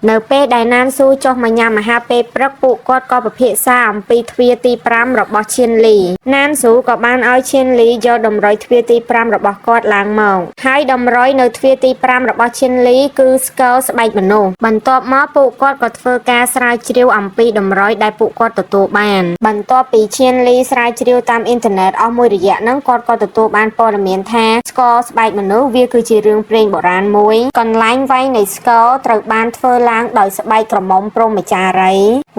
នៅពេលដែលណានស៊ូចុះមកញ៉ាំអាហារពេលព្រឹកពួកគាត់ក៏ពិភាក្សាអំពីទ្វារទី5របស់ឈៀនលីណានស៊ូក៏បានឲ្យឈៀនលីយកតម្រុយទ្វារទី5របស់គាត់ឡើងមកហើយតម្រុយនៅទ្វារទី5របស់ឈៀនលីគឺស្គរស្បែកមនុស្សបន្ទាប់មកពួកគាត់ក៏ធ្វើការស្រាវជ្រាវអំពីតម្រុយដែលពួកគាត់ទទួលបានបន្ទាប់ពីឈៀនលីស្រាវជ្រាវតាមអ៊ីនធឺណិតអស់មួយរយៈហ្នឹងគាត់ក៏ទទួលបានព័ត៌មានថាស្គរស្បែកមនុស្សវាគឺជារឿងព្រេងបុរាណមួយកន្លែងវែងនៃស្គរត្រូវបានធ្វើឡើងដោយស្បែកក្រមុំព្រហ្មចារី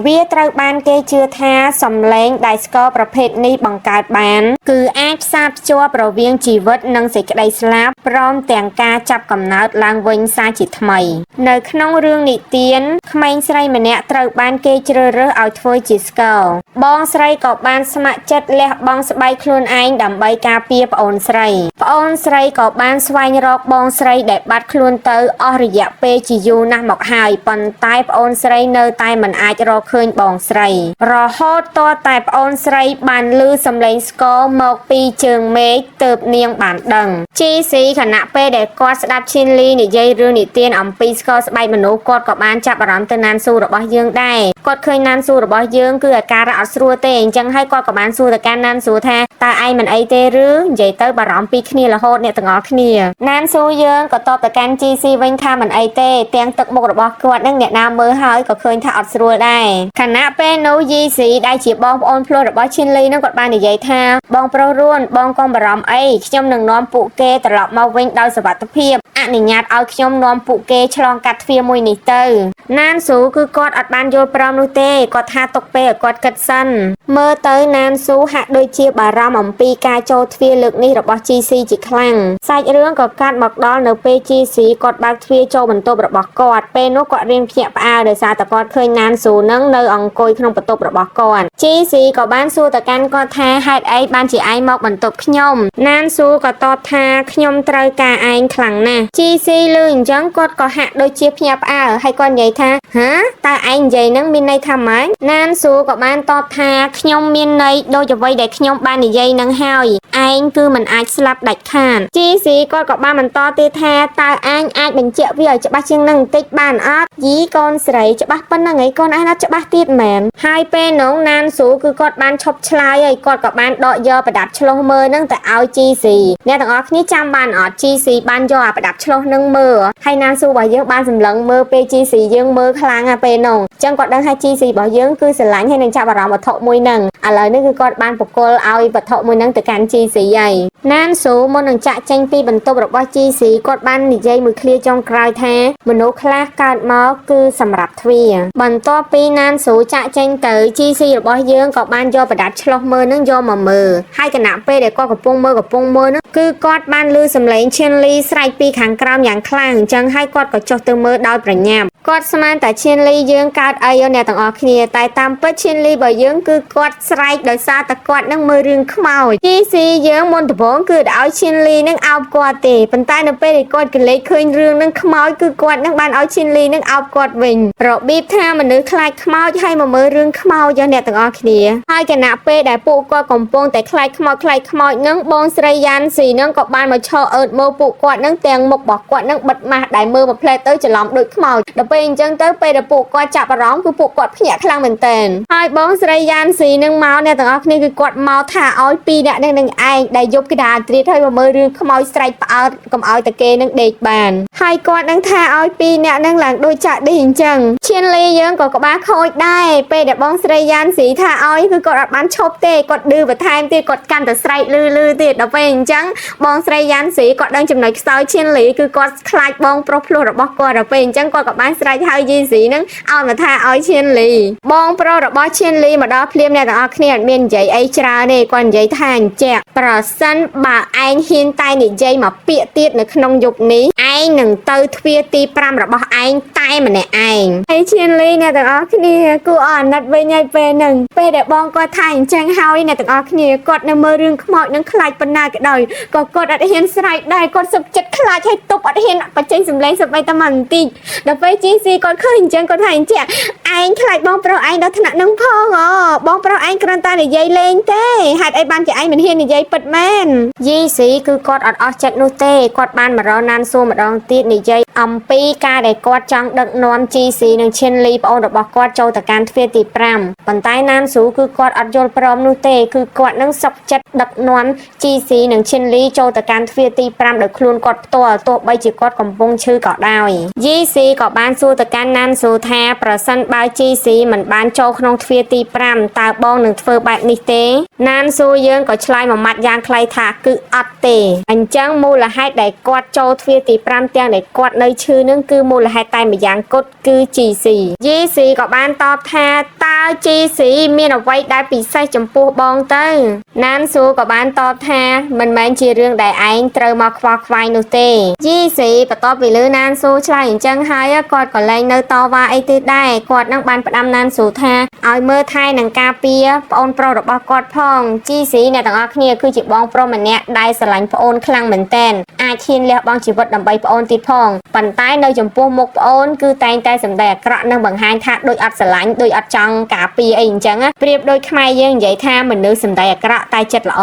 វាត្រូវបានគេជឿថាសំឡេងដែលស្គរប្រភេទនេះបង្កើតបានគឺអាចផ្សារភ្ជាប់រវាងជីវិតនិងសេចក្តីស្លាប់ព្រមទាំងការចាប់កំណើតឡើងវិញសាជាថ្មីនៅក្នុងរឿងនិទានក្មេងស្រីម្នាក់ត្រូវបានគេជ្រើសរើសឲ្យធ្វើជាស្គរបងស្រីក៏បានស្ម័គ្រចិត្តលះបង់ស្បែកខ្លួនឯងដើម្បីការពារប្អូនស្រីក៏បានស្វែងរកបងស្រីដែលបាត់ខ្លួនទៅអស់រយៈពេលជាយូរណាស់មកហើយប៉ុន្តែប្អូនស្រីនៅតែមិនអាចរកឃើញបងស្រីរហូតទាល់តែប្អូនស្រីបានឮសំឡេងស្គរមកពីជើងមេឃទើបនាងបានដឹងជីស៊ីខណៈពេលដែលគាត់ស្ដាប់ឈៀនលីនិយាយរឿងនិទានអំពីស្គរស្បែកមនុស្សគាត់ក៏បានចាប់អារម្មណ៍ទៅណានស៊ូរបស់យើងដែរគាត់ឃើញណានស៊ូរបស់យើងគឺអាការៈអត់ស្រួលទេអញ្ចឹងហើយគាត់ក៏បានសួរទៅកាន់ណានស៊ូថាតើឯងមិនអីទេឬនិយាយទៅបារម្ភពីគ្នារហូតអ្នកទាំងអស់គ្នាណានស៊ូយើងក៏តបទៅកាន់ជីស៊ីវិញថាមិនអីទេទាំងទឹកមុខរបស់គាត់នឹងអ្នកណាមើលហើយក៏ឃើញថាអត់ស្រួលដែរខណៈពេលនោះយីស៊ីដែលជាបងប្អូនភ្លោះរបស់ឈៀនលីនឹងគាត់បាននិយាយថាបងប្រុសរួនបងកុំបារម្ភអីខ្ញុំនឹងនាំពួកគេត្រឡប់មកវិញដោយសុវត្ថិភាពអនុញ្ញាតឲ្យខ្ញុំនាំពួកគេឆ្លងកាត់ទ្វារមួយនេះទៅណានស៊ូគឺគាត់អត់បានយល់ព្រមនោះទេគាត់ថាទុកពេលឲ្យគាត់គិតសិនមើលទៅណានស៊ូហាក់ដូចជាបារម្ភអំពីការចូលទ្វារលើកនេះរបស់ជីស៊ីជាខ្លាំងសាច់រឿងក៏កាត់មកដល់នៅពេលជីស៊ីគាត់បើកទ្វារចូលបន្ទប់របស់គាត់ពេលនោះគាត់រៀនភ្ញាក់ផ្អើលដោយសារតែគាត់ឃើញណានស៊ូនឹងនៅអង្គុយក្នុងបន្ទប់របស់គាត់ជីស៊ីក៏បានសួរទៅកាន់គាត់ថាហេតុអីបានជាឯងមកបន្ទប់ខ្ញុំណានស៊ូក៏តបថាខ្ញុំត្រូវការឯងខ្លាំងណាស់ជីស៊ីឮអញ្ចឹងគាត់ក៏ហាក់ដូចជាភ្ញាក់ផ្អើលហើយគាត់និយាយថាហ៎តើឯងនិយាយនឹងមានន័យថាម៉េចណានស៊ូក៏បានតបថាខ្ញុំមានន័យដូចអ្វីដែលខ្ញុំបាននិយាយនឹងហើយឯងគឺមិនអាចស្លាប់ដាច់ខាតជីស៊ីគាត់ក៏បានបន្តទៀតថាតើឯងអាចបញ្ជាក់វាឲ្យច្បាស់ជាងនឹងបន្តិចបានអត់យីកូនស្រីច្បាស់ប៉ុណ្ណឹងឯងកូនឯងអត់ច្បាស់ទៀតមែនហើយពេលនោះណានស៊ូគឺគាត់បានឈប់ឆ្លើយហើយគាត់ក៏បានដកយកប្រដាប់ឆ្លុះមើលនឹងទៅឲ្យជីស៊ីអ្នកទាំងអស់គ្នាចាំបានអត់ជីស៊ីបានយកអាប្រដាប់ឆ្លុះនឹងមើលហើយណានស៊ូរបស់យើងបានសម្លឹងមើលពេលជីស៊ីយើងមើលខ្លាំងណាស់ពេលនោះអញ្ចឹងគាត់ដឹងថាជីស៊ីរបស់យើងគឺស្រឡាញ់ហើយនឹងចាប់អារម្មណ៍វត្ថុមួយហ្នឹងឥឡូវនេះគឺគាត់បានបកគលឲ្យវត្ថុមួយហ្នឹងទៅកាន់ជីស៊ីហើយណានស៊ូមុននឹងចាក់ចេញពីបន្ទប់របស់ជីស៊ីគាត់បាននិយាយមួយឃ្លាចុងក្រោយថាមនុស្សខ្លះកើតមកគឺសម្រាប់ទ្វារបន្ទាប់ពីណានស៊ូចាក់ចេញទៅជីស៊ីរបស់យើងក៏បានយកប្រដាប់ឆ្លុះមើលនឹងយកមកមើលហើយគណៈពេលដែលគាត់កំពុងមើលនោះគឺគាត់បានឮសំឡេងឈៀនលីស្រែកពីខាងក្រោមយ៉ាងខ្លាំងអញ្ចឹងហើយគាត់ក៏ចុះទៅមើលដោយប្រញាប់គាត់ស្មានតែឈៀនលីយើងកើតអីអ្នកទាំងអស់គ្នាតែតាមពិតឈៀនលីរបស់យើងគឺគាត់ស្រែកដោយសារតែគាត់នឹងមើលរឿងខ្មោចជីស៊ីយើងមុនដំបូងគឺឲ្យឈៀនលីនឹងអោបគាត់ទេប៉ុន្តែនៅពេលដែលគាត់កលេចឃើញរឿងនឹងខ្មោចគឺគាត់នឹងបានឲ្យឈៀនលីនឹងអោបគាត់វិញរបៀបថាមនុស្សខ្លាចខ្មោចហើយមកមើលរឿងខ្មោចអ្នកទាំងអស់គ្នាហើយគណៈពេលដែលពួកគាត់កំពុងតែខ្លាចខ្មោចនឹងបងស្រីយ៉ាន់ស៊ីនឹងក៏បានមកឈរអើតមើលពួកគាត់នឹងទាំងមុខរបស់គាត់នឹងបិទម៉ាស់ដែលមើលមកផ្លែទៅច្រឡំដូចខ្មោចដល់ពេលអញ្ចឹងទៅពេលដែលពួកគាត់ចាប់អារម្មណ៍គឺពួកគាត់ភ្ញាក់ខ្លាំងមែនទែនហើយបងស្រីយ៉ាន់ស៊ីនឹងមកអ្នកទាំងអស់គ្នាគឺគាត់មកថាឲ្យពីរអ្នកនឹងឯងដែលយប់កណ្ដាលត្រៀតឲ្យមកមើលរឿងខ្មោចស្រែកផ្អើតកុំឲ្យតែគេនឹងដេកបានហើយគាត់នឹងថាឲ្យពីរអ្នកនឹងឡើងដូចចាក់ឌីអញ្ចឹងឈៀនលីយើងក៏ក្បាលខូចដែរពេលដែលបងស្រីយ៉ាន់ស៊ីថាឲ្យគឺគាត់អត់បានឈប់ទេគាត់ឌឺបន្ថែមទៀតគាត់កាន់តែស្រែកលឺទៀតដល់ពេលអញ្ចឹងបងស្រីយ៉ាន់ស៊ីគាត់ដឹងចំណុចខ្សោយឈៀនលីគឺគាត់ខ្លាចបងប្រុសភ្លោះរបស់គាត់ដល់ពេលអញ្ចឹងគាត់ក៏បានស្រែកហៅយីស៊ីនឹងឲ្យមកថាឲ្យឈៀនលីបងប្រុសរបស់ឈៀនលីមកដល់ភ្លាមអ្នកទាំងអស់គ្នាអត់មាននិយាយអីច្រើនទេគាត់និយាយថាអញ្ចឹងប្រសិនបើឯងហ៊ានតែនិយាយមកពាក្យទៀតនៅក្នុងយប់នេះឯងនឹងទៅទ្វារទី5របស់ឯងតែម្នាក់ឯងហើយឈៀនលីអ្នកទាំងអស់គ្នាគួរអាណិតវិញហើយពេលហ្នឹងពេលដែលបងគាត់ថាអញ្ចឹងហើយអ្នកទាំងអស់គ្នាគាត់នៅមើលរឿងខ្មោចនឹងខ្លាចប៉ុណ្ណាក៏ដោយក៏គាត់អត់ហ៊ានស្រែកដែរគាត់សុខចិត្តខ្លាចឲ្យទប់អត់ហ៊ានបញ្ចេញសម្លេងសម្បីតែបន្តិចដល់ពេលជីស៊ីគាត់ឃើញអញ្ចឹងគាត់ថាអញ្ចឹងឯងខ្លាចបងប្រុសឯងដល់ថ្នាក់នឹងផងបងប្រុសឯងគ្រាន់តែនិយាយលេងទេហេតុអីបានជាឯងមិនហ៊ាននិយាយពិតមែនយីស៊ីគឺគាត់អត់អស់ចិត្តនោះទេគាត់បានមករកណានស៊ូម្ដងទៀតនិយាយ អំពីការដែលគាត់ចង់ដឹកនាំ GC និង Chen Li ប្អូនរបស់គាត់ចូលទៅកាន់ទ្វារទី5ប៉ុន្តែណានស៊ូគឺគាត់អត់យល់ព្រមនោះទេគឺគាត់នឹងសុកចិត្តដឹកនាំ GC និង Chen Li ចូលទៅកាន់ទ្វារទី5ដោយខ្លួនគាត់ផ្ទាល់ទោះបីជាគាត់កំពុងឈឺក៏ដោយ GC ក៏បានសួរទៅកាន់ណានស៊ូថាប្រសិនបើ GC មិនបានចូលក្នុងទ្វារទី5តើបងនឹងធ្វើបែបនេះទេណានស៊ូយើងក៏ឆ្លើយមួយម៉ាត់យ៉ាងខ្លីថាគឺអត់ទេអញ្ចឹងមូលហេតុដែលគាត់ចូលទ្វារទី5ទាំងដែលគាត់នៅឈឺនឹងគឺមូលហេតុតែម្យ៉ាងគត់គឺ GC ក៏បានតបថាតើ GC មានអ្វីដែលពិសេសចំពោះបងទៅណានស៊ូក៏បានតបថាមិនមែនជារឿងដែលឯងត្រូវមកខ្វល់ខ្វាយនោះទេ GC បន្ទាប់ពីលើណានស៊ូឆ្លើយអញ្ចឹងហើយគាត់ក៏លែងនៅតវ៉ាអីទេដែរគាត់នឹងបានផ្ដាំណានស៊ូថាឲ្យមើលថែនឹងការពារប្អូនប្រុសរបស់គាត់ផង GC អ្នកទាំងអស់គ្នាគឺជាបងប្រុសម្នាក់ដែលស្រឡាញ់ប្អូនខ្លាំងមែនទែនអាចហ៊ានលះបង់ជីវិតដើម្បីប្អូនទៀតផងប៉ុន្តែនៅចំពោះមុខប្អូនគឺតែងតែសម្ដែងអាក្រក់និងបង្ហាញថាដូចអត់ស្រឡាញ់ដូចអត់ចង់ការពារអីអញ្ចឹងប្រៀបដូចខ្មែរយើងនិយាយថាមនុស្សសម្ដែងអាក្រក់តែចិត្តល្អ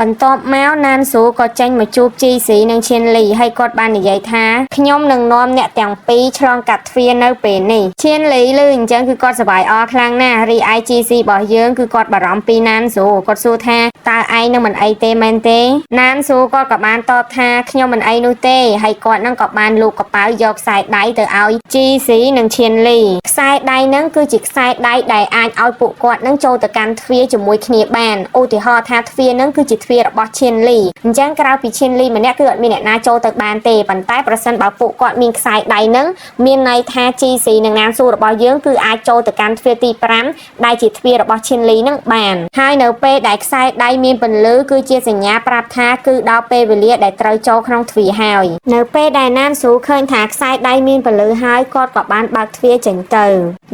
បន្ទាប់មកណានស៊ូក៏ចេញមកជួប GC និង Chen Li ហើយគាត់បាននិយាយថាខ្ញុំនឹងនាំអ្នកទាំងពីរឆ្លងកាត់ទ្វារនៅពេលនេះ Chen Li ឮអញ្ចឹងគឺគាត់សប្បាយអរខ្លាំងណាស់រីឯ GC របស់យើងគឺគាត់បារម្ភពីណានស៊ូគាត់សួរថាតើឯងនឹងមិនអីទេមែនទេណានស៊ូគាត់ក៏បានតបថាខ្ញុំមិនអីនោះទេហើយគាត់នឹងក៏បានលូកកប៉ៅយកខ្សែដៃទៅឲ្យ GC និង Chen Li ខ្សែដៃនឹងគឺជាខ្សែដៃដែលអាចឲ្យពួកគាត់នឹងចូលទៅកាន់ទ្វារជាមួយគ្នាបានឧទាហរណ៍ថាទ្វារនឹងគឺជាទ្វាររបស់ Chen Li អញ្ចឹងក្រៅពី Chen Li ម្នាក់គឺអត់មានអ្នកណាចូលទៅបានទេប៉ុន្តែប្រសិនបើពួកគាត់មានខ្សែដៃនឹងមានន័យថា GC និងណានស៊ូរបស់យើងគឺអាចចូលទៅកាន់ទ្វារទី5ដែលជាទ្វាររបស់ Chen Li នឹងបានហើយនៅពេលដែលខ្សែដៃមានពន្លឺគឺជាសញ្ញាប្រាប់ថាគឺដល់ពេលវេលាដែលត្រូវចូលក្នុងទ្វារហើយនៅពេលដែលណានស៊ូឃើញថាខ្សែដៃមានពន្លឺហើយគាត់ក៏បានបើកទ្វារចេញទៅ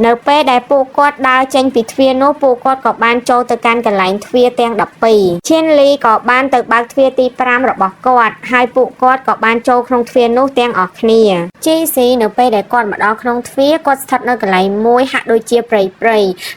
នៅពេលដែលពួកគាត់ដើរចេញពីទ្វារនោះពួកគាត់ក៏បានចូលទៅកាន់កន្លែងទ្វារទាំង12 Chen Li ក៏បានទៅបើកទ្វារទី5របស់គាត់ហើយពួកគាត់ក៏បានចូលក្នុងទ្វារនោះទាំងអស់គ្នា GC នៅពេលដែលគាត់មកដល់ក្នុងទ្វារគាត់ស្ថិតនៅកន្លែងមួយហាក់ដូចជាព្រៃ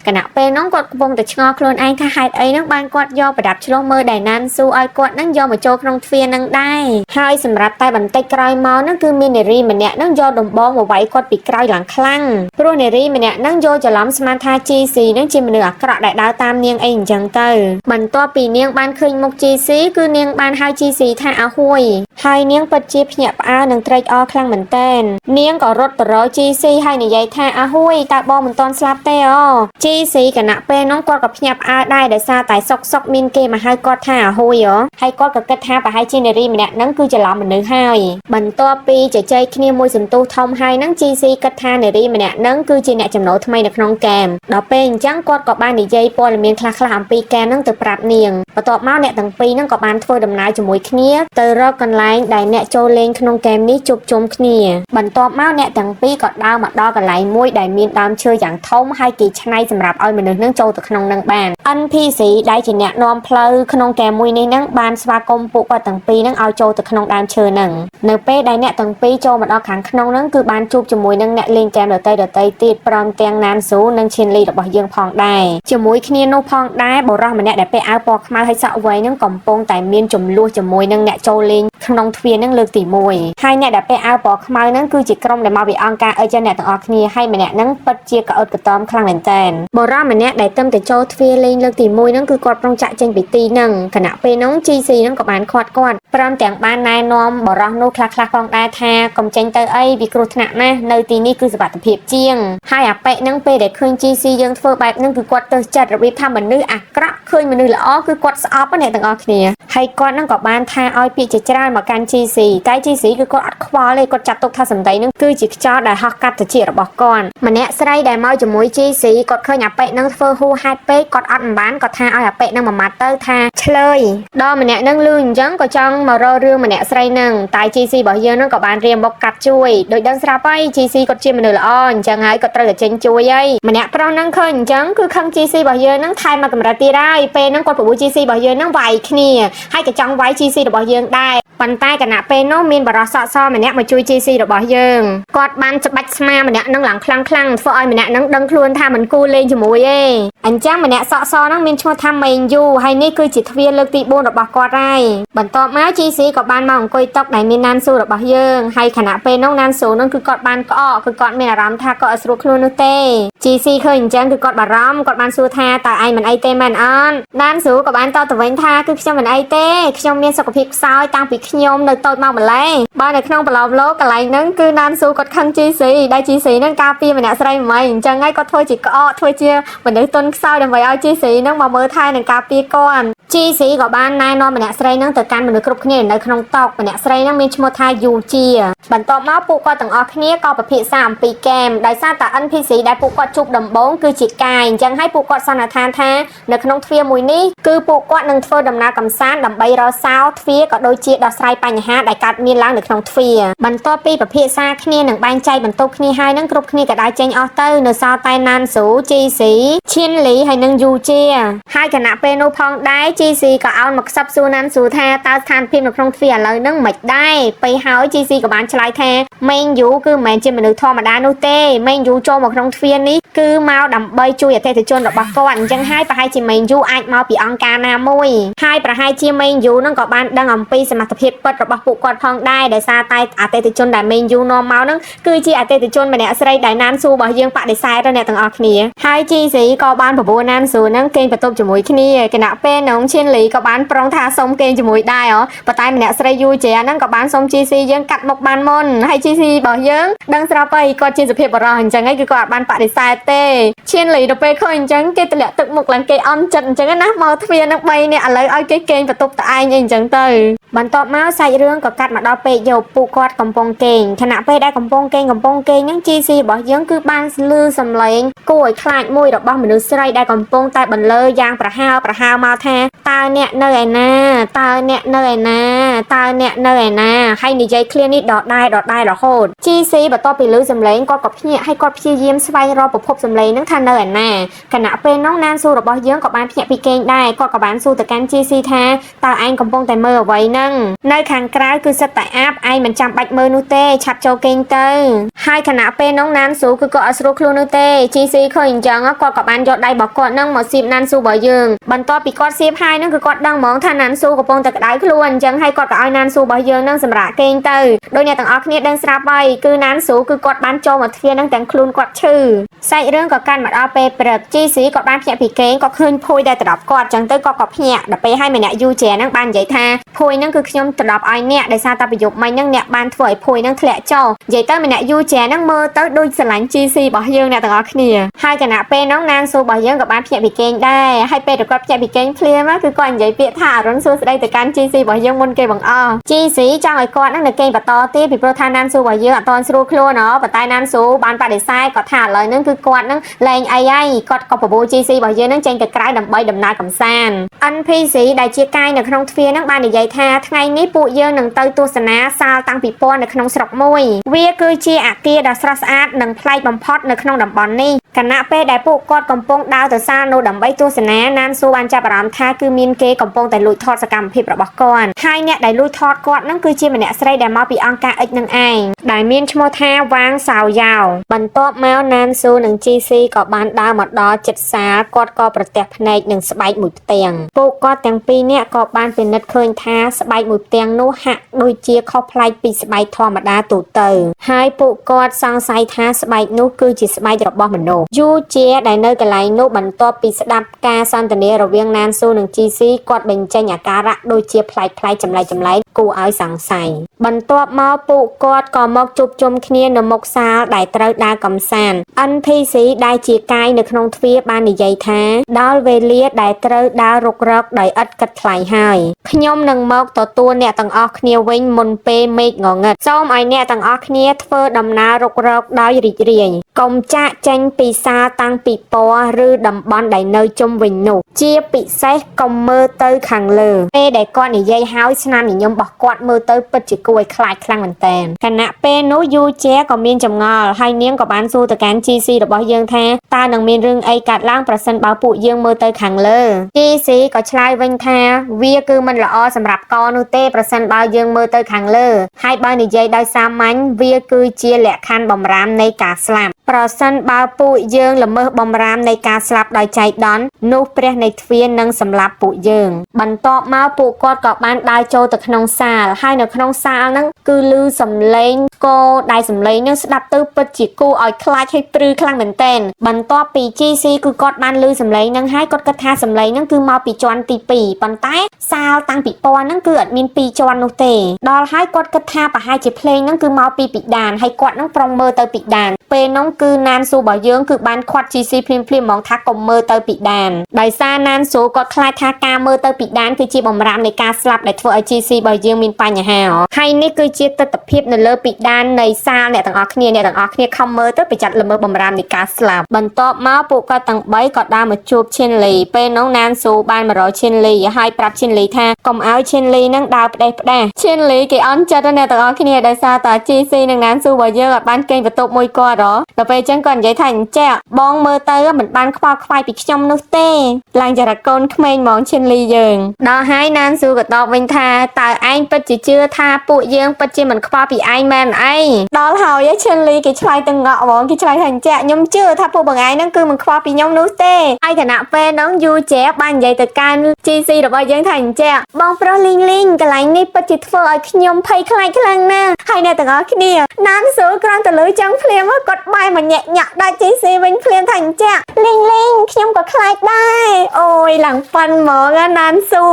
គណៈពេលនោះគាត់កំពុងតែឆ្ងល់ខ្លួនឯងថាហេតុអីនឹងបានគាត់យកប្រដាប់ឆ្លុះមើលដែលណានស៊ូឲ្យគាត់នឹងយកមកចូលក្នុងទ្វារនឹងដែរហើយសម្រាប់តែបន្តិចក្រោយមកនឹងគឺមាននារីម្នាក់នឹងយកដំបងមកវាយគាត់ពីក្រោយឡើងខ្លាំងព្រោះនារីម្នាក់នឹងយកច្រឡំស្មានថា GC នឹងជាមនុស្សអាក្រក់ដែលដើរតាមនាងអីអញ្ចឹងទៅបន្ទាប់ពីនាងបានឃើញមុខ GC គឺនាងបានហៅ GC ថាអាហួយហើយនាងពិតជាភ្ញាក់ផ្អើលនិងត្រេកអរខ្លាំងមែនទែននាងក៏រត់ទៅរក GC ហើយនិយាយថាអាហួយតើបងមិនទាន់ស្លាប់ទេអូ GC គណៈពេលនោះគាត់ក៏ភ្ញាក់ផ្អើលដែរដោយសារតែសុកមានគេមកហៅគាត់ថាអាហួយហើយគាត់ក៏គិតថាប្រហែលជានារីម្នាក់ហ្នឹងគឺច្រឡំមនុស្សហើយបន្ទាប់ពីជជែកគ្នាមួយសន្ទុះធំហើយហ្នឹង GC គិតថានារីម្នាក់ហ្នឹងគឺជាអ្នកចំណូលថ្មីនៅក្នុងហ្គេមដល់ពេលអញ្ចឹងគាត់ក៏បាននិយាយព័ត៌មានខ្លះៗអំពីហ្គេមហ្នឹងទៅប្រាប់នាងបន្ទាប់មកអ្នកទាំងពីរហ្នឹងក៏បានធ្វើដំណើរជាមួយគ្នាទៅរកកន្លែងដែលអ្នកចូលលេងក្នុងហ្គេមនេះជួបជុំគ្នាបន្ទាប់មកអ្នកទាំងពីរក៏ដើរមកដល់កន្លែងមួយដែលមានដើមឈើយ៉ាងធំហើយគេច្នៃសម្រាប់ឲ្យមនុស្សហ្នឹងចូលទៅក្នុងហ្នឹងបាន NPC ដែលជាអ្នកនាំផ្លូវក្នុងហ្គេមមួយនេះហ្នឹងបានស្វាគមន៍ពួកគាត់ទាំងពីរហ្នឹងឲ្យចូលទៅក្នុងដើមឈើហ្នឹងនៅពេលដែលអ្នកទាំងពីរចូលមកដល់ខាងក្នុងហ្នឹងគឺបានជួបជាមួយនឹងអ្នកលេងហ្គេមដទៃទៀតព្រមទាំងណានស៊ូនិង Chen Li របស់យើងផងដែរជាមួយគ្នានោះផងដែរបុរសម្នាក់ដែលពាក់អាវពណ៌ខ្មៅហើយសក់វែងហ្នឹងកំពុងតែមានចំនួនជាមួយនឹងអ្នកចូលលេងក្នុងទ្វារហ្នឹងលើកទី1ហើយអ្នកដែលពាក់អាវពណ៌ខ្មៅហ្នឹងគឺជាក្រុមដែលមកពីអង្គការអេเจนអ្នកទាំងអស់គ្នាហើយម្នាក់ហ្នឹងពិតជាក្អឺតក្តំខ្លាំងមែនតើបុរសម្នាក់ដែលទៅចូលទ្វារលេងលើកទី1ហ្នឹងគឺគាត់ប្រុងចាក់ចេញពីទីហ្នឹងគណៈពេលហ្នឹង GC ហ្នឹងក៏បានគាត់ព្រមទាំងបានណែនាំបុរសនោះខ្លះៗផងដែរថាកុំចេញទៅអីវាគ្រោះថ្នាក់ណាស់នៅទីនេះគឺសុវត្ថិភាពជាងហើយអាប៉ែកហ្នឹងពេលដែលឃើញ GC យើងធ្វើបែបហ្នឹងគឺគាត់ទៅចិត្តរបៀបថាមនុស្សអាក្រក់ឃើញមនុស្សល្អគឺគាត់ស្អប់អ្នកទាំងអស់គ្នាហើយគាត់ហ្នឹងក៏បានថាឲ្យពាក្យជាច្រើនមកកាន់ GC តែ GC គឺគាត់អត់ខ្វល់ទេគាត់ចាត់ទុកថាសម្ដីហ្នឹងគឺជាខ្យល់ដែលហោះកាត់ត្រចៀករបស់គាត់ម្នាក់ស្រីដែលមកជាមួយ GC គាត់ឃើញអាប៉ែកហ្នឹងធ្វើហួសហេតុពេកគាត់អត់បានគាត់ថាឲ្យអាប៉ែកហ្នឹងមួយម៉ាត់ទៅថាឆ្លើយដល់ម្នាក់ហ្នឹងលឺអញ្ចឹងក៏ចង់មករករឿងម្នាក់ស្រីហ្នឹងតែ GC របស់យើងហ្នឹងក៏បានរៀបមកកាត់ជួយដោយដឹងស្រាប់ហើយ GC គាត់ជាមនុស្សល្អអញ្ចឹងហើយគាត់ត្រូវតែចេញជួយហើយម្នាក់ប្រុសហ្នឹងឃើញអញ្ចឹងគឺខឹង GC របស់យើងហ្នឹងថែមមកកម្រិតទៀតហើយពេលហ្នឹងគាត់ប្របួ GC របស់យើងហ្នឹងវាយគ្នាហើយក៏ចង់វាយ GC របស់យើងដែរប៉ុ ប៉ុន្តែគណៈពេលនោះមានបរិសសម្នាក់មកជួយ GC របស់យើងគាត់បានច្បាច់ស្មាម្នាក់នឹងឡើងខ្លាំងខ្លាំងធ្វើឲ្យម្នាក់នឹងដឹងខ្លួនថាមិនគួរលេងជាមួយទេអញ្ចឹងម្នាក់សក់សហ្នឹងមានឈ្មោះថាមេងយូហើយនេះគឺជាទ្វារលើកទី4របស់គាត់ហើយបន្ទាប់មក GC ក៏បានមកអង្គុយតុដែលមានណានស៊ូរបស់យើងហើយខណៈពេលនោះណានស៊ូហ្នឹងគឺគាត់បានក្អកគឺគាត់មានអារម្មណ៍ថាគាត់អត់ស្រួលខ្លួននោះទេ GC ឃើញអញ្ចឹងគឺគាត់បារម្ភគាត់បានសួរថាតើឯងមិនអីទេមែនអត់ណានស៊ូក៏បានតបទៅវិញថាគឺខ្ញុំមិនអីទេខ្ញុំមានសុខភាពខ្សោយតាំងពីខ្ញុំនៅតូចមកម្ល៉េះបើនៅក្នុងប្រឡប់លោកកន្លែងហ្នឹងគឺណានស៊ូគាត់ខឹង GC ដែល GC ហ្នឹងការពារម្នាក់ស្រីមិនអញ្ចឹងហើយគាត់ធ្វើជាក្អកធ្វើជាមនុស្សទន់ខ្សោយដើម្បីឲ្យ GC ហ្នឹងមកមើលថែនឹងការពារគាត់ GC ក៏បានណែនាំម្នាក់ស្រីហ្នឹងទៅកាន់មនុស្សគ្រប់គ្នានៅក្នុងតុម្នាក់ស្រីហ្នឹងមានឈ្មោះថាយូជាបន្ទាប់មកពួកគាត់ទាំងអស់គ្នាក៏ពិភាក្សាអំពីហ្គេមដោយសារតែ NPC ដែលពួកគាត់ជួបដំបូងគឺជាកាយអញ្ចឹងហើយពួកគាត់សន្និដ្ឋានថានៅក្នុងទ្វារមួយនេះគឺពួកគាត់នឹងធ្វើដំណើរកម្សាន្តដើម្បីរកសោទ្វារក៏ដូចជាដោះស្រាយបញ្ហាដែលកើតមានឡើងនៅក្នុងទ្វារបន្ទាប់ពីពិភាក្សាគ្នានឹងបែងចែកបន្ទប់គ្នាហើយនឹងគ្រប់គ្នាក៏ដើរចេញអស់ទៅនៅសល់តែណានស៊ូ GC ឈៀនលីហើយនឹងយូជាហើយគណៈពេលនោះផងដែរ GC ក៏អោនមកខ្សឹបសួរណានស៊ូថាតើស្ថានភាពនៅក្នុងទ្វារឥឡូវហ្នឹងមិនដែរពេលហើយ GC ក៏បានឆ្លើយថាមេងយូគឺមិនមែនជាមនុស្សធម្មតានោះទេមេងយូចូលមកក្នុងទ្វារនេះគឺមកដើម្បីជួយអតិថិជនរបស់គាត់អញ្ចឹងហើយប្រហែលជាមេងយូអាចមកពីអង្គការណាមួយហើយប្រហែលជាមេងយូហ្នឹងក៏បានដឹងអំពីសមត្ថភាពពិតរបស់ពួកគាត់ផងដែរដោយសារតែអតិថិជនដែលមេងយូនាំមកហ្នឹងគឺជាអតិថិជនម្នាក់ស្រីដែលណានស៊ូរបស់យើងបដិសេធអ្នកទាំងអស់គ្នាហើយ GC ក៏បានបបួលណានស៊ូហ្នឹងគេងបន្ទប់ជាមួយគ្នាគណៈពេលនងឈៀនលីក៏បានប្រុងថាសុំគេងជាមួយដែរប៉ុន្តែម្នាក់ស្រីយូជាហ្នឹងក៏បានសុំ GC យើងកាត់មុខបានមុនហើយ GC របស់យើងដឹងស្រាប់ហើយគាត់ជាសុភាពបរិះអញ្ចឹងហើយគឺគាត់អត់បានបដិសេធទេឈៀនលីទៅពេលឃើញអញ្ចឹងគេទម្លាក់ទឹកមុខឡើងគេអន់ចិត្តអញ្ចឹងណាមកទ្វារនឹង3នាក់ឥឡូវឲ្យគេគេងបន្ទប់តែឯងអីអញ្ចឹងទៅបន្ទាប់មកសាច់រឿងក៏កាត់មកដល់ពេលយប់ពួកគាត់កំពុងគេងខណៈពេលដែលកំពុងគេងហ្នឹង GC របស់យើងគឺបានលឺសំឡេងគួរឲ្យខ្លាចមួយរបស់មនុស្សស្រីដែលកំពុងតែបន្លឺយ៉ាងប្រហើរមកថាតើអ្នកនៅឯណាតើអ្នកនៅឯណាតើអ្នកនៅឯណាហើយនិយាយឃ្លានេះដដែលរហូត GC បន្ទាប់ពីលឺសំឡេងគាត់ក៏ភ្ញាក់ហើយគាត់ព្យាយាមស្វែងរកប្រភពសំឡេងហ្នឹងថានៅឯណាខណៈពេលនោះណានស៊ូរបស់យើងក៏បានភ្ញាក់ពីគេងដែរគាត់ក៏បានសួរទៅកាន់ GC ថាតើឯងកំពុងតែមើលអ្វីហ្នឹងនៅខាងក្រៅគឺសិតតែអាបឯងមិនចាំបាច់មើលនោះទេឆាប់ចូលគេងទៅហើយខណៈពេលនោះណានស៊ូគឺគាត់អត់ស្រួលខ្លួននោះទេ GC ឃើញអញ្ចឹងគាត់ក៏បានយកដៃរបស់គាត់ហ្នឹងមកសៀបណានស៊ូរបស់យើងបន្ទាប់ពីគាត់សៀបហើយហ្នឹងគឺគាត់ដឹងហ្មងថាណានស៊ូកំពុងតែក្តៅខ្លួនអញ្ចឹងហើយគាត់ក៏ឲ្យណានស៊ូរបស់យើងហ្នឹងសម្រាប់គេងទៅដោយអ្នកទាំងអស់គ្នាដឹងស្រាប់ហើយគឺណានស៊ូគឺគាត់បានចូលមកទ្វារហ្នឹងទាំងខ្លួនគាត់ឈឺសាច់រឿងក៏កាន់មកដល់ពេលព្រឹក GC គាត់បានភ្ញាក់ពីគេងគាត់ឃើញភួយដែលត្រឡប់គាត់អញ្ចឹងទៅគាត់ក៏ភ្ញាក់ដល់ពេលឲ្យម្នាក់យូជាហ្នឹងបាននិយាយថាភួយហ្នឹងគឺខ្ញុំត្រឡប់ឲ្យអ្នកដោយសារតែប្រយុទ្ធមិញហ្នឹងអ្នកបានធ្វើឲ្យភួយហ្នឹងធ្លាក់ចុះនិយាយទៅម្នាក់យូជាហ្នឹងមើលទៅដូចស្រឡាញ់ GC របស់យើងអ្នកទាំងអស់គ្នាហើយគណៈពេលហ្នឹងណានស៊ូរបស់យើងក៏បានភ្ញាក់ពីគេងដែរហើយពេលគាត់ភ្ញាក់ពីគេងភ្លាមគឺគាត់និយាយពាក្យថាអរុនសួស្ដីទៅកាន់ GC របស់យើងមុនគេបង្អស់ GC ចង់ឲ្យគាត់ហ្នឹងនៅគេងបន្តទៀតពីព្រោះថាណានស៊ូរបស់យើងអត់ទាន់ស្រួលខ្លួនប៉ុន្តែណានស៊ូបានបដិសេធគាត់ថាឥឡូវហ្នឹងគឺគាត់ហ្នឹងលែងអីហើយគាត់ក៏បបួល GC របស់យើងហ្នឹងចេញទៅក្រៅដើម្បីដំណើរកម្សាន្ត NPC ដែលជាកាយនៅក្នុងទ្វារហ្នឹងបាននិយាយថាថ្ងៃនេះពួកយើងនឹងទៅទស្សនាសាលតាំងពីពណ៌នៅក្នុងស្រុកមួយវាគឺជាអគារដ៏ស្រស់ស្អាតនិងប្លែកបំផុតនៅក្នុងតំបន់នេះខណៈពេលដែលពួកគាត់កំពុងដើរទៅសាលនោះដើម្បីទស្សនាណានស៊ូបានចាប់អារម្មណ៍ថាគឺមានគេកំពុងតែលួចថតសកម្មភាពរបស់គាត់ហើយអ្នកដែលលួចថតគាត់ហ្នឹងគឺជាម្នាក់ស្រីដែលមកពីអង្គការ X នឹងឯងដែលមានឈ្មោះថាវ៉ាងសាវយ៉ាវបន្ទាប់មកណានស៊ូនិង GC ក៏បានដើរមកដល់ជិតសាលគាត់ក៏ប្រទះភ្នែកនឹងស្បែកមួយផ្ទាំងពួកគាត់ទាំងពីរនាក់ក៏បានពិនិត្យឃើញថាស្បែកមួយផ្ទាំងនោះហាក់ដូចជាខុសប្លែកពីស្បែកធម្មតាទូទៅហើយពួកគាត់សង្ស័យថាស្បែកនោះគឺជាស្បែករបស់មនុស្សយូជាដែលនៅកន្លែងនោះបន្ទាប់ពីស្ដាប់ការសន្ទនារវាងណានស៊ូនិង GC គាត់បញ្ចេញអាការៈដូចជាប្លែកចម្លែកគួរឲ្យសង្ស័យបន្ទាប់មកពួកគាត់ក៏មកជួបជុំគ្នានៅមុខសាលដែលត្រូវដើរកម្សាន្ត NPC ដែលជាកាយនៅក្នុងទ្វារបាននិយាយថាដល់វេលាដែលត្រូវដើររុករកដោយឥតគិតថ្លៃហើយខ្ញុំនឹងមកទទួលអ្នកទាំងអស់គ្នាវិញមុនពេលមេឃងងឹតសូមឲ្យអ្នកទាំងអស់គ្នាធ្វើដំណើររុករកដោយរីករាយកុំចាកចេញពី សាតាំងពីពណ៌ឬតំបន់ដែលនៅជុំវិញនោះជាពិសេសកុំមើលទៅខាងលើពេលដែលគាត់និយាយហើយស្នាមញញឹមរបស់គាត់មើលទៅពិតជាគួរឲ្យខ្លាចខ្លាំងមែនទែនខណៈពេលនោះយូជែក៏មានចម្ងល់ហើយនាងក៏បានសួរទៅកាន់ GC របស់យើងថាតើនឹងមានរឿងអីកើតឡើងប្រសិនបើពួកយើងមើលទៅខាងលើ GC ក៏ឆ្លើយវិញថាវាគឺមិនល្អសម្រាប់កនោះទេប្រសិនបើយើងមើលទៅខាងលើហើយបើនិយាយដោយសាមញ្ញវាគឺជាលក្ខខណ្ឌបំរាមនៃការស្លាប់ប្រសិនបើពួកយើងល្មើសបំរាមនៃការស្លាប់ដោយចៃដន្យនោះព្រះនៃទ្វារនឹងសម្លាប់ពួកយើងបន្ទាប់មកពួកគាត់ក៏បានដើរចូលទៅក្នុងសាលហើយនៅក្នុងសាលហ្នឹងគឺឮសំឡេងកោដែលសំឡេងហ្នឹងស្ដាប់ទៅពិតជាគួរឲ្យខ្លាចឲ្យព្រឺខ្លាំងមែនទែនបន្ទាប់ពី GC គឺគាត់បានឮសំឡេងហ្នឹងហើយគាត់គិតថាសំឡេងហ្នឹងគឺមកពីជាន់ទី2ប៉ុន្តែសាលតាំងពីពណ៌ហ្នឹងគឺអត់មាន2ជាន់នោះទេដល់ហើយគាត់គិតថាប្រហែលជាភ្លេងហ្នឹងគឺមកពីពិដានហើយគាត់ហ្នឹងប្រុងមើលទៅពិដានពេលហ្នឹងគឺណានស៊ូរបស់យើងគឺបានខាត់ GC ភ្លាមហ្មងថាកុំមើលទៅពិដានដោយសារណានស៊ូគាត់ខ្លាចថាការមើលទៅពិដានគឺជាបំរាមនៃការស្លាប់ដែលធ្វើឲ្យ GC របស់យើងមានបញ្ហាហើយនេះគឺជាទស្សនវិជ្ជានៅលើពិដាននៃសាលអ្នកទាំងអស់គ្នាខំមើលទៅប្រចាំល្មើសបំរាមនៃការស្លាប់បន្ទាប់មកពួកគាត់ទាំង3ក៏ដើរមកជួបឈិនលីពេលនោះណានស៊ូបានមករកឈិនលីហើយប្រាប់ឈិនលីថាកុំឲ្យឈិនលីនឹងដើរផ្ដេសផ្ដាសឈិនលីគេអន់ចិត្តអ្នកទាំងអស់គ្នាដោយសារតែ GC និងណានស៊ូរបស់យើងអត់បានកេងបន្ទប់មួយគាត់ដល់ពេលអញ្ចឹងគាត់និយាយថាអញ្ចឹងបងមើលទៅមិនបានខ្វល់ខ្វាយពីខ្ញុំនោះទេឡើងចរកូនក្មេងហ្មងឈិនលីយើងដល់ហើយណានស៊ូក៏តបវិញថាតើឯងពិតជាជឿថាពួកយើងពិតជាមិនខ្វល់ពីឯងមែនអីដល់ហើយឈិនលីគេឆ្លើយទៅងក់ហ្មងគេឆ្លើយថាអញ្ចឹងខ្ញុំជឿថាពួកបងឯងហ្នឹងគឺមិនខ្វល់ពីខ្ញុំនោះទេហើយគណៈពេលហ្នឹងយូជែបាននិយាយទៅកាន់ GC របស់យើងថាអញ្ចឹងបងប្រុសលីងលីងកន្លែងនេះពិតជាធ្វើឲ្យខ្ញុំភ័យខ្លាចខ្លាំងណាស់ហើយអ្នកទាំងអស់គ្នាណានស៊ូគ្រាន់តែលើចង់ភ្លាមគាត់បែរមកញាក់ញាក់ដាក់ GC វិញភ្លាមថាអញ្ចឹងលីងលីងខ្ញុំក៏ខ្លាចដែរអូយឡើងប៉ាន់ហ្មងណានស៊ូ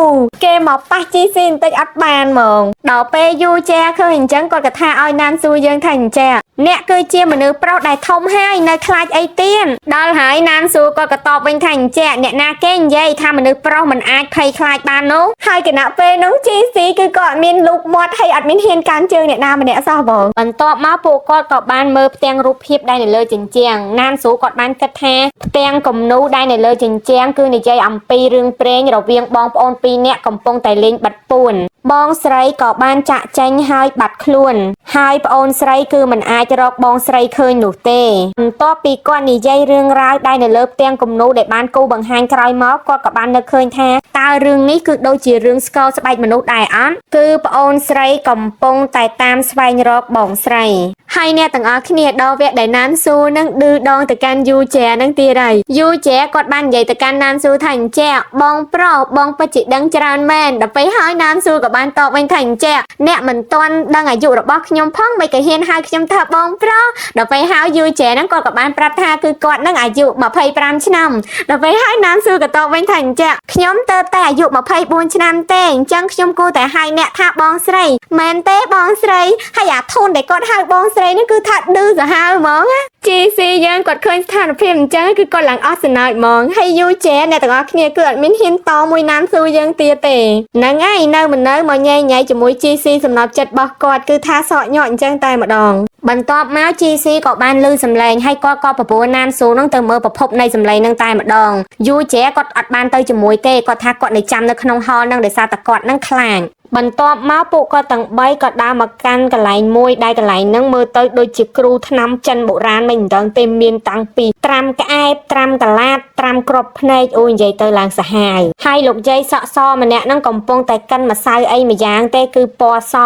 គេមកប៉ះ GC បន្តិចអត់បានហ្មងដល់ពេលយូជែឃើញអញ្ចឹងគាត់ក៏ថាឲ្យណានស៊ូយើងថាអញ្ចឹងអ្នកគឺជាមនុស្សប្រុសដែលធំហើយនៅខ្លាចអីទៀតដល់ហើយណានស៊ូគាត់ក៏តបវិញថាអញ្ចឹងអ្នកណាគេនិយាយថាមនុស្សប្រុសមិនអាចភ័យខ្លាចបាននោះហើយគណៈពេលនោះ GC គឺក៏អត់មានលូកមាត់ហើយអត់មានហ៊ានកាន់ជើងអ្នកណាម្នាក់សោះបងបន្ទាប់មកពួកគាត់ក៏បានមើលផ្ទាំងរូបភាពដែលនៅលើជញ្ជាំងណានស៊ូគាត់បានគិតថាផ្ទាំងគំនូរដែលនៅលើជញ្ជាំងគឺនិយាយអំពីរឿងព្រេងរវាងបងប្អូន2នាក់កំពុងតែលេងបាត់ពួនបងស្រីក៏បានចាក់ចេញហើយបាត់ខ្លួនហើយប្អូនស្រីគឺមិនអាចរកបងស្រីឃើញនោះទេបន្ទាប់ពីគាត់និយាយរឿងរ៉ាវដែលនៅលើផ្ទាំងគំនូរដែលបានគូបង្ហាញក្រោយមកគាត់ក៏បាននឹកឃើញថាតើរឿងនេះគឺដូចជារឿងស្គរស្បែកមនុស្សដែរអត់គឺប្អូនស្រីកំពុងតែតាមស្វែងរកបងស្រីហើយអ្នកទាំងអស់គ្នាដល់វគ្គដែលណានស៊ូនឹងឌឺដងទៅកាន់យូជែនឹងទៀតហើយយូជែគាត់បាននិយាយទៅកាន់ណានស៊ូថាអញ្ចឹងបងប្រុសបងពិតជាដឹងច្រើនមែនដល់ពេលហើយណានស៊ូក៏បានតបវិញថាអញ្ចឹងអ្នកមិនទាន់ដឹងអាយុរបស់ខ្ញុំផងមិនក៏ហ៊ានហៅខ្ញុំថាបងប្រុសដល់ពេលហើយយូជែហ្នឹងគាត់ក៏បានប្រាប់ថាគឺគាត់នឹងអាយុ25ឆ្នាំដល់ពេលហើយណានស៊ូក៏តបវិញថាអញ្ចឹងខ្ញុំទៅតែអាយុ24ឆ្នាំទេអញ្ចឹងខ្ញុំគួរតែហៅអ្នកថាបងស្រីមែនទេបងស្រីហើយអាធូនដែលគាត់ហៅបងស្រីនេះគឺថាឌឺសាហាវហ្មងណា GC យើងគាត់ឃើញស្ថានភាពអញ្ចឹងគឺគាត់ឡើងអស់សំណើចហ្មងហើយយូជែអ្នកទាំងអស់គ្នាគឺអត់មានហ៊ានតមួយណានស៊ូយើងទៀតទេហ្នឹងហើយនៅមកញ៉ៃញ៉ៃជាមួយ GC សំណប់ចិត្តរបស់គាត់គឺថាសក់ញក់អញ្ចឹងតែម្ដងបន្ទាប់មក GC ក៏បានឮសំឡេងហើយគាត់ក៏ប្រពន្ធណានស៊ូនឹងទៅមើលប្រភពនៃសំឡេងនឹងតែម្ដងយូជែគាត់អត់បានទៅជាមួយទេគាត់ថាគាត់នៅចាំនៅក្នុងហលនឹងដោយសារតែគាត់នឹងខ្លាចបន្ទាប់មកពួកគាត់ទាំង3ក៏ដើរមកកាន់កន្លែងមួយដែលកន្លែងហ្នឹងមើលទៅដូចជាគ្រូថ្នាំចិនបុរាណមិនដឹងទេមានតាំងពីត្រាំក្អែបត្រាំកលាតត្រាំគ្រាប់ភ្នែកអូនិយាយទៅឡើងសាហាវហើយលោកយាយសក់សម្នាក់ហ្នឹងកំពុងតែកិនម្សៅអីម្យ៉ាងទេគឺពណ៌ស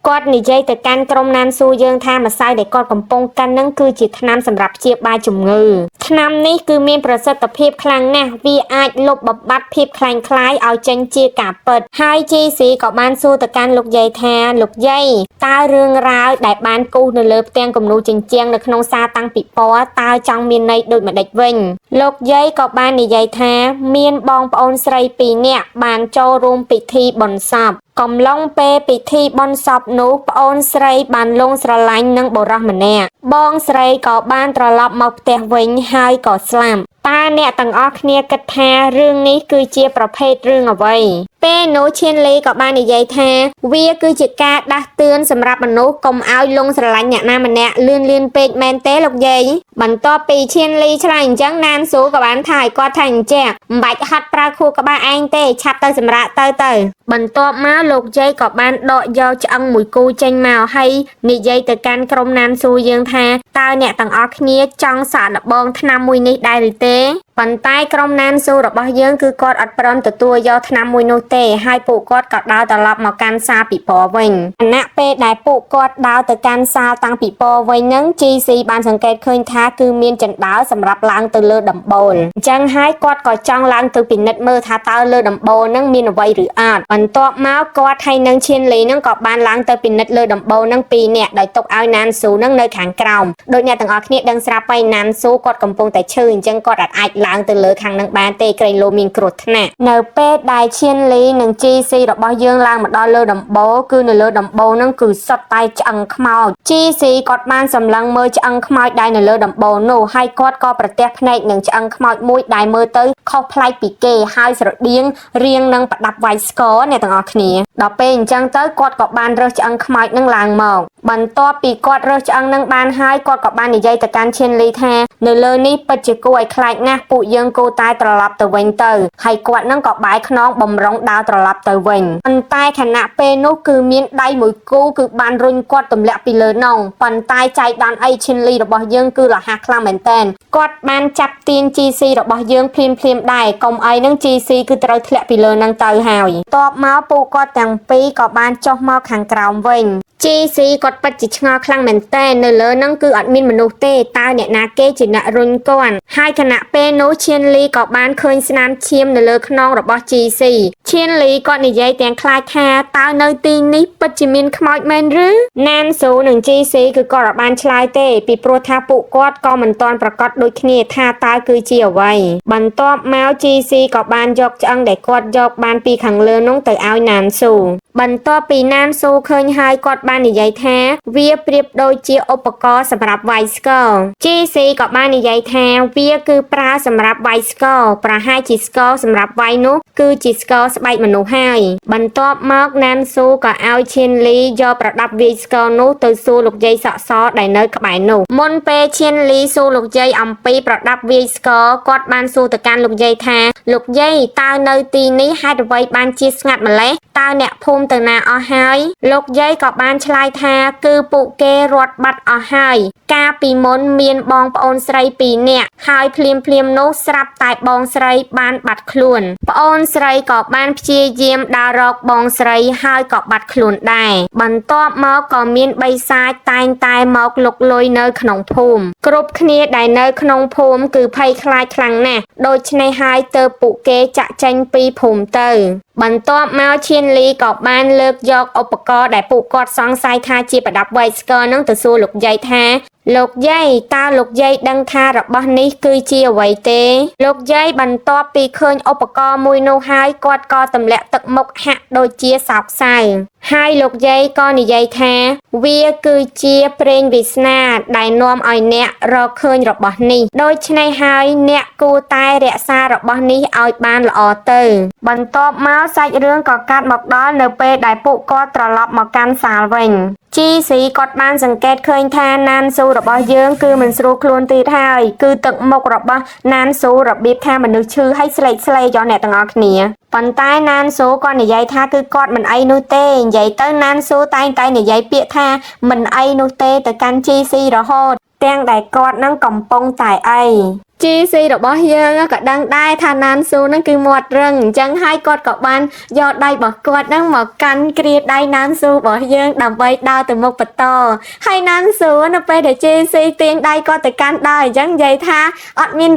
គាត់និយាយទៅកាន់ក្រុមណានស៊ូយើងថាម្សៅដែលគាត់កំពុងកិនហ្នឹងគឺជាថ្នាំសម្រាប់ព្យាបាលជំងឺថ្នាំនេះគឺមានប្រសិទ្ធភាពខ្លាំងណាស់វាអាចលុបបំបាត់ភាពខ្លាំងខ្លាយឲ្យចេញជាការពិតហើយ GC ក៏បានសួរទៅកាន់លោកយាយថាលោកយាយតើរឿងរ៉ាវដែលបានគូសនៅលើផ្ទាំងគំនូរជញ្ជាំងនៅក្នុងសារតាំងពីពណ៌តើចង់មានន័យដូចម្ដេចវិញលោកយាយក៏បាននិយាយថាមានបងប្អូនស្រី2នាក់បានចូលរួមពិធីបុណ្យសពកំឡុងពេលពិធីបុណ្យសពនោះប្អូនស្រីបានលងស្រឡាញ់នឹងបុរសម្នាក់បងស្រីក៏បានត្រឡប់មកផ្ទះវិញហើយក៏ស្លាប់តើអ្នកទាំងអស់គ្នាគិតថារឿងនេះគឺជាប្រភេទរឿងអ្វីព ពេលនោះឈៀនលីក៏បាននិយាយថាវាគឺជាការដាស់តឿនសម្រាប់មនុស្សកុំឲ្យលងស្រឡាញ់អ្នកណាម្នាក់លឿនពេកមែនទេលោកយាយបន្ទាប់ពីឈៀនលីឆ្លើយអញ្ចឹងណានស៊ូក៏បានថាឲ្យគាត់ថាអញ្ចឹងមិនបាច់ហត់ប្រើខួរក្បាលឯងទេឆាប់ទៅសម្រាកទៅបន្ទាប់មកលោកយាយក៏បានដកយកឆ្អឹងមួយគូចេញមកហើយនិយាយទៅកាន់ក្រុមណានស៊ូយើងថាតើអ្នកទាំងអស់គ្នាចង់សាកល្បងថ្នាំមួយនេះដែរឬទេប៉ុន្តែក្រុមណានស៊ូរបស់យើងគឺគាត់អត់ព្រមទទួលយកថ្នាំមួយនោះទេហើយពួកគាត់ក៏ដើរត្រឡប់មកកាន់សាលពិព័រណ៍វិញខណៈពេលដែលពួកគាត់ដើរទៅកាន់សាលតាំងពិព័រណ៍វិញហ្នឹង GC បានសង្កេតឃើញថាគឺមានចណ្ដើរសម្រាប់ឡើងទៅលើដំបូលអញ្ចឹងហើយគាត់ក៏ចង់ឡើងទៅពិនិត្យមើលថាតើលើដំបូលហ្នឹងមានអ្វីឬអត់បន្ទាប់មកគាត់ហើយនឹងឈៀនលីហ្នឹងក៏បានឡើងទៅពិនិត្យលើដំបូលហ្នឹង2នាក់ដោយទុកឲ្យណានស៊ូហ្នឹងនៅខាងក្រោមដោយអ្នកទាំងអស់គ្នាដឹងស្រាប់ហើយណានស៊ូគាត់កំពុងតែឈឺអញ្ចឹងគាត់អាចឡើងទៅលើខាងនឹងបានទេក្រែងលោមានគ្រោះថ្នាក់នៅពេលដែលឈៀនលីនិង GC របស់យើងឡើងមកដល់លើដំបូលគឺនៅលើដំបូលហ្នឹងគឺសុទ្ធតែឆ្អឹងខ្មោច GC គាត់បានសម្លឹងមើលឆ្អឹងខ្មោចដែលនៅលើដំបូលនោះហើយគាត់ក៏ប្រទះភ្នែកនឹងឆ្អឹងខ្មោចមួយដែលមើលទៅខុសប្លែកពីគេហើយស្រដៀងរៀងនឹងប្រដាប់វាយស្គរអ្នកទាំងអស់គ្នាដល់ពេលអញ្ចឹងទៅគាត់ក៏បានរើសឆ្អឹងខ្មោចនឹងឡើងមកបន្ទាប់ពីគាត់រើសឆ្អឹងនឹងបានហើយគាត់ក៏បាននិយាយទៅកាន់ឈៀនលីថានៅលើនេះពិតជាគួរឲ្យខ្លាចណាស់ពួកយើងគួរតែត្រឡប់ទៅវិញទៅហើយគាត់នឹងក៏បាយខ្នងបំរុងដើរត្រឡប់ទៅវិញប៉ុន្តែខណៈពេលនោះគឺមានដៃមួយគូគឺបានរុញគាត់ទម្លាក់ពីលើនងប៉ុន្តែចៃដន្យអីឈៀនលីរបស់យើងគឺរហ័សខ្លាំងមែនទែនគាត់បានចាប់ទាញ GC របស់យើងភ្លាមដែរកុំអីនឹង GC គឺត្រូវធ្លាក់ពីលើនឹងទៅហើយតបមកពួកគាត់ទាំងពីរក៏បានចុះមកខាងក្រោមវិញ GC គាត់ពិតជាឆ្ងល់ខ្លាំងមែនតើនៅលើនឹងគឺអត់មានមនុស្សទេតើអ្នកណាគេជាអ្នករុញគាត់ហើយខណៈពេលនោះឈៀនលីក៏បានឃើញស្នាមឈាមនៅលើខ្នងរបស់ GC ឈៀនលីគាត់និយាយទាំងខ្លាចថាតើនៅទីនេះពិតជាមានខ្មោចមែនឬណានស៊ូនិង GC គឺគាត់អត់បានឆ្លើយទេពីព្រោះថាពួកគាត់ក៏មិនទាន់ប្រកាសដូចគ្នាថាតើគឺជាអ្វីបន្ទាប់មក GC ក៏បានយកឆ្អឹងដែលគាត់យកបានពីខាងលើនោះទៅឲ្យណានស៊ូបន្ទាប់ពីណានស៊ូឃើញហើយគាត់បាននិយាយថាវាប្រៀបដូចជាឧបករណ៍សម្រាប់វាយស្គរ GC ក៏បាននិយាយថាវាគឺប្រើសម្រាប់វាយស្គរប្រហែលជាស្គរសម្រាប់វាយនោះគឺជាស្គរស្បែកមនុស្សហើយបន្ទាប់មកណានស៊ូក៏ឲ្យឈៀនលីយកប្រដាប់វាយស្គរនោះទៅសួរលោកយាយសក់សដែលនៅក្បែរនោះមុនពេលឈៀនលីសួរលោកយាយអំពីប្រដាប់វាយស្គរគាត់បានសួរទៅកាន់លោកយាយថាលោកយាយតើនៅទីនេះហេតុអ្វីបានជាស្ងាត់ម្លេះតើអ្នកភូមិទៅណាអស់ហើយលោកយាយក៏បានឆ្លើយថាគឺពួកគេរត់បាត់អស់ហើយកាលពីមុនមានបងប្អូនស្រី2នាក់ហើយភ្លាមនោះស្រាប់តែបងស្រីបានបាត់ខ្លួនប្អូនស្រីក៏បានព្យាយាមដើររកបងស្រីហើយក៏បាត់ខ្លួនដែរបន្ទាប់មកក៏មានបិសាចតែងតែមកលុកលុយនៅក្នុងភូមិគ្រប់គ្នាដែលនៅក្នុងភូមិគឺភ័យខ្លាចខ្លាំងណាស់ដូច្នេះហើយទើបពួកគេចាក់ចេញពីភូមិទៅបន្ទាប់មកឈៀនលីក៏បានលើកយកឧបករណ៍ដែលពួកគាត់សង្ស័យថាជាប្រដាប់វាយស្គរនឹងទៅសួរលោកយាយថាលោកយាយតើលោកយាយដឹងថារបស់នេះគឺជាអ្វីទេលោកយាយបន្ទាប់ពីឃើញឧបករណ៍មួយនោះហើយគាត់ក៏ទម្លាក់ទឹកមុខហាក់ដូចជាសោកសៅហើយលោកយាយក៏និយាយថាវាគឺជាព្រេងវាសនាដែលនាំឲ្យអ្នករកឃើញរបស់នេះដូច្នេះហើយអ្នកគួរតែរក្សារបស់នេះឲ្យបានល្អទៅបន្ទាប់មកសាច់រឿងក៏កាត់មកដល់នៅពេលដែលពួកគាត់ត្រឡប់មកកាន់សាលវិញ GC គាត់បានសង្កេតឃើញថាណានស៊ូរបស់យើងគឺមិនស្រួលខ្លួនទៀតហើយគឺទឹកមុខរបស់ណានស៊ូរបៀបថាមនុស្សឈឺហើយស្លេកយកអ្នកទាំងអស់គ្នាប៉ុន្តែណានស៊ូក៏និយាយថាគឺគាត់មិនអីនោះទេនិយាយទៅណានស៊ូតែងតែនិយាយពាក្យថាមិនអីនោះទេទៅកាន់ GC រហូតទាំងដែលគាត់នឹងកំពុងតែអី GC របស់យើងក៏ដឹងដែរថាណានស៊ូនឹងគឺមាត់រឹងអញ្ចឹងហើយគាត់ក៏បានយកដៃរបស់គាត់នឹងមកកាន់គ្រាដៃណានស៊ូរបស់យើងដើម្បីដើរទៅមុខបន្តហើយណានស៊ូនៅពេលដែល GC ទាញដៃគាត់ទៅកាន់ដើរអញ្ចឹងនិយាយថាអត់មាន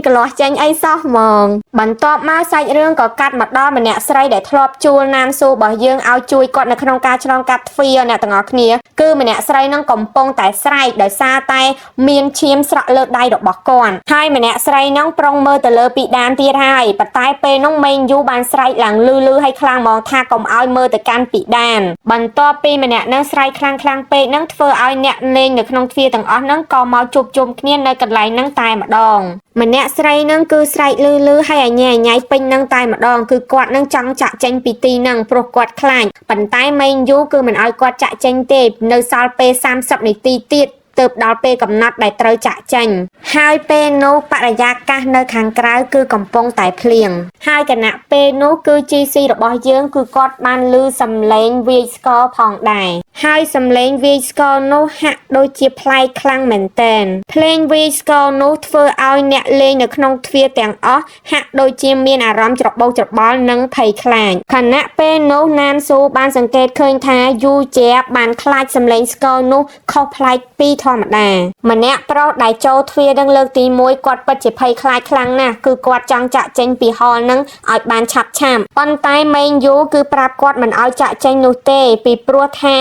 កលាស់ចេញអីសោះហ្មងបន្ទាប់មកសាច់រឿងក៏កាត់មកដល់ម្នាក់ស្រីដែលធ្លាប់ជួលណានស៊ូរបស់យើងឲ្យជួយគាត់នៅក្នុងការឆ្លងកាត់ទ្វារអ្នកទាំងអស់គ្នាគឺម្នាក់ស្រីនឹងកំពុងតែស្រែកដោយសារតែមានឈាមស្រក់លើដៃរបស់គាត់ហើយ ម្នាក់ស្រីនឹងប្រុងមើលទៅលើពីដានទៀតហើយប៉ុន្តែពេលនោះមេងយូបានស្រែកឡើងលឺឲ្យខ្លាំងមកថាកុំឲ្យមើលទៅកាន់ពីដានបន្ទាប់ពីម្នាក់នឹងស្រែកខ្លាំងពេកនឹងធ្វើឲ្យអ្នកលេងនៅក្នុងទ្វារទាំងអស់នឹងក៏មកជួបជុំគ្នានៅកន្លែងនឹងតែម្ដងម្នាក់ស្រីនឹងគឺស្រែកលឺឲ្យអញ្ញាយពេញនឹងតែម្ដងគឺគាត់នឹងចង់ចាក់ចេញពីទីនឹងព្រោះគាត់ខ្លាចប៉ុន្តែមេងយូគឺមិនឲ្យគាត់ចាក់ចេញទេនៅសល់ពេល30នាទីទៀតទើបដល់ពេលកំណត់ដែលត្រូវចាក់ចេញហើយពេលនោះបរិយាកាសនៅខាងក្រៅគឺកំពុងតែភ្លៀងហើយគណៈពេលនោះគឺ GC របស់យើងគឺគាត់បានឮសំឡេងវាយស្គរផងដែរហើយសំឡេងវាយស្គរនោះហាក់ដូចជាប្លែកខ្លាំងមែនទែនភ្លេងវាយស្គរនោះធ្វើឲ្យអ្នកលេងនៅក្នុងទ្វារទាំងអស់ហាក់ដូចជាមានអារម្មណ៍ច្របូកច្របល់និងភ័យខ្លាចខណៈពេលនោះណានស៊ូបានសង្កេតឃើញថាយូជាបានខ្លាចសំឡេងស្គរនោះខុសប្លែកពីធម្មតាម្នាក់ប្រុសដែលចូលទ្វារនឹងលើកទី1គាត់ពិតជាភ័យខ្លាចខ្លាំងណាស់គឺគាត់ចង់ចាក់ចេញពីហលនឹងឲ្យបានឆាប់ប៉ុន្តែមេងយូគឺប្រាប់គាត់មិនឲ្យចាក់ចេញនោះទេពីព្រោះថា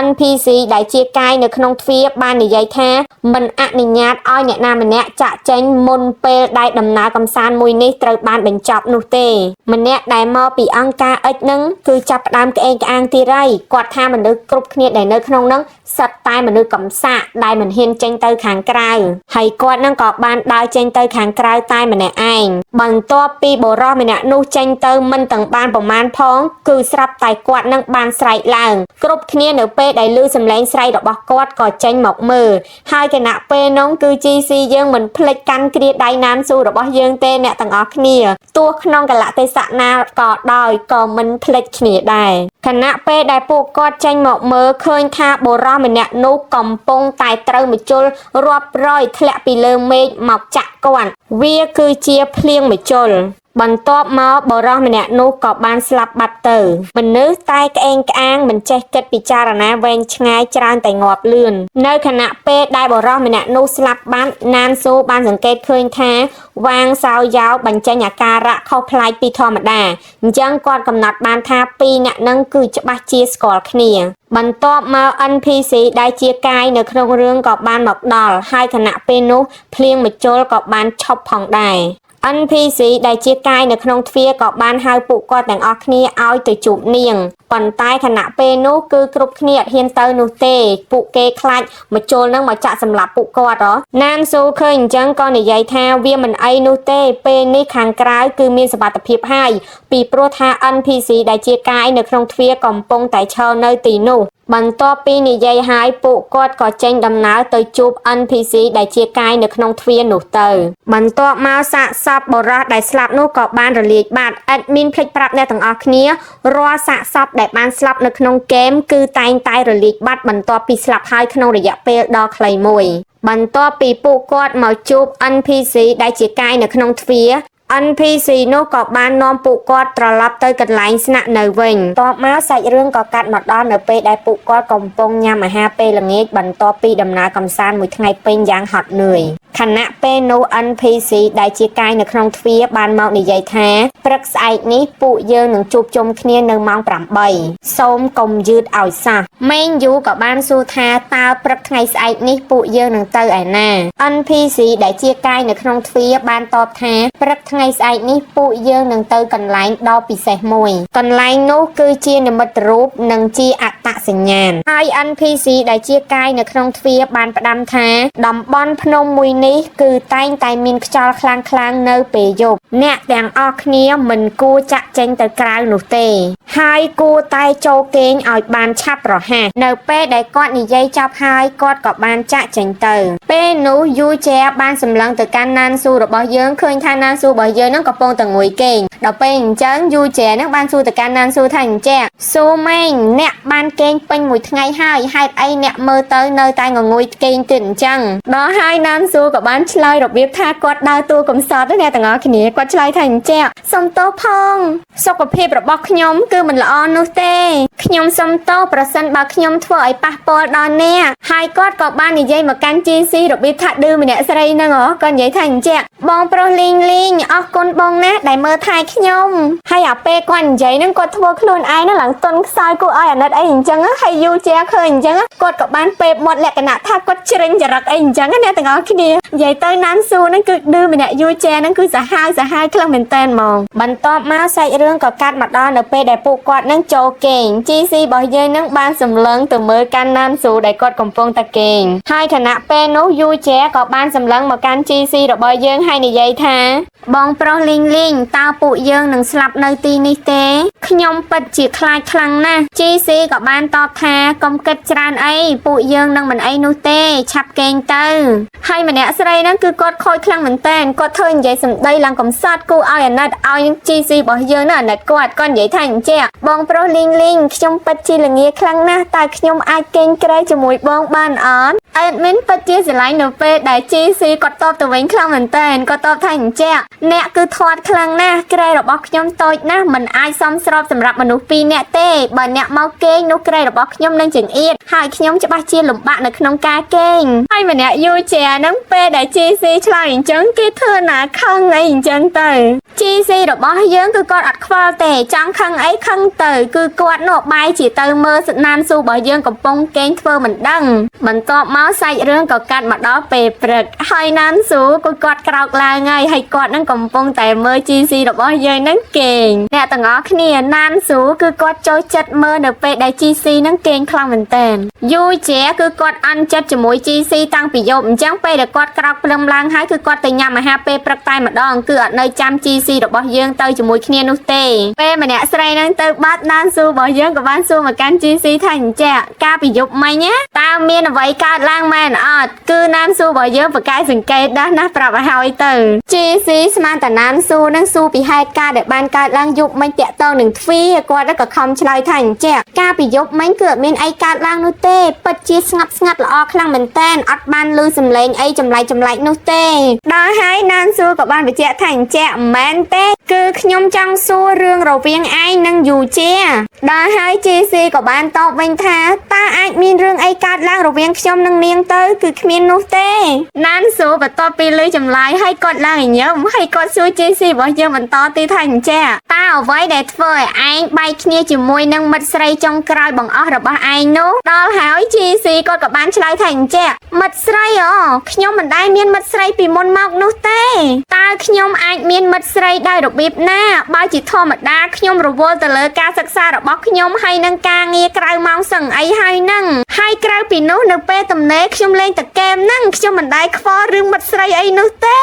NPC ដែលជាកាយនៅក្នុងទ្វារបាននិយាយថាមិនអនុញ្ញាតឲ្យអ្នកណាម្នាក់ចាក់ចេញមុនពេលដែលដំណើរកំសាន្តមួយនេះត្រូវបានបញ្ចប់នោះទេម្នាក់ដែលមកពីអង្គការអិចនឹងគឺចាប់ផ្ដើមក្អេងក្អាងទីរៃគាត់ថាមនុស្សគ្រប់គ្នាដែលនៅក្នុងនឹងសិតតែមនុស្សកំសាកដែលមិនហ៊ានចេញទៅខាងក្រៅហើយគាត់នឹងក៏បានដើរចេញទៅខាងក្រៅតែម្នាក់ឯងបន្ទាប់ពីបុរសម្នាក់នោះចេញទៅមិនទាំងបានប្រមាណផងគឺស្រាប់តែគាត់នឹងបានស្រែកឡើងគ្រប់គ្នានៅពេលដែលឮសំឡេងស្រែករបស់គាត់ក៏ចេញមកមើលហើយគណៈពេលនោះគឺ GC យើងមិនភ្លេចកាន់គ្រាដៃណានស៊ូរបស់យើងទេអ្នកទាំងអស់គ្នាទោះក្នុងកលៈទេសៈណាក៏ដោយក៏មិនភ្លេចគ្នាដែរខណៈពេលដែលពួកគាត់ចេញមកមើលឃើញថាបុរសម្នាក់នោះកំពុងតែត្រូវម្ជុលរាប់រយធ្លាក់ពីលើមេឃមកចាក់គាត់វាគឺជាភ្លៀងម្ជុលបន្ទាប់មកបុរសម្នាក់នោះក៏បានស្លាប់បាត់ទៅមនុស្សតែក្អេងក្អាងមិនចេះគិតពិចារណាវែងឆ្ងាយច្រើនតែងាប់លឿននៅខណៈពេលដែលបុរសម្នាក់នោះស្លាប់បាត់ណានស៊ូបានសង្កេតឃើញថាវាងសោយ៉ាវបញ្ចេញអាការៈខុសប្លែកពីធម្មតាអញ្ចឹងគាត់កំណត់បានថាពីរអ្នកនឹងគឺច្បាស់ជាស្គាល់គ្នាបន្ទាប់មក NPC ដែលជាកាយនៅក្នុងរឿងក៏បានមកដល់ហើយខណៈពេលនោះភ្លៀងម្ជុលក៏បានឈប់ផងដែរ NPC ដែលជាកាយនៅក្នុងទ្វារក៏បានហៅពួកគាត់ទាំងអស់គ្នាឲ្យទៅជួបនាងប៉ុន្តែខណៈពេលនោះគឺគ្រប់គ្នាអត់ហ៊ានទៅនោះទេពួកគេខ្លាចមកជុលនឹងមកចាក់សម្លាប់ពួកគាត់ណានស៊ូឃើញអញ្ចឹងក៏និយាយថាវាមិនអីនោះទេពេលនេះខាងក្រៅគឺមានសុវត្ថិភាពហើយពីព្រោះថា NPC ដែលជាកាយនៅក្នុងទ្វារកំពុងតែឈរនៅទីនោះបន្ទាប់ពីនិយាយហើយពួកគាត់ក៏ចេញដំណើរទៅជួប NPC ដែលជាកាយនៅក្នុងទ្វារនោះទៅបន្ទាប់មកសាកសពបុរសដែលស្លាប់នោះក៏បានរលាយបាត់ Admin ភ្លេចប្រាប់អ្នកទាំងអស់គ្នារាល់សាកសពដែលបានស្លាប់នៅក្នុងហ្គេមគឺតែងតែរលាយបាត់បន្ទាប់ពីស្លាប់ហើយក្នុងរយៈពេលដ៏ខ្លីមួយបន្ទាប់ពីពួកគាត់មកជួប NPC ដែលជាកាយនៅក្នុងទ្វារNPC នោះក៏បាននាំពួកគាត់ត្រឡប់ទៅកន្លែងស្នាក់នៅវិញតបមកសាច់រឿងក៏កាត់មកដល់នៅពេលដែលពួកគាត់កំពុងញ៉ាំអាហារពេលល្ងាចបន្ទាប់ពីដំណើរកម្សាន្តមួយថ្ងៃពេញយ៉ាងហត់នឿយខណៈពេលនោះ NPC ដែលជាកាយនៅក្នុងទ្វារបានមកនិយាយថាព្រឹកស្អែកនេះពួកយើងនឹងជួបជុំគ្នានៅម៉ោង8សូមកុំយឺតឲ្យសោះមេងយូក៏បានសួរថាតើព្រឹកថ្ងៃស្អែកនេះពួកយើងនឹងទៅឯណា NPC ដែលជាកាយនៅក្នុងទ្វារបានតបថាព្រឹកថ្ងៃស្អែកនេះពួកយើងនឹងទៅកន្លែងដ៏ពិសេសមួយកន្លែងនោះគឺជានិមិត្តរូបនិងជាអត្តសញ្ញាណហើយ NPC ដែលជាកាយនៅក្នុងទ្វារបានផ្ដាំថាតំបន់ភ្នំមួយនេះគឺតែងតែមានខ្យល់ខ្លាំងៗនៅពេលយប់អ្នកទាំងអស់គ្នាមិនគួរចាក់ចេញទៅក្រៅនោះទេហើយគួរតែចូលគេងឲ្យបានឆាប់រហ័សនៅពេលដែលគាត់និយាយចប់ហើយគាត់ក៏បានចាក់ចេញទៅពេលនោះយូជាបានសម្លឹងទៅកាន់ណានស៊ូរបស់យើងឃើញថាណានស៊ូរបស់យើងនឹងកំពុងតែងុយគេងដល់ពេលអញ្ចឹងយូជានឹងបានសួរទៅកាន់ណានស៊ូថាអញ្ចឹងស៊ូម៉េងអ្នកបានគេងពេញមួយថ្ងៃហើយហេតុអីអ្នកមើលទៅនៅតែងងុយគេងទៀតអញ្ចឹងដល់ហើយណានស៊ូក៏បានឆ្លើយរបៀបថាគាត់ដើរតួកំសត់អ្នកទាំងអស់គ្នាគាត់ឆ្លើយថាអញ្ចឹងសុំទោសផងសុខភាពរបស់ខ្ញុំគឺមិនល្អនោះទេខ្ញុំសុំទោសប្រសិនបើខ្ញុំធ្វើឲ្យប៉ះពាល់ដល់អ្នកហើយគាត់ក៏បាននិយាយមកកាន់ GC របៀបថាឌឺម្នាក់ស្រីហ្នឹងគាត់និយាយថាអញ្ចឹង បងប្រុសលីងអរគុណបងណាស់ដែលមើលថែខ្ញុំហើយអាពេលគាត់និយាយហ្នឹងគាត់ធ្វើខ្លួនឯងហ្នឹងឡើងទុនខ្សោយគួរឲ្យអាណិតអីអញ្ចឹងហើយយូរជាឃើញអញ្ចឹងគាត់ក៏បានពេបមាត់លក្ខណៈថាគាត់ជ្រិញចរិតអីអញ្ចឹងអ្នកទាំងអស់គ្នានិយាយទៅណានស៊ូហ្នឹងគឺឌឺម្នាក់យូរជាហ្នឹងគឺសាហាវខ្លាំងមែនតើហ្មងបន្ទាប់មកសាច់រឿងក៏កាត់មកដល់នៅពេលដែលពួកគាត់ហ្នឹងចូលគេង GC របស់យើងហ្នឹងបានសម្លឹងទៅមើលកាន់ណានស៊ូដែលគាត់កំពុងតែគេងហើយខណៈពេលនោះយូជាក៏បានសម្លឹងមកកាន់ GC របស់យើងហើយនិយាយថាបងប្រុសលីងតើពួកយើងនឹងស្លាប់នៅទីនេះទេខ្ញុំពិតជាខ្លាចខ្លាំងណាស់ GC ក៏បានតបថាកុំគិតច្រើនអីពួកយើងនឹងមិនអីនោះទេឆាប់គេងទៅហើយម្នាក់ស្រីហ្នឹងគឺគាត់ខូចខ្លាំងមែនតើគាត់ធ្វើនិយាយសម្ដីឡើងកំសត់គូឲ្យអាណិតឲ្យ GC របស់យើងណាអាណិតគាត់និយាយថាអញ្ចឹងបងប្រុសលីងខ្ញុំពិតជាល្ងាខ្លាំងណាស់តើខ្ញុំអាចគេងក្រែជាមួយបងបានអត់admin ពិតជាស្រឡាញ់នៅពេលដែល GC គាត់តបទៅវិញខ្លាំងមែនតើគាត់តបថាអញ្ចឹងអ្នកគឺធាត់ខ្លាំងណាស់ក្រែរបស់ខ្ញុំតូចណាស់មិនអាចសមស្របសម្រាប់មនុស្ស2នាក់ទេបើអ្នកមកគេងនោះក្រែរបស់ខ្ញុំនឹងចង្អៀតហើយខ្ញុំច្បាស់ជាលំបាកនៅក្នុងការគេងហើយម្នាក់យូជាហ្នឹងពេលដែល GC ឆ្លើយអញ្ចឹងគេធ្វើណាខឹងអីអញ្ចឹងទៅ GC របស់យើងគឺគាត់អត់ខ្វល់ទេចង់ខឹងអីខឹងទៅគឺគាត់នោះបាយជាទៅមើលណានស៊ូរបស់យើងកំពុងគេងធ្វើមិនដឹងបន្ទាប់មកសាច់រឿងក៏កាត់មកដល់ពេលព្រឹកហើយណានស៊ូគឺគាត់ក្រោកឡើងហើយគាត់នឹងកំពុងតែមើល GC របស់យើងនឹងគេងអ្នកទាំងអស់គ្នាណានស៊ូគឺគាត់ចូលចិត្តមើលនៅពេលដែល GC នឹងគេងខ្លាំងមែនតើយូជាគឺគាត់អន់ចិត្តជាមួយ GC តាំងពីយប់អញ្ចឹងពេលដែលគាត់ក្រោកព្រលឹមឡើងហើយគឺគាត់ទៅញ៉ាំអាហារពេលព្រឹកតែម្ដងគឺអត់នៅចាំ GC របស់យើងទៅជាមួយគ្នានោះទេពេលម្នាក់ស្រីនឹងទៅបាត់ណានស៊ូរបស់យើងក៏បានសួរមកកាន់ GC ថាអញ្ចឹងការពីយប់មិញណាតើមានអ្វីកើតឡើងមែនអត់គឺណានស៊ូរបស់យើងប្រកែកសង្កេតដែរណាប្រាប់ឲ្យហើយទៅ GC ស្មានតាណានស៊ូនឹងសួរពីហេតុការដែលបានកើតឡើងយប់មិញតាក់ទងនឹងទ្វារគាត់ក៏ខំឆ្លើយថាអញ្ចឹងការពីយប់មិញគឺអត់មានអីកើតឡើងនោះទេពិតជាស្ងប់ស្ងាត់ល្អខ្លាំងមែនតើអត់បានឮសំឡេងអីចម្លែកនោះទេដល់ហើយណានស៊ូក៏បានបញ្ជាក់ថាអញ្ចឹងមិនមែនទេគឺខ្ញុំចង់សួររឿងរវាងឯងនិងយូជាដល់ហើយ GC ក៏បានតបវិញថាតើអាចមានរឿងអីកើតឡើងរវាងខ្ញុំនិងនាងទៅគឺគ្មាននោះទេណានស៊ូបន្ទាប់ពីឮចម្លើយហើយគាត់ឡើងញញឹមហើយគាត់សួរ GC របស់យើងបន្តទៀតថាអញ្ចឹងតើអ្វីដែលធ្វើឲ្យឯងបែកគ្នាជាមួយនឹងមិត្តស្រីចុងក្រោយបង្អស់របស់ឯងនោះដល់ហើយ GC គាត់ក៏បានឆ្លើយថាអញ្ចឹងមិត្តស្រីខ្ញុំមិនដែលមានមិត្តស្រីពីមុនមកនោះទេតើខ្ញុំអាចមានមិត្តស្រីដោយរបៀបណាបើជាធម្មតាខ្ញុំរវល់ទៅលើការសិក្សារបស់ខ្ញុំហើយនឹងការងារក្រៅម៉ោងសឹងអីហើយនឹងហើយក្រៅពីនោះនៅពេលទំនេរខ្ញុំលេងតែហ្គេមហ្នឹងខ្ញុំមិនដែលខ្វល់រឿងមិត្តស្រីអីនោះទេ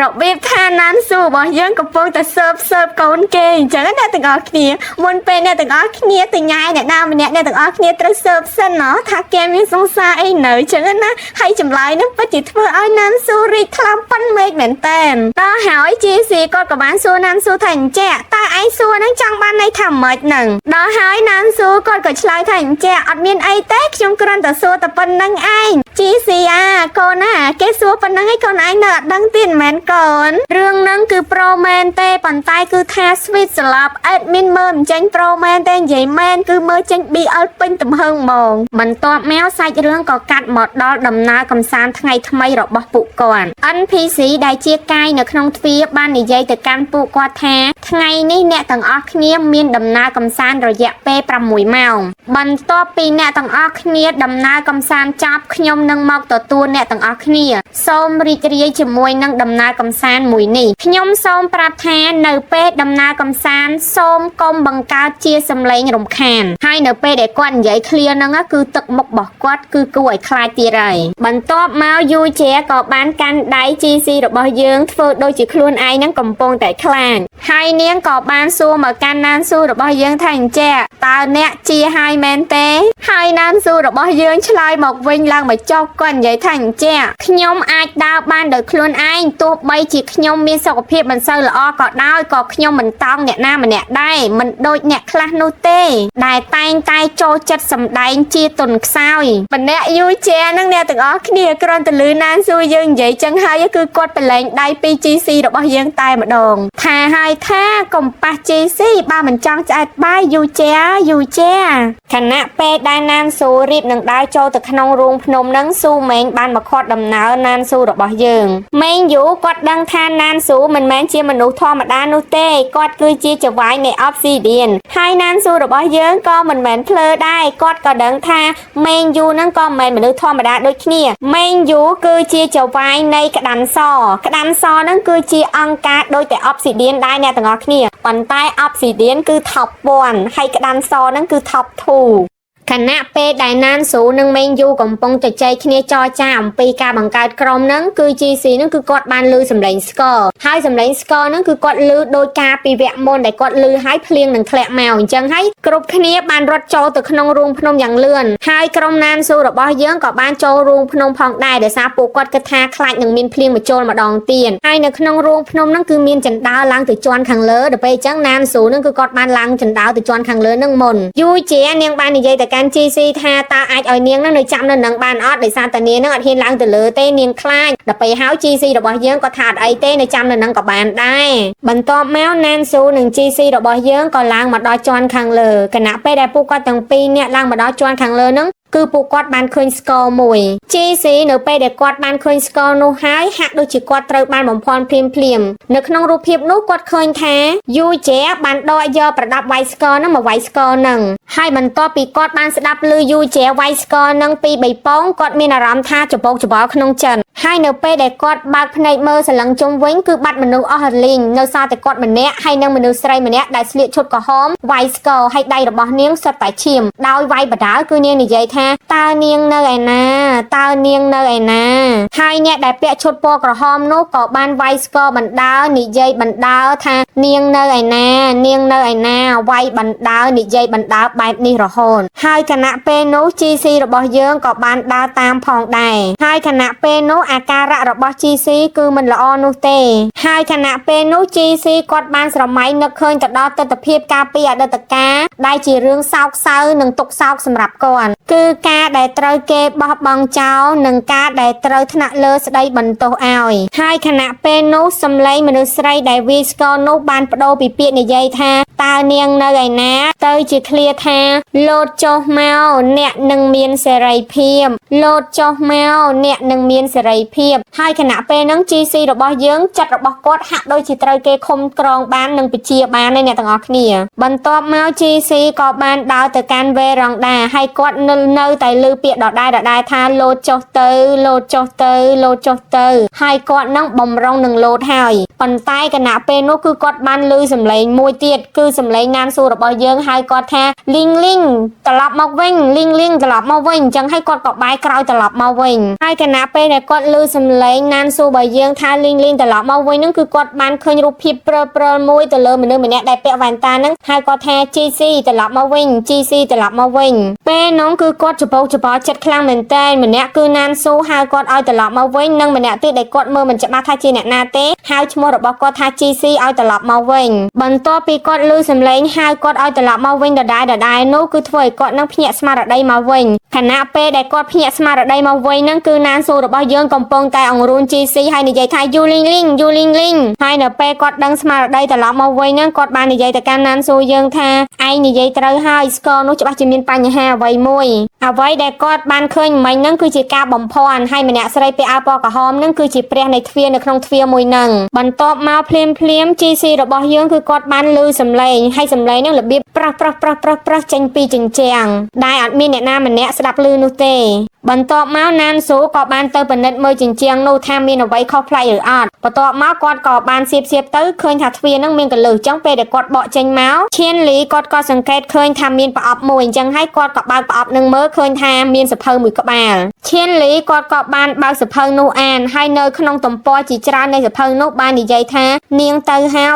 របៀបថាណានស៊ូរបស់យើងកំពុងតែសើបកូនគេអញ្ចឹងណាអ្នកទាំងអស់គ្នាមុនពេលអ្នកទាំងអស់គ្នាទៅញ៉ាយអ្នកណាម្នាក់អ្នកទាំងអស់គ្នាត្រូវសើបសិនថាគេមានសង្សារអីនៅអញ្ចឹងណាហើយចម្លើយហ្នឹងពិតជាធ្វើឲ្យណានស៊ូរីកថ្លើមប៉ិនមេឃមែនតើដល់ហើយ GC គាត់ក៏បានសួរណានស៊ូថាអញ្ចឹងតើឯងសួរហ្នឹងចង់បានន័យថាម៉េចហ្នឹងដល់ហើយណានស៊ូគាត់ក៏ឆ្លើយថាអញ្ចឹងអត់មានអីទេខ្ញុំគ្រាន់តែសួរតែប៉ុណ្្នឹងឯង GC កូនណាគេសួរប៉ុណ្្នឹងឯងកូនឯងនៅអត់ដឹងទៀតមិនមែនកូនរឿងហ្នឹងគឺប្រូមែនទេប៉ុន្តែគឺថា sweet ស្លាប់ admin មើលមិនចេញប្រូមែនទេនិយាយមែនគឺមើលចេញ BL ពេញទំហឹងហ្មងបន្ទាប់មកសាច់រឿងក៏កាត់មកដល់ដំណើរកំសាន្តថ្ងៃថ្មីរបស់ពួកគាត់ NPC ដែលជាកាយនៅក្នុងទ្វារបាននិយាយទៅកាន់ពួកគាត់ថាថ្ងៃនេះអ្នកទាំងអស់គ្នាមានដំណើរកំសាន្តរយៈពេល6ម៉ោងបន្ទាប់ពីអ្នកទាំងអស់គ្នាដំណើរកំសាន្តចប់ខ្ញុំនឹងមកទទួលអ្នកទាំងអស់គ្នាសូមរីករាយជាមួយនឹងដំណើរកំសាន្តមួយនេះខ្ញុំសូមប្រាប់ថានៅពេលដំណើរកំសាន្តសូមកុំបង្កើតជាសម្លេងរំខានហើយនៅពេលដែលគាត់និយាយឃ្លាហ្នឹងគឺទឹកមុខរបស់គាត់គឺគួរឲ្យខ្លាចទៀតហើយបន្ទាប់មកយូជាក៏បានកាន់ដៃ GC របស់យើងធ្វើដូចជាខ្លួនឯងហ្នឹងកំពុងតែខ្លាចហើយនាងក៏បានសួរមកកាន់ណានស៊ូរបស់យើងថាអញ្ចឹងតើអ្នកជាហើយមែនទេហើយណានស៊ូរបស់យើងឆ្លើយមកវិញឡើងមកចុះគាត់និយាយថាអញ្ចឹងខ្ញុំអាចដើរបានដោយខ្លួនឯងទោះបីជាខ្ញុំមានសុខភាពមិនសូវល្អក៏ដោយក៏ខ្ញុំមិនតោងអ្នកណាម្នាក់ដែរមិនដូចអ្នកខ្លះនោះទេដែលតែងតែចូលចិត្តសម្ដែងជាទុនខ្សោយម្នាក់យូជានឹងអ្នកទាំងអស់គ្នាគ្រាន់តែលឺណានស៊ូយើងនិយាយចឹងហើយគឺគាត់ប្រឡែងដៃពី GC របស់យើងតែម្ដងថា ហើយថាកុំប៉ះជីស៊ីបើមិនចង់ឆ្អែតបាយយូជាខណៈពេលដែលណានស៊ូរៀបនឹងដើរចូលទៅក្នុងរូងភ្នំនឹងស៊ូម៉េងបានមកខាត់ដំណើរណានស៊ូរបស់យើងម៉េងយូគាត់ដឹងថាណានស៊ូមិនមែនជាមនុស្សធម្មតានោះទេគាត់គឺជាចៅហ្វាយនៃអបស៊ីឌៀនហើយណានស៊ូរបស់យើងក៏មិនមែនភ្លើដែរគាត់ក៏ដឹងថាម៉េងយូនឹងក៏មិនមែនមនុស្សធម្មតាដូចគ្នាម៉េងយូគឺជាចៅហ្វាយនៃក្តាន់សនឹងគឺជាអង្គការដូចតែអបស៊ីឌៀនដែរអ្នកទាំងអស់គ្នាប៉ុន្តែអបស៊ីឌៀនគឺ top 1 ហើយក្តាន់សនឹងគឺ top 2ខណៈពេលដែលណានស៊ូនិងម៉េងយូកំពុងជជែកគ្នាចរចាអំពីការបង្កើតក្រុមហ្នឹងគឺ GC ហ្នឹងគឺគាត់បានឮសម្លេងស្គរហើយសម្លេងស្គរហ្នឹងគឺគាត់ឮដោយការពីវគ្គមុនដែលគាត់ឮហើយភ្លៀងនឹងធ្លាក់មកអញ្ចឹងហើយគ្រប់គ្នាបានរត់ចូលទៅក្នុងរូងភ្នំយ៉ាងលឿនហើយក្រុមណានស៊ូរបស់យើងក៏បានចូលរូងភ្នំផងដែរដោយសារពួកគាត់គិតថាខ្លាចនឹងមានភ្លៀងមកចូលម្ដងទៀតហើយនៅក្នុងរូងភ្នំហ្នឹងគឺមានចណ្ដើរឡើងទៅជាន់ខាងលើដល់ពេលអញ្ចឹងណានស៊ូហ្នឹងគឺគាត់បានឡើងចណ្ដើរទៅជាន់ខាងលើហ្នឹងមុនយូជានាងបាននិយាយទៅកាន់ GC ថាតើអាចឲ្យនាងនៅចាំនៅនឹងបានអត់ដោយសារតែនាងនឹងអត់ហ៊ានឡើងទៅលើទេនាងខ្លាចដល់ពេលហើយ GC របស់យើងក៏ថាអត់អីទេនៅចាំនៅនឹងក៏បានដែរបន្ទាប់មកណានស៊ូនិង GC របស់យើងក៏ឡើងមកដល់ជាន់ខាងលើគណៈពេលដែលពួកគាត់ទាំងពីរនាក់ឡើងមកដល់ជាន់ខាងលើហ្នឹងគឺពួកគាត់បានឃើញស្គរមួយ GC នៅពេលដែលគាត់បានឃើញស្គរនោះហើយហាក់ដូចជាគាត់ត្រូវបានបំភាន់ភ្លាមនៅក្នុងរូបភាពនោះគាត់ឃើញថាយូជែបានដកយកប្រដាប់វាយស្គរនឹងមកវាយស្គរនឹងហើយបន្ទាប់ពីគាត់បានស្ដាប់ឮយូជែវាយស្គរនឹងពី3ពងគាត់មានអារម្មណ៍ថាច្បោកច្បល់ក្នុងចិត្តហើយនៅពេលដែលគាត់បើកភ្នែកមើលសន្លឹងជុំវិញគឺបាត់មនុស្សអស់រលីងនៅសល់តែគាត់ម្នាក់ហើយនឹងមនុស្សស្រីម្នាក់ដែលស្លៀកឈុតក្រហមវាយស្គរហើយដៃរបស់នាងសុទ្ធតែឈាមដោយវាយបដាគឺនាងនិយាយថាតើនាងនៅឯណាហើយអ្នកដែលពាក់ឈុតពណ៌ក្រហមនោះក៏បានវាយស្គរបណ្ដើរនិយាយបណ្ដើរថានាងនៅឯណាវាយបណ្ដើរនិយាយបណ្ដើរបែបនេះរហូតហើយខណៈពេលនោះ GC របស់យើងក៏បានដើរតាមផងដែរហើយខណៈពេលនោះអាការៈរបស់ GC គឺមិនល្អនោះទេហើយខណៈពេលនោះ GC គាត់បានស្រមៃនឹកឃើញទៅដល់ទស្សនវិជ្ជាការពីអតីតកាលដែលជារឿងសោកសៅនិងទុក្ខសោកសម្រាប់គាត់គឺការដែលត្រូវគេបោះបង់ចោលនិងការដែលត្រូវថ្នាក់លើស្ដីបន្ទោសឲ្យហើយខណៈពេលនោះសម្លេងមនុស្សស្រីដែលវាយស្គរនោះបានបដូរពីពាក្យនិយាយថាតើនាងនៅឯណាទៅជាឃ្លាថាលោតចុះមកអ្នកនឹងមានសេរីភាពលោតចុះមកអ្នកនឹងមានសេរីភាពហើយខណៈពេលហ្នឹង GC របស់យើងចិត្តរបស់គាត់ហាក់ដូចជាត្រូវគេឃុំក្រងបាននិងបញ្ជាបានឯអ្នកទាំងអស់គ្នាបន្ទាប់មក GC ក៏បានដើរទៅកាន់វេរ៉ង់ដាហើយគាត់នៅតែលើពាក្យដដែលថាលោតចុះទៅហើយគាត់នឹងបំរុងនឹងលោតហើយប៉ុន្តែគណៈពេលនោះគឺគាត់បានឮសំឡេងមួយទៀតគឺសំឡេងណានស៊ូរបស់យើងហើយគាត់ថាលីងត្រឡប់មកវិញលីងត្រឡប់មកវិញអញ្ចឹងហើយគាត់ក៏បែរក្រោយត្រឡប់មកវិញហើយគណៈពេលដែលគាត់ឮសំឡេងណានស៊ូរបស់យើងថាលីងត្រឡប់មកវិញហ្នឹងគឺគាត់បានឃើញរូបភាពព្រើលមួយទៅលើមនុស្សម្នាក់ដែលពាក់វ៉ែនតាហ្នឹងហើយគាត់ថា GC ត្រឡប់មកវិញពេលនោះគឺគាត់ច្បោកច្បល់ចិត្តខ្លាំងមែនតើម្នាក់គឺណានស៊ូហៅគាត់ឲ្យត្រឡប់មកវិញនិងម្នាក់ទៀតដែលគាត់មើលមិនច្បាស់ថាជាអ្នកណាទេហៅឈ្មោះរបស់គាត់ថា GC ឲ្យត្រឡប់មកវិញបន្ទាប់ពីគាត់ឮសំឡេងហៅគាត់ឲ្យត្រឡប់មកវិញដដែលនោះគឺធ្វើឲ្យគាត់នឹងភ្ញាក់ស្មារតីមកវិញខណៈពេលដែលគាត់ភ្ញាក់ស្មារតីមកវិញហ្នឹងគឺណានស៊ូរបស់យើងកំពុងតែអង្រួន GC ហើយនិយាយថាយូលីងហើយនៅពេលគាត់ដឹងស្មារតីត្រឡប់មកវិញហ្នឹងគាត់បាននិយាយទៅកាន់ណានស៊ូយើងថាឯងនិយាយត្រូវហើយស្គរនោះច្បាស់ជាមានបញ្ហាអ្វីដែលគាត់បានឃើញមិញហ្នឹងគឺជាការបំភាន់ហើយម្នាក់ស្រីពាក់អាវពណ៌ក្រហមហ្នឹងគឺជាព្រះនៃទ្វារនៅក្នុងទ្វារមួយហ្នឹងបន្ទាប់មកភ្លាម GC របស់យើងគឺគាត់បានឮសំឡេងហើយសំឡេងហ្នឹងរបៀបប្រះចេញពីជញ្ជាំងដែលអត់មានអ្នកណាម្នាក់ស្ដាប់ឮនោះទេបន្ទាប់មកណានស៊ូក៏បានទៅពិនិត្យមើលជញ្ជាំងនោះថាមានអ្វីខុសប្លែកឬអត់បន្ទាប់មកគាត់ក៏បានសៀបទៅឃើញថាទ្វារហ្នឹងមានកលឹះចឹងពេលដែលគាត់បកចេញមកឈៀនលីគាត់ក៏សង្កេតឃើញថាមានប្រអប់មួយអញ្ចឹងហើយគាត់ក៏បើកប្រអប់នឹងមើលឃើញថាមានសភៅមួយក្បាលឈៀនលីគាត់ក៏បានបើកសភៅនោះអានហើយនៅក្នុងទំព័រជាច្រើននៃសភៅនោះបាននិយាយថានាងទៅហើ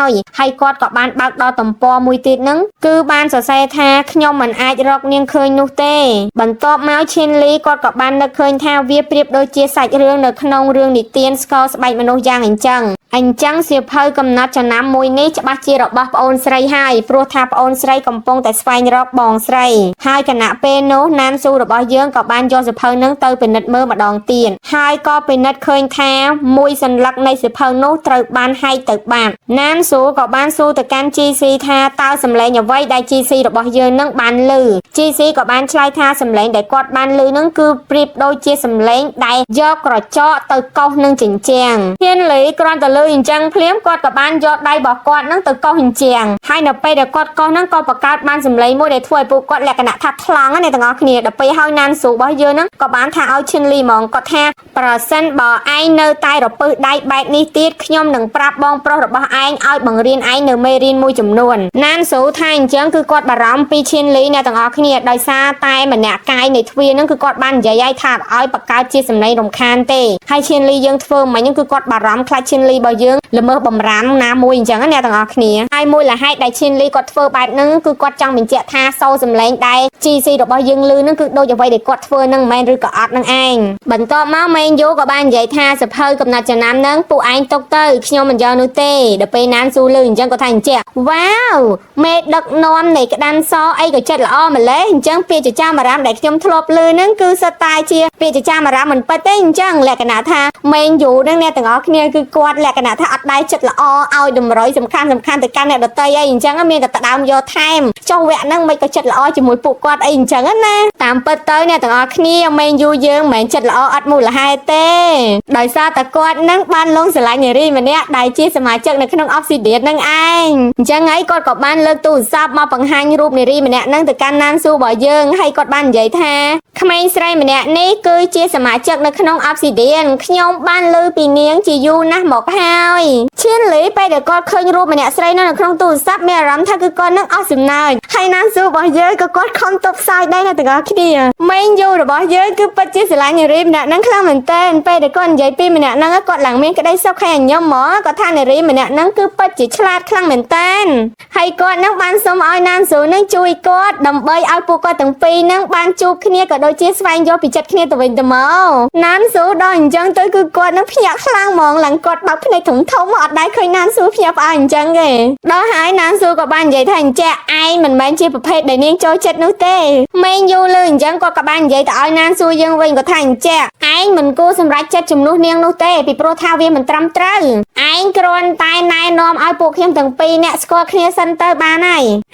យហើយគាត់ក៏បានបើកដល់ទំព័រមួយទៀតហ្នឹងគឺបានសរសេរថាខ្ញុំមិនអាចរកនាងឃើញនោះទេបន្ទាប់មកឈៀនលីគាត់ក៏បាននឹកឃើញថាវាប្រៀបដូចជាសាច់រឿងនៅក្នុងរឿងនិទានស្គរស្បែកមនុស្សយ៉ាងអញ្ចឹង អញ្ចឹងសៀវភៅកំណត់ចំណាំមួយនេះច្បាស់ជារបស់ប្អូនស្រីហើយព្រោះថាប្អូនស្រីកំពុងតែស្វែងរកបងស្រីហើយគណៈពេលនោះណានស៊ូរបស់យើងក៏បានយកសៀវភៅនឹងទៅពិនិត្យមើលម្ដងទៀតហើយក៏ពិនិត្យឃើញថាមួយសន្លឹកនៃសៀវភៅនោះត្រូវបានហែកទៅបាត់ណានស៊ូក៏បានសួរទៅកាន់ GC ថាតើសម្លេងអ្វីដែល GC របស់យើងនឹងបានឮ GC ក៏បានឆ្លើយថាសម្លេងដែលគាត់បានឮនឹងគឺប្រៀបដូចជាសម្លេងដែលយកក្រចកទៅកោសនឹងជញ្ជាំងហ៊ានលីគ្រាន់តែឮអញ្ចឹងភ្លាមគាត់ក៏បានយកដៃរបស់គាត់នឹងទៅកោសជញ្ជាំងហើយនៅពេលដែលគាត់កោសនឹងក៏បង្កើតបានសម្លេងមួយដែលធ្វើឲ្យពួកគាត់លក្ខណៈថាថ្លង់ណាទាំងអស់គ្នាដល់ពេលហើយណានស៊ូរបស់យើងនឹងក៏បានថាឲ្យឈិនលីហ្មងគាត់ថាប្រសិនបើឯងនៅតែរពឹសដៃបែបនេះទៀតខ្ញុំនឹងប្រាប់បងប្រុសរបស់ឯងឲ្យបង្រៀនឯងនៅមេរៀនមួយចំនួនណានស៊ូថាអញ្ចឹងគឺគាត់បារម្ភពីឈិនលីអ្នកទាំងអស់គ្នាដោយសារតែម្នាក់កាយនៃទ្វារនឹងគឺគាត់បាននិយាយឲ្យថាឲ្យបង្កើតជាសម្លេងរំខានទេហើយឈិនលីយើងធ្វើមិនហ្នឹងគឺគាត់បារម្ភខ្លាចឈិនលីរបស់យើងល្មើសបំរាមណាមួយអញ្ចឹងអ្នកទាំងអស់គ្នាហើយមួយលហេតុដែលឈិនលីគាត់ធ្វើបែបហ្នឹងគឺគាត់ចង់បញ្ជាក់ថាសូរសម្លេងដែល GC របស់យើងឮហ្នឹងគឺដូចអ្វីដែលគាត់ធ្វើហ្នឹងមិនមែនឬក៏អត់ហ្នឹងឯងបន្ទាប់មកមេងយូក៏បាននិយាយថាសភៅកំណត់ចំណាំហ្នឹងពួកឯងទុកទៅខ្ញុំមិនយកនោះទេដល់ពេលណានស៊ូឮអញ្ចឹងគាត់ថាអញ្ចឹងវ៉ាវមេដឹកនាំនៃក្តាន់សអីក៏ចិត្តល្អម្លេះអញ្ចឹងពាក្យចចាមអារ៉ាមដែលខ្ញុំធ្លាប់ឮហ្នឹងគឺសិតតែជាពាក្យចចាមអារ៉ាមមិនពិតទេអញ្ចឹងលក្ខណៈថាមេងយូហ្នឹងអ្នកទាំងអស់គ្នាគឺគាត់លក្ខណៈថាអត់ដែរចិត្តល្អឲ្យតម្រុយសំខាន់ទៅកាន់អ្នកដទៃអីអញ្ចឹងមានក៏ដើមយកថែមចុះវគ្គហ្នឹងមិនក៏ចិត្តល្អជាមួយពួកគាត់អីអញ្ចឹងណាតាមពិតទៅអ្នកទាំងអស់គ្នាមេងយូយើងមិនមែនចិត្តល្អអត់មូលហេតុទេដោយសារតែគាត់ហ្នឹងបានលងស្រឡាញ់នារីម្នាក់ដែលជាសមាជិកនៅក្នុង Obsidian ហ្នឹងឯងអញ្ចឹងហើយគាត់ក៏បានលើកទូរស័ព្ទមកបង្ហាញរូបនារីម្នាក់ហ្នឹងទៅកាន់ណានស៊ូរបស់យើងហើយគាត់បាននិយាយថាក្មេងស្រីម្នាក់នេះគឺជាសមាជិកនៅក្នុង Obsidian ខ្ញុំបានលើពីនាងជាយូរណាស់មកហើយឈៀនលីពេលដែលគាត់ឃើញរូបម្នាក់ស្រីនៅក្នុងទូរស័ព្ទមានអារម្មណ៍ថាគឺគាត់នឹងអស់សំណើចហើយណានស៊ូរបស់យើងក៏គាត់ខំទប់ផ្សាយដែរអ្នកទាំងអស់គ្នាមេងយូរបស់យើងគឺពិតជាស្រឡាញ់នារីម្នាក់ហ្នឹងខ្លាំងមែនទែនពេលដែលគាត់និយាយពីម្នាក់ហ្នឹងគាត់ឡើងមានក្តីសុខហើយញញឹមហ្មងគាត់ថានារីម្នាក់ហ្នឹងគឺពិតជាឆ្លាតខ្លាំងមែនទែនហើយគាត់នឹងបានសុំឲ្យណានស៊ូនឹងជួយគាត់ដើម្បីឲ្យពួកគាត់ទាំងពីរហ្នឹងបានជួបគ្នាក៏ដូចជាស្វែងយល់ពីចិត្តគ្នាទៅវិញទៅមកណានស៊ូដល់អញ្ចឹងទៅគឺគាត់នឹងភ្ញាក់ខ្លាំងហ្មងឡើងគាត់បើកភ្នែកធំធំអត់ដែរឃើញណានស៊ូភ្ញាក់ផ្អើលអញ្ចឹងទេដល់ហើយណានស៊ូក៏បាននិយាយថាអញ្ចឹងឯងមិនមែនជាប្រភេទដែលនាងចូលចិត្តនោះទេមេងយូលើអញ្ចឹងគាត់ក៏បាននិយាយទៅឲ្យណានស៊ូយើងវិញគាត់ថាអញ្ចឹងឯងមិនគួរសម្រេចចិត្តជំនួសនាងនោះទេពីព្រោះថាវាមិនត្រឹមត្រូវឯងគ្រាន់តែណែនាំឲ្យពួកខ្ញុំទាំងពីរអ្នកស្គាល់គ្នាសិនទៅបាន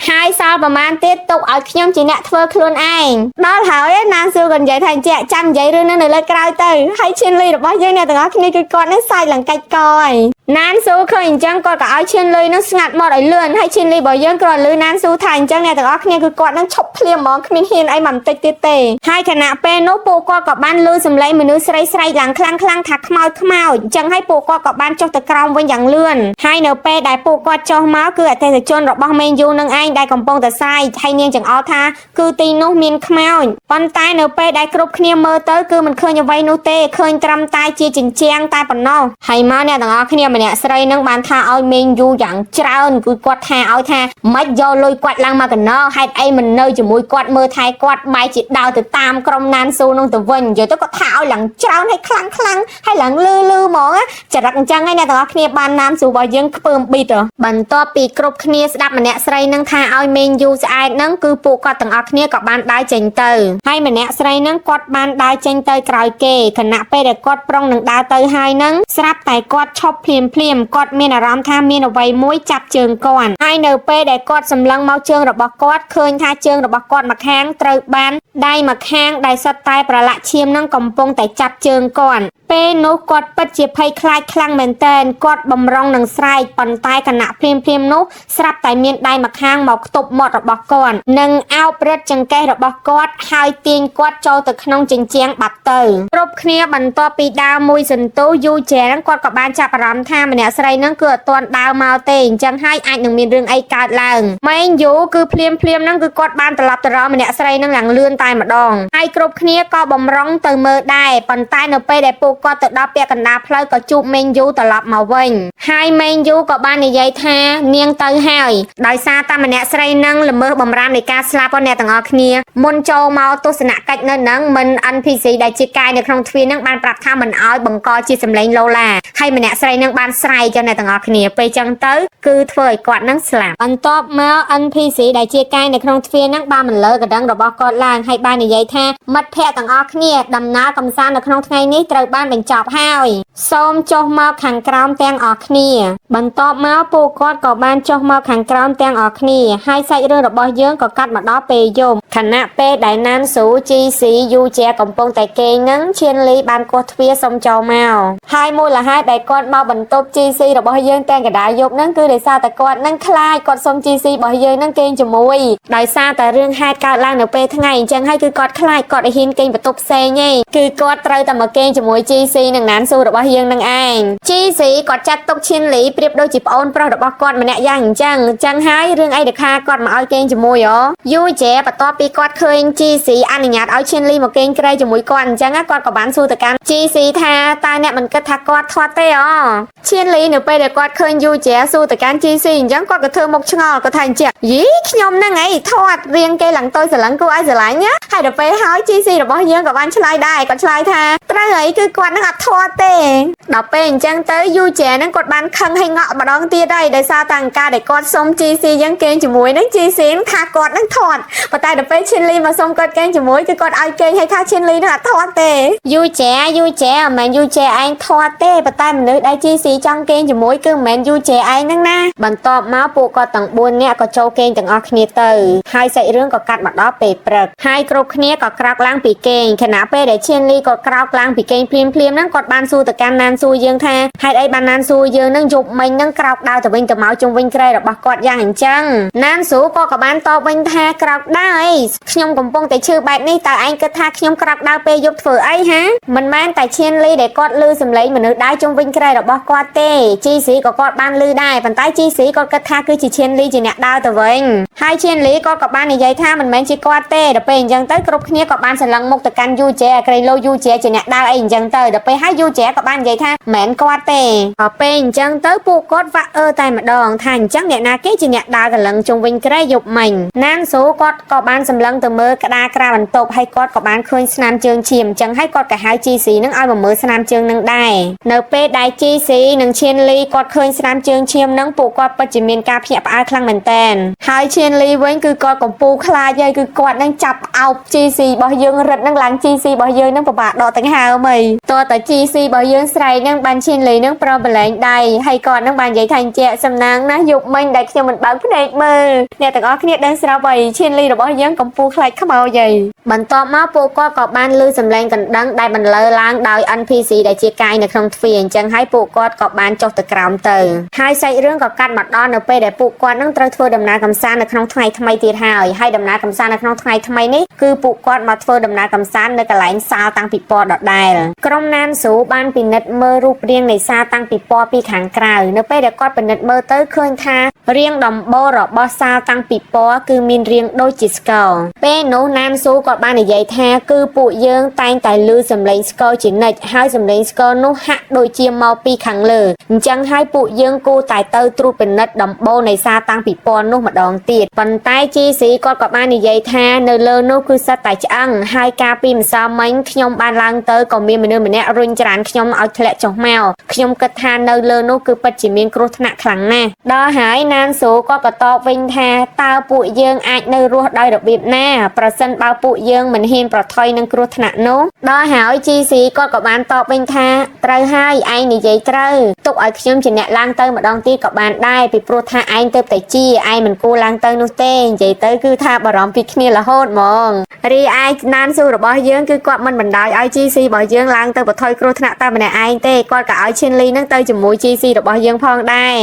ហើយសល់ប្រមាណទៀតទុកឲ្យខ្ញុំជាអ្នកធ្វើខ្លួនឯងដល់ហើយណានស៊ូក៏និយាយថាអញ្ចឹងចាំនិយាយរឿងហ្នឹងនៅលើក្រោយទៅហើយឈិនលីរបស់យើងអ្នកទាំងអស់គ្នាគឺគាត់នឹងសាយឡើងកាច់កហើយណានស៊ូឃើញអញ្ចឹងគាត់ក៏ឲ្យឈិនលីនឹងស្ងាត់មកឲ្យលឿនហើយឈិនលីរបស់យើងក៏លឺណានស៊ូថាអញ្ចឹងអ្នកទាំងអស់គ្នាគឺគាត់នឹងឈប់ភ្លាមហ្មងគ្មានហ៊ានអីមកបន្តិចទៀតទេហើយខណៈពេលនោះពួកគាត់ក៏បានលឺសំឡេងមនុស្សស្រីស្រែកឡើងខ្លាំងថាខ្មោចអញ្ចឹងហើយពួកគាត់ក៏បានចុះទៅក្រោមវិញយ៉ាងលឿនហើយនៅពេលដែលពួកគាត់ចុះមកគឺអតិថិជនរបស់មេងយូនឹងឯងដែលកំពុងតែសាយហើយនាងចង្អុលថាគឺទីនោះមានខ្មោចប៉ុន្តែនៅពេលដែលគ្រប់គ្នាមើលទៅគឺមិនឃើញអ្វីនោះទេឃើញត្រឹមតែជាជញ្ជាំងតែប៉ុណ្ណោះហើយមកអ្នកទាំងអស់គ្នាម្នាក់ស្រីនឹងបានថាឲ្យមេងយូយ៉ាងច្រើនគឺគាត់ថាឲ្យថាមិនយកលុយគាត់ឡើងមកកណោហេតុអីមិននៅជាមួយគាត់មើលថែគាត់បែរជាដើរទៅតាមក្រុមណានស៊ូនឹងទៅវិញនិយាយទៅគាត់ថាឲ្យឡើងច្រើនឲ្យខ្លាំងហើយឡើងលឺហ្មងចរិតអញ្ចឹងហើយអ្នកទាំងអស់គ្នាបានណានស៊ូរបស់យើងខ្ពើមប៊ីតបន្ទាប់ពីគ្រប់គ្នាស្ដាប់ម្នាក់ស្រីនឹងថាឲ្យមេងយូស្អែតនឹងគឺពួកគាត់ទាំងអស់គ្នាក៏បានដើរចេញទៅហើយម្នាក់ស្រីនឹងគាត់បានដើរចេញទៅក្រោយគេខណៈពេលដែលគាត់ប្រុងនឹងដើរទៅហើយនឹងស្រាប់តែគាត់ឈប់ភ្លាមគាត់មានអារម្មណ៍ថាមានអ្វីមួយចាប់ជើងគាត់ហើយនៅពេលដែលគាត់សម្លឹងមកជើងរបស់គាត់ឃើញថាជើងរបស់គាត់ម្ខាងត្រូវបានដៃម្ខាងដែលសុទ្ធតែប្រឡាក់ឈាមនឹងកំពុងតែចាប់ជើងគាត់ពេលនោះគាត់ពិតជាភ័យខ្លាចខ្លាំងមែនទែនគាត់បំរុងនឹងស្រែកប៉ុន្តែគណៈភ្លាមនោះស្រាប់តែមានដៃម្ខាងមកខ្ទប់មាត់របស់គាត់និងអោបរឹតចង្កេះរបស់គាត់ហើយទាញគាត់ចូលទៅក្នុងជញ្ជាំងបាត់ទៅគ្រប់គ្នាបន្ទាប់ពីដើរមួយសន្ទុះយូរចែហ្នឹងគាត់ក៏បានចាប់អារម្មណ៍ថាម្នាក់ស្រីហ្នឹងគឺអត់ទាន់ដើរមកទេអញ្ចឹងហើយអាចនឹងមានរឿងអីកើតឡើងម៉េងយូគឺភ្លាមហ្នឹងគឺគាត់បានត្រឡប់ទៅរកម្នាក់ស្រីហ្នឹងឡើងលឿនតែម្ដងហើយគ្រប់គ្នាក៏បំរុងទៅមើលដែរប៉ុន្តែនៅពេលដែលពួកគាត់ទៅដល់ពាក់កណ្ដាលផ្លូវក៏ជួបមេងយូត្រឡប់មកវិញហើយមេងយូក៏បាននិយាយថានាងទៅហើយដោយសារតែម្នាក់ស្រីហ្នឹងល្មើសបំរាមនៃការស្លាប់របស់អ្នកទាំងអស់គ្នាមុនចូលមកទស្សនកិច្ចនៅហ្នឹងមិន NPC ដែលជាកាយនៅក្នុងទ្វារហ្នឹងបានប្រាប់ថាមិនអោយបង្កជាសម្លេងឡូឡាហើយម្នាក់ស្រីហ្នឹងបាន បានស្រ័យចឹងអ្នកទាំងអស់គ្នាពេលចឹងទៅគឺធ្វើឲ្យគាត់នឹងស្លាប់បន្ទាប់មក NPC ដែលជាកាយនៅក្នុងទ្វារហ្នឹងបានបន្លឺកណ្ដឹងរបស់គាត់ឡើងហើយបាននិយាយថាមិត្តភ័ក្តិទាំងអស់គ្នាដំណើរកំសាន្តនៅក្នុងថ្ងៃនេះត្រូវបានបញ្ចប់ហើយសូមចុះមកខាងក្រោមទាំងអស់គ្នាបន្ទាប់មកពួកគាត់ក៏បានចុះមកខាងក្រោមទាំងអស់គ្នាហើយសាច់រឿងរបស់យើងក៏កាត់មកដល់ពេលយប់ខណៈពេលដែលណានស៊ូ GC យូជាកំពុងតែគេងនឹងឈៀនលីបានគាស់ទ្វារសុំចូលមកហើយមូលហេតុដែលគាត់មកបន្ទប់ GC របស់យើងទាំងកណ្ដាលយប់ហ្នឹងគឺដោយសារតែគាត់នឹងខ្លាចគាត់សុំ GC របស់យើងនឹងគេងជាមួយដោយសារតែរឿងហេតុកើតឡើងនៅពេលថ្ងៃអញ្ចឹងហើយគឺគាត់ខ្លាចគាត់ឲ្យហ៊ានគេងបន្ទប់ផ្សេងឯងគឺគាត់ត្រូវតែមកគេងជាមួយ GC នឹងណានស៊ូរបស់យើងនឹងឯង GC គាត់ចាត់ទុកឈៀនលីប្រៀបដូចជាប្អូនប្រុសរបស់គាត់ម្នាក់យ៉ាងអញ្ចឹងហើយរឿងអីដែលខាគាត់មកឲ្យគេងជាមួយយូជែបន្ទាប់ពីគាត់ឃើញ GC អនុញ្ញាតឲ្យឈៀនលីមកគេងក្រែជាមួយគាត់អញ្ចឹងគាត់ក៏បានសួរទៅកាន់ GC ថាតើអ្នកមិនគិតថាគាត់ធាត់ទេឈៀនលីនៅពេលដែលគាត់ឃើញយូជែសួរទៅកាន់ GC អញ្ចឹងគាត់ក៏ធ្វើមុខឆ្ងល់គាត់ថាអញ្ចឹងយីខ្ញុំហ្នឹងឯងធាត់រៀងគេឡើងតូចស្រឡឹងគួរឲ្យស្រឡាញ់ណាហើយដល់ពេលហើយ GC របស់យើងក៏បានឆ្លើយដែរគាត់ឆ្លើយថាត្រូវហើយគឺគាត់នឹងអត់ធាត់ទេដល់ពេលអញ្ចឹងទៅយូជែហ្នឹងគាត់បានខឹងឲ្យងក់ម្ដងទៀតហើយដោយសារតែការដែលគាត់សុំ GC យើងគេងជាមួយនឹង GC ថាគាត់នឹងធាត់ប៉ុន្តែដល់ពេលឈិនលីមកសុំគាត់គេងជាមួយគឺគាត់ឲ្យគេងឲ្យថាឈិនលីនឹងអត់ធាត់ទេយូជែមិនមែនយូជែឯងធាត់ទេប៉ុន្តែមនុស្សដែល GC ចង់គេងជាមួយគឺមិនមែនយូជែឯងហ្នឹងណាបន្ទាប់មកពួកគាត់ទាំង4នាក់ក៏ចូលគេងទាំងអស់គ្នាទៅហើយសាច់រឿងក៏កាត់មកដល់ពេលព្រឹកហើយគ្រប់គ្នាក៏ក្រោកឡើងពីគេងខណៈពេលដែលឈិនលីក៏ក្រោកឡើងពីគេងភ្លាមហ្នឹងគាត់បានសួរទៅកាន់ណានស៊ូយើងថាហេតុអីបានណានស៊ូយើងនឹងយប់មិញនឹងក្រោកដើរទៅវិញទៅមកជុំវិញក្រែរបស់គាត់យ៉ាងអញ្ចឹងណានស៊ូក៏បានតបវិញថាក្រោកដើរអីខ្ញុំកំពុងតែឈឺបែបនេះតើឯងគិតថាខ្ញុំក្រោកដើរពេលយប់ធ្វើអីហាមិនមែនតែឈៀនលីដែលគាត់ឮសំឡេងមនុស្សដើរជុំវិញក្រែរបស់គាត់ទេ GC ក៏គាត់បានឮដែរប៉ុន្តែ GC គាត់គិតថាគឺជាឈៀនលីជាអ្នកដើរទៅវិញហើយឈៀនលីក៏បាននិយាយថាមិនមែនជាគាត់ទេដល់ពេលអញ្ចឹងទៅគ្រប់គ្នាក៏បានសន្លឹងមុខទៅកាន់យូជែក្រៃលោយូជែជាអ្នកដើរអីអញ្ចឹងទៅដល់ពេលហើយយូជែក៏បាននិយាយថាមិនមែនគាត់ទេដល់ពេលអញ្ចឹងទៅពួកគាត់វាក់តែម្ដងថាអញ្ចឹងអ្នកណាគេជាអ្នកដើរកលឹងជុំវិញក្រែយប់មិញណានស៊ូគាត់ក៏បានសម្លឹងទៅមើលក្តារក្រៅបន្ទប់ហើយគាត់ក៏បានឃើញស្នាមជើងឈាមអញ្ចឹងហើយគាត់ក៏ហៅ GC នឹងឲ្យមកមើលស្នាមជើងនឹងដែរនៅពេលដែល GC និងឈៀនលីគាត់ឃើញស្នាមជើងឈាមនឹងពួកគាត់ពិតជាមានការភ្ញាក់ផ្អើលខ្លាំងមែនតើហើយឈៀនលីវិញគឺគាត់កំពុងខ្លាចហើយគឺគាត់នឹងចាប់អោប GC របស់យើងរឹតនឹងឡើង GC របស់យើងនឹងពិបាកដកទាំងហើមអីតើតែ GC របស់យើងស្រែកនឹងបានឈៀនលីនឹងប្របលែងដៃហើយគាត់នឹងបាននិយាយថាអញ្ចឹងសំណាងណាយប់មិញដែលខ្ញុំមិនបើកភ្នែកមើលអ្នកទាំងអស់គ្នាដឹងស្រាប់ហើយឈៀនលីរបស់យើងកំពុងខ្លាចខ្មោចហើយបន្ទាប់មកពួកគាត់ក៏បានឮសំឡេងកណ្ដឹងដែលបន្លឺឡើងដោយ NPC ដែលជាកាយនៅក្នុងទ្វារអញ្ចឹងហើយពួកគាត់ក៏បានចុះទៅក្រោមទៅហើយសាច់រឿងក៏កាត់មកដល់នៅពេលដែលពួកគាត់នឹងត្រូវធ្វើដំណើរកម្សាន្តនៅក្នុងថ្ងៃថ្មីទៀតហើយដំណើរកម្សាន្តនៅក្នុងថ្ងៃថ្មីនេះគឺពួកគាត់មកធ្វើដំណើរកម្សាន្តនៅកន្លែងសាលតាំងពីពណ៌ដដែលក្រុមណានស៊ូបានពិនិត្យមើលរូបរាងនៃសាលតាំងពីពណ៌ពីខាងក្រៅនៅពេលដែលគាត់ពិនិត្យមើលទៅឃើញថារាងដំបូលរបស់សាលតាំងពីពណ៌គឺមានរាងដូចជាស្គរពេលនោះណានស៊ូគាត់បាននិយាយថាគឺពួកយើងតែងតែឮសំឡេងស្គរជានិច្ចហើយសំឡេងស្គរនោះហាក់ដូចជាមកពីខាងលើអញ្ចឹងហើយពួកយើងគួរតែទៅត្រួតពិនិត្យដំបូលនៃសាលតាំងពីពណ៌នោះម្ដងទៀតប៉ុន្តែ GC គាត់ក៏បាននិយាយថានៅលើនោះគឺសិតតែឆ្អឹងហើយការពីម្សិលមិញខ្ញុំបានឡើងទៅក៏មានមនុស្សម្នាក់រុញច្រានខ្ញុំឲ្យធ្លាក់ចុះមកខ្ញុំគិតថានៅលើនោះគឺពិតជាមានគ្រោះថ្នាក់ខ្លាំងណាស់ដល់ហើយណានស៊ូក៏តបវិញថាតើពួកយើងអាចនៅរស់ដោយរបៀបណាប្រសិនបើពួកយើងមិនហ៊ានប្រថុយនឹងគ្រោះថ្នាក់នោះដល់ហើយ GC គាត់ក៏បានតបវិញថាត្រូវហើយឯងនិយាយត្រូវទុកឲ្យខ្ញុំជាអ្នកឡើងទៅម្ដងទៀតក៏បានដែរពីព្រោះថាឯងទៅតែជាឯងមិនគួរឡើងទៅនោះទេនិយាយទៅគឺថាបារម្ភពីគ្នារហូតហ្មងរីឯណានស៊ូរបស់យើងគឺគាត់មិនបណ្ដោយឲ្យ GC របស់យើងឡើងទៅបន្ថយគ្រោះថ្នាក់តែម្នាក់ឯងទេគាត់ក៏ឲ្យឈិនលីនឹងទៅជាមួយ GC របស់យើងផងដែរ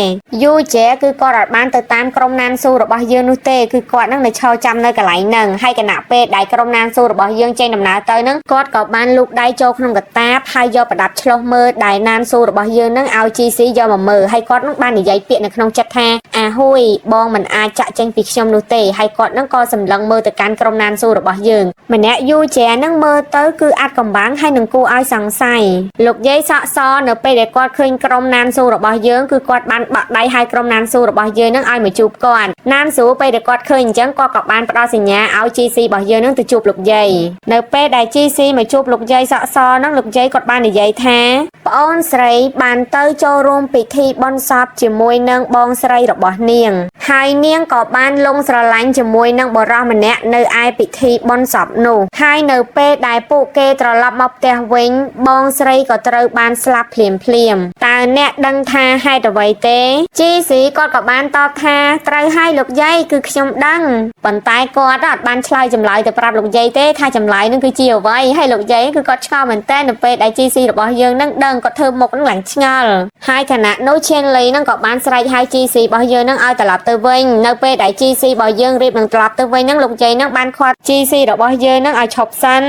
យូជែគឺគាត់អត់បានទៅតាមក្រុមណានស៊ូរបស់យើងនោះទេគឺគាត់នឹងនៅឈរចាំនៅកន្លែងហ្នឹងហើយគណៈពេលដែលក្រុមណានស៊ូរបស់យើងចេញដំណើរទៅហ្នឹងគាត់ក៏បានលូកដៃចូលក្នុងកាតាបហើយយកប្រដាប់ឆ្លុះមើលដែលណានស៊ូរបស់យើងនឹងឲ្យ GC យកមកមើលហើយគាត់នឹងបាននិយាយពាក្យនៅក្នុងចិត្តថាអាហួយបងមិនអាចចាក់ចេញពីខ្ញុំនោះទេហើយគាត់នឹងក៏សម្លឹងមើលទៅកាន់ក្រុមណានស៊ូរបស់យើងម្នាក់យូជែនឹងមើលទៅគឺអាចកំបាំងហើយនឹងគួរឲ្យសង្ស័យលោកយាយសក់សនៅពេលដែលគាត់ឃើញក្រុមណានស៊ូរបស់យើងគឺគាត់បានបាក់ដៃឲ្យក្រុមណានស៊ូរបស់យើងនឹងឲ្យមកជួបគាត់ណានស៊ូពេលដែលគាត់ឃើញអញ្ចឹងគាត់ក៏បានផ្ដល់សញ្ញាឲ្យ GC របស់យើងនឹងទៅជួបលោកយាយនៅពេលដែល GC មកជួបលោកយាយសក់សនឹងលោកយាយក៏ គាត់បាននិយាយថាប្អូនស្រីបានទៅចូលរួមពិធីបុណ្យសពជាមួយនឹងបងស្រីរបស់នាងហើយនាងក៏បានលងស្រឡាញ់ជាមួយនឹងបុរសម្នាក់នៅឯពិធីបុណ្យសពនោះហើយនៅពេលដែលពួកគេត្រឡប់មកផ្ទះវិញបងស្រីក៏ត្រូវបានស្លាប់ភ្លាមតើអ្នកដឹងថាហេតុអ្វីទេជីស៊ីគាត់ក៏បានតបថាត្រូវហើយលោកយាយគឺខ្ញុំដឹងប៉ុន្តែគាត់អត់បានឆ្លើយចម្លើយទៅប្រាប់លោកយាយទេថាចម្លើយនឹងគឺជាអ្វីហើយលោកយាយគឺគាត់ឆ្ងល់មែនតើនៅពេលដែលជីស៊ីរបស់យើងនឹងដឹងគាត់ធ្វើមុខនឹងឡើងឆ្ងល់ហើយខណៈនោះឈៀនលីនឹងក៏បានស្រែកហៅជីស៊ីរបស់យើងនឹងឲ្យត្រឡប់ទៅវិញនៅពេលដែលជីស៊ីរបស់យើងរៀបនឹងត្រឡប់ទៅវិញនឹងលោកយាយនឹងបានខាត់ជីស៊ីរបស់យើងនឹងឲ្យឈប់សិន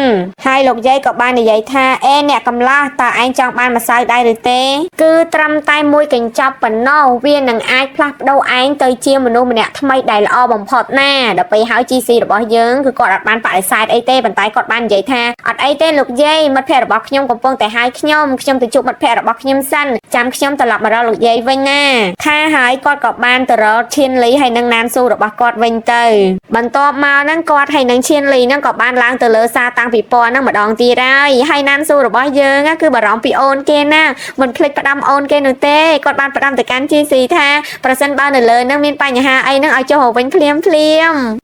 ហើយលោកយាយក៏បាននិយាយថាអ្នកកំឡោះតើឯងចង់បានម្សៅដែរឬទេគឺត្រឹមតែមួយកញ្ចប់ប៉ុណ្ណោះវានឹងអាចផ្លាស់ប្ដូរឯងទៅជាមនុស្សម្នាក់ថ្មីដែលល្អបំផុតណាដល់ពេលហើយ GC របស់យើងគឺគាត់អត់បានបដិសេធអីទេប៉ុន្តែគាត់បាននិយាយថាអត់អីទេលោកយាយមិត្តភ័ក្តិរបស់ខ្ញុំកំពុងតែហៅខ្ញុំទៅជួបមិត្តភ័ក្តិរបស់ខ្ញុំសិនចាំខ្ញុំត្រឡប់មករកលោកយាយវិញណាថាហើយគាត់ក៏បានទៅរកឈៀនលីហើយនឹងណានស៊ូរបស់គាត់វិញទៅបន្ទាប់មកហ្នឹងគាត់ហើយនឹងឈៀនលីហ្នឹងក៏បានឡើងទៅលើសារតាំងពីពណ៌ហ្នឹងម្ដងទៀតហើយណានស៊ូរបស់យើងគឺបារម្ភពីអូនគេណាមិនភ្លេចផ្ដាំអូនគេនោះទេគាត់បានផ្ដាំទៅកាន់ GC ថាប្រសិនបើនៅលើនឹងមានបញ្ហាអីនឹងឲ្យចុះវិញភ្លាម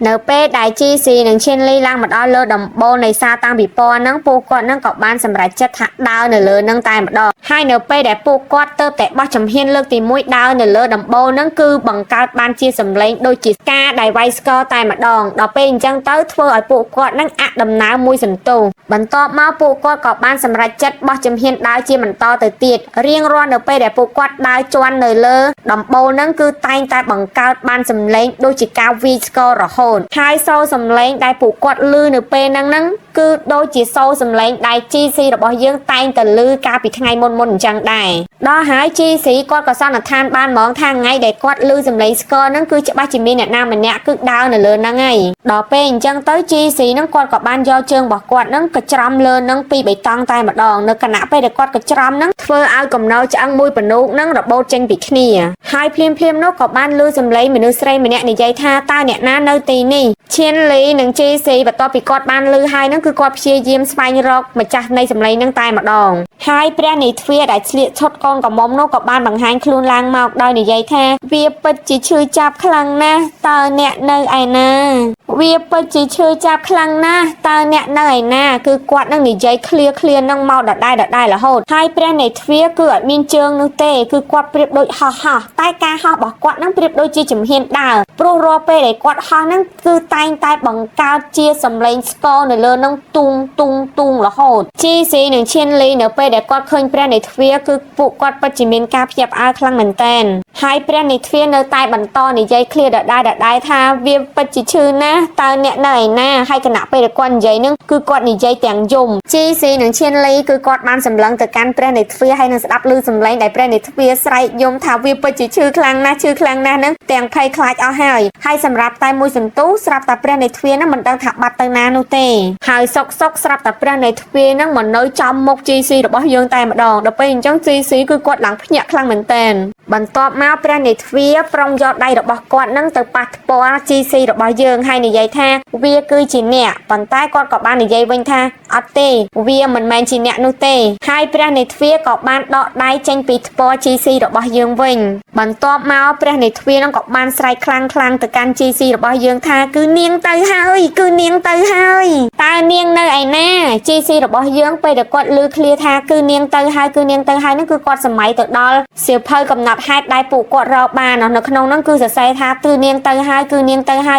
នៅពេលដែល GC និង Chenly ឡើងមកដល់លើដំបូលនៃសារតាំងពីពណ៌ហ្នឹងពួកគាត់ហ្នឹងក៏បានសម្រេចចិត្តថាដើរនៅលើនឹងតែម្ដងហើយនៅពេលដែលពួកគាត់ទៅតែបោះចំហៀនលើកទី1ដើរនៅលើដំបូលហ្នឹងគឺបង្កើតបានជាសម្លេងដូចជាការដែលវាយស្គរតែម្ដងដល់ពេលអញ្ចឹងទៅធ្វើឲ្យពួកគាត់ហ្នឹងអាក់ដំណើរមួយសន្ទុះបន្ទាប់មកពួកគាត់ក៏បានសម្រេចចិត្តបោះចំហៀនដើរជាបន្តទៅទៀតរៀងរាល់នៅពេលដែលពួកគាត់ដើរជាន់នៅលើដំបូលហ្នឹងគឺតែងតែបង្កើតបានសម្លេងដូចជាការវាយស្គររហូតហើយសូរសម្លេងដែលពួកគាត់ឮនៅពេលហ្នឹងគឺដូចជាសូរសម្លេងដែល GC របស់យើងតែងតែឮកាលពីថ្ងៃមុនអញ្ចឹងដែរដល់ហើយ GC គាត់ក៏សន្និដ្ឋានបានហ្មងថាថ្ងៃដែលគាត់ឮសម្លេងស្គរហ្នឹងគឺច្បាស់ជាមានអ្នកណាម្នាក់គឺដើរនៅលើហ្នឹងហើយដល់ពេលអញ្ចឹងទៅ GC ហ្នឹងគាត់ក៏បានយកជើងរបស់គាត់ហ្នឹងក៏ច្រំលើហ្នឹងពី3តង់តែម្ដងនៅគណៈពេលដែលគាត់ក៏ច្រំហ្នឹងធ្វើឲ្យកំណោឆ្អឹងមួយបនូកហ្នឹងរបូតចេញពីគ្នាហើយភ្លាមនោះក៏បានឮសម្លេងមនុស្សស្រីម្នាក់និយាយថាតើអ្នកណានៅទីនេះឈៀនលីនិង GC បន្ទាប់ពីគាត់បានឮហើយហ្នឹងគឺគាត់ព្យាយាមស្វែងរកម្ចាស់នៃសម្លេងហ្នឹងតែម្ដងហើយព្រះនាយទ្វារដែលស្លៀកឈុតកូនកំមុំនោះក៏បានបង្ហាញខ្លួនឡើងមកដោយនិយាយថាវាពិតជាឈឺចាប់ខ្លាំងណាស់តើអ្នកនៅឯណាវាពិតជាឈឺចាប់ខ្លាំងណាស់តើអ្នកនៅឯណាគឺគាត់នឹងនិយាយឃ្លានឹងមកដដែលរហូតហើយព្រះនាយទ្វារគឺអត់មានជើងនោះទេគឺគាត់ប្រៀបដូចហោះតែការហោះរបស់គាត់នឹងប្រៀបដូចជាជំហានដើរព្រោះរាល់ពេលដែលគាត់ហោះនឹងគឺតែងតែបង្កើតជាសម្លេងស្គរនៅលើនឹងទុងរហូត GC និង Chenly នៅពេលដែលគាត់ឃើញព្រះនាយទ្វារគឺពួកគាត់ពិតជាមានការភ្ញាក់ផ្អើលខ្លាំងមែនទែនហើយព្រះនាយទ្វារនៅតែបន្តនិយាយឃ្លាដដែលថាវាពិតជាឈឺណាស់តើអ្នកនៅឯណាហើយគណៈពេលដែលគាត់និយាយនឹងគឺគាត់និយាយទាំងយំ GC និង Chenly គឺគាត់បានសម្លឹងទៅកាន់ព្រះនាយទ្វារហើយនឹងស្ដាប់ឮសម្លេងដែលព្រះនាយទ្វារស្រែកយំថាវាពិតជាឈឺខ្លាំងណាស់នឹងទាំងភ័យខ្លាចអស់ហើយសម្រាប់តែមួយសន្ទុះស្រាប់តែព្រះនាយទ្វារនឹងមិនដឹងថាបាត់ទៅណានោះទេហើយសុកស្រាប់តែព្រះនាយទ្វារនឹងមកនៅចំមុខ GC របស់យើងតែម្ដងដល់ពេលអញ្ចឹង GC គឺគាត់ឡើងភ្ញាក់ខ្លាំងមែនទែនបន្ទាប់មកព្រះនាយទ្វារប្រុងយកដៃរបស់គាត់នឹងទៅប៉ះថ្ពាល់ GC របស់យើងហើយនិយាយថាវាគឺជាអ្នកប៉ុន្តែគាត់ក៏បាននិយាយវិញថាអត់ទេវាមិនមែនជាអ្នកនោះទេហើយព្រះនាយទ្វារក៏បានដកដៃចេញពីថ្ពាល់ GC របស់យើងវិញបន្ទាប់មកព្រះនាយទ្វារនឹងក៏បានស្រែកខ្លាំងទៅកាន់ GC របស់យើងថាគឺនាងទៅហើយតើនាងនៅឯណា GC របស់យើងពេលដែលគាត់ឮឃ្លាថាគឺនាងទៅហើយនឹងគឺគាត់សម័យទៅដល់សៀវភៅកំណត់ហេតុដែលពួកគាត់រកបាននៅក្នុងហ្នឹងគឺសរសេរថាគឺនាងទៅហើយ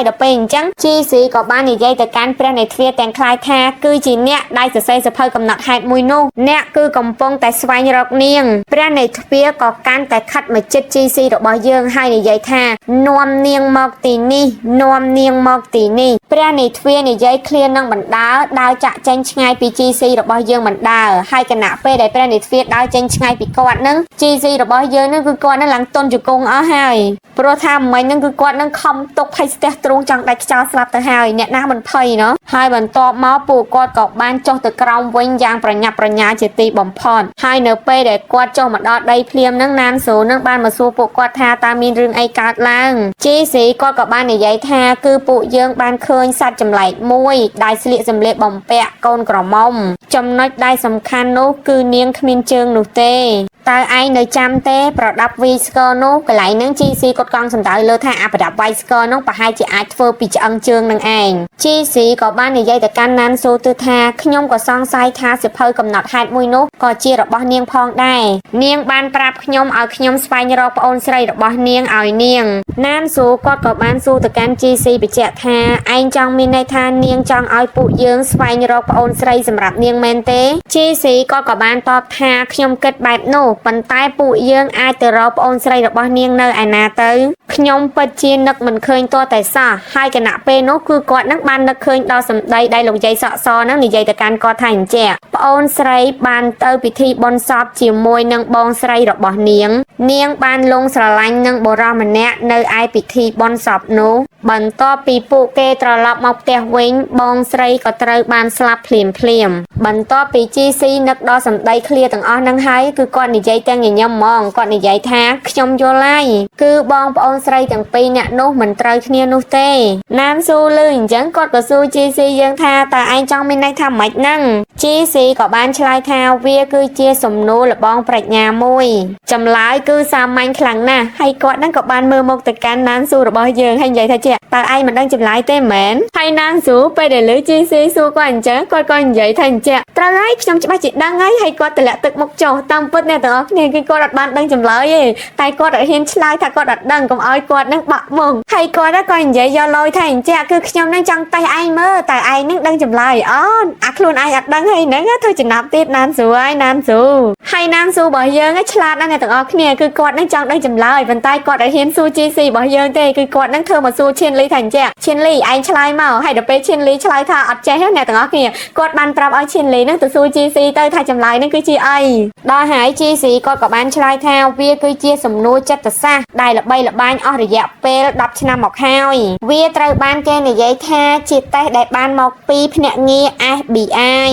ដល់ពេលអញ្ចឹង GC ក៏បាននិយាយទៅកាន់ព្រះនាយទ្វារទាំងខ្លាចថាគឺជាអ្នកដែលសរសេរសៀវភៅកំណត់ហេតុមួយនោះអ្នកគឺកំពុងតែស្វែងរកនាងព្រះនាយទ្វារក៏កាន់តែខិតមកជិត GC របស់យើងហើយនិយាយថានាំនាងមកទីនេះព្រះនាយទ្វារនិយាយឃ្លានឹងបណ្ដើរចាក់ចេញឆ្ងាយពី GC របស់យើងបណ្ដើរហើយគណៈពេលដែលព្រះនាយទ្វារដើរចេញឆ្ងាយពីគាត់នឹង GC របស់យើងនឹងគឺគាត់ គាត់នឹងឡើងតុនជង្គង់អស់ហើយព្រោះថាមិញហ្នឹងគឺគាត់នឹងខំទុកភ័យស្ទះទ្រូងចង់ដាច់ខ្យល់ស្លាប់ទៅហើយអ្នកណាមិនភ័យណោះហើយបន្ទាប់មកពួកគាត់ក៏បានចុះទៅក្រោមវិញយ៉ាងប្រញាប់ប្រញាល់ជាទីបំផុតហើយនៅពេលដែលគាត់ចុះមកដល់ដីភ្លាមហ្នឹងណានសូនឹងបានមកសួរពួកគាត់ថាតើមានរឿងអីកើតឡើងជីស៊ីគាត់ក៏បាននិយាយថាគឺពួកយើងបានឃើញសត្វចម្លែកមួយដែលស្លៀកសម្លៀកបំពាក់កូនក្រមុំចំណុចដែលសំខាន់នោះគឺនាងគ្មានជើងនោះទេតើឯងនៅចាំទេប្រដាប់វីស្គរនោះកន្លែងហ្នឹង GC គាត់កង់សំដៅលើថាអាប្រដាប់វីស្គរនោះប្រហែលជាអាចធ្វើពីឆ្អឹងជើងនឹងឯង GC ក៏បាននិយាយទៅកាន់ណានសូទៅថាខ្ញុំក៏សង្ស័យថាសិភៅកំណត់ហេតុមួយនោះក៏ជារបស់នាងផងដែរនាងបានប្រាប់ខ្ញុំឲ្យខ្ញុំស្វែងរកប្អូនស្រីរបស់នាងឲ្យនាងណានសូគាត់ក៏បានសួរទៅកាន់ GC បញ្ជាក់ថាឯងចង់មានន័យថានាងចង់ឲ្យពួកយើងស្វែងរកប្អូនស្រីសម្រាប់នាងមែនទេ GC គាត់ក៏បានតបថាខ្ញុំគិតបែបនោះប៉ុន្តែពួកយើងអាចទៅរកប្អូនស្រីរបស់នាងនៅឯណាទៅខ្ញុំពិតជានឹកមិនឃើញទាល់តែសោះហើយគណៈពេលនោះគឺគាត់នឹងបាននឹកឃើញដល់សម្ដីដែលលោកយាយសក់សនឹងនិយាយទៅកាន់គាត់ថាអញ្ចឹងប្អូនស្រីបានទៅពិធីបុណ្យសពជាមួយនឹងបងស្រីរបស់នាងបានលងស្រឡាញ់នឹងបុរសម្នាក់នៅឯពិធីបុណ្យសពនោះបន្ទាប់ពីពួកគេត្រឡប់មកផ្ទះវិញបងស្រីក៏ត្រូវបានស្លាប់ភ្លាមបន្ទាប់ពី GC នឹកដល់សម្ដីឃ្លាទាំងអស់នឹងហើយគឺគាត់និយាយទាំងញញឹមហ្មងគាត់និយាយថាខ្ញុំយល់ហើយគឺបងប្អូនស្រីទាំងពីរអ្នកនោះមិនត្រូវគ្នានោះទេណានស៊ូលឺអញ្ចឹងគាត់ក៏សួរ GC យើងថាតើឯងចង់មានន័យថាម៉េចហ្នឹង GC ក៏បានឆ្លើយថាវាគឺជាសំណួរលបងប្រាជ្ញាមួយចម្លើយគឺសាមញ្ញខ្លាំងណាស់ហើយគាត់ហ្នឹងក៏បានមើលមុខទៅកាន់ណានស៊ូរបស់យើងហើយនិយាយថាតើឯងមិនដឹងចម្លើយទេមែនហើយណានស៊ូពេលដែលលើ GC សួរគាត់អញ្ចឹងគាត់ក៏និយាយថាអញ្ចឹងត្រូវហើយខ្ញុំច្បាស់ជាដឹងហើយគាត់ទម្លាក់ទឹកមុខចុះតាមពិតអ្នកទាំងអស់គ្នាគឺគាត់អត់បានដឹងចម្លើយទេតែគាត់អត់ហ៊ានឆ្លើយថាគាត់អត់ដឹងកុំឲ្យគាត់នឹងបាក់មុខហើយគាត់ក៏និយាយយកលុយថាអញ្ចឹងគឺខ្ញុំនឹងចង់តេស្តឯងមើលតើឯងនឹងដឹងចម្លើយអូនអាខ្លួនឯងអត់ដឹងហើយហ្នឹងធ្វើចំណាប់ទៀតណានស៊ូហើយណានស៊ូរបស់យើងឆ្លាតណាស់អ្នកទាំងអស់គ្នាគឺគាត់នឹងចង់ដឹងចម្លើយប៉ុន្តែគាត់អត់ហ៊ានសួរ GC របស់យើងទេគឺគាត់នឹងធ្វើមកសួរឈៀនលីថាអញ្ចឹងឈៀនលីឯងឆ្លើយមកហើយដល់ពេលឈៀនលីឆ្លើយថាអត់ចេះអ្នកទាំងអស់គ្នាគាត់បានប្រាប់ឲ្យឈៀនលីនឹងទៅសួរ GC ទៅថាចម្លើយនឹងគឺជាអីដល់ហើយ GC គាត់ក៏បានឆ្លើយថាវាគឺជាសំណួរចិត្តសាស្ត្រដែលល្បីល្បាញអស់រយៈពេល10ឆ្នាំមកហើយវាត្រូវបានគេនិយាយថាជាតេស្តដែលបានមកពីភ្នាក់ងារ FBI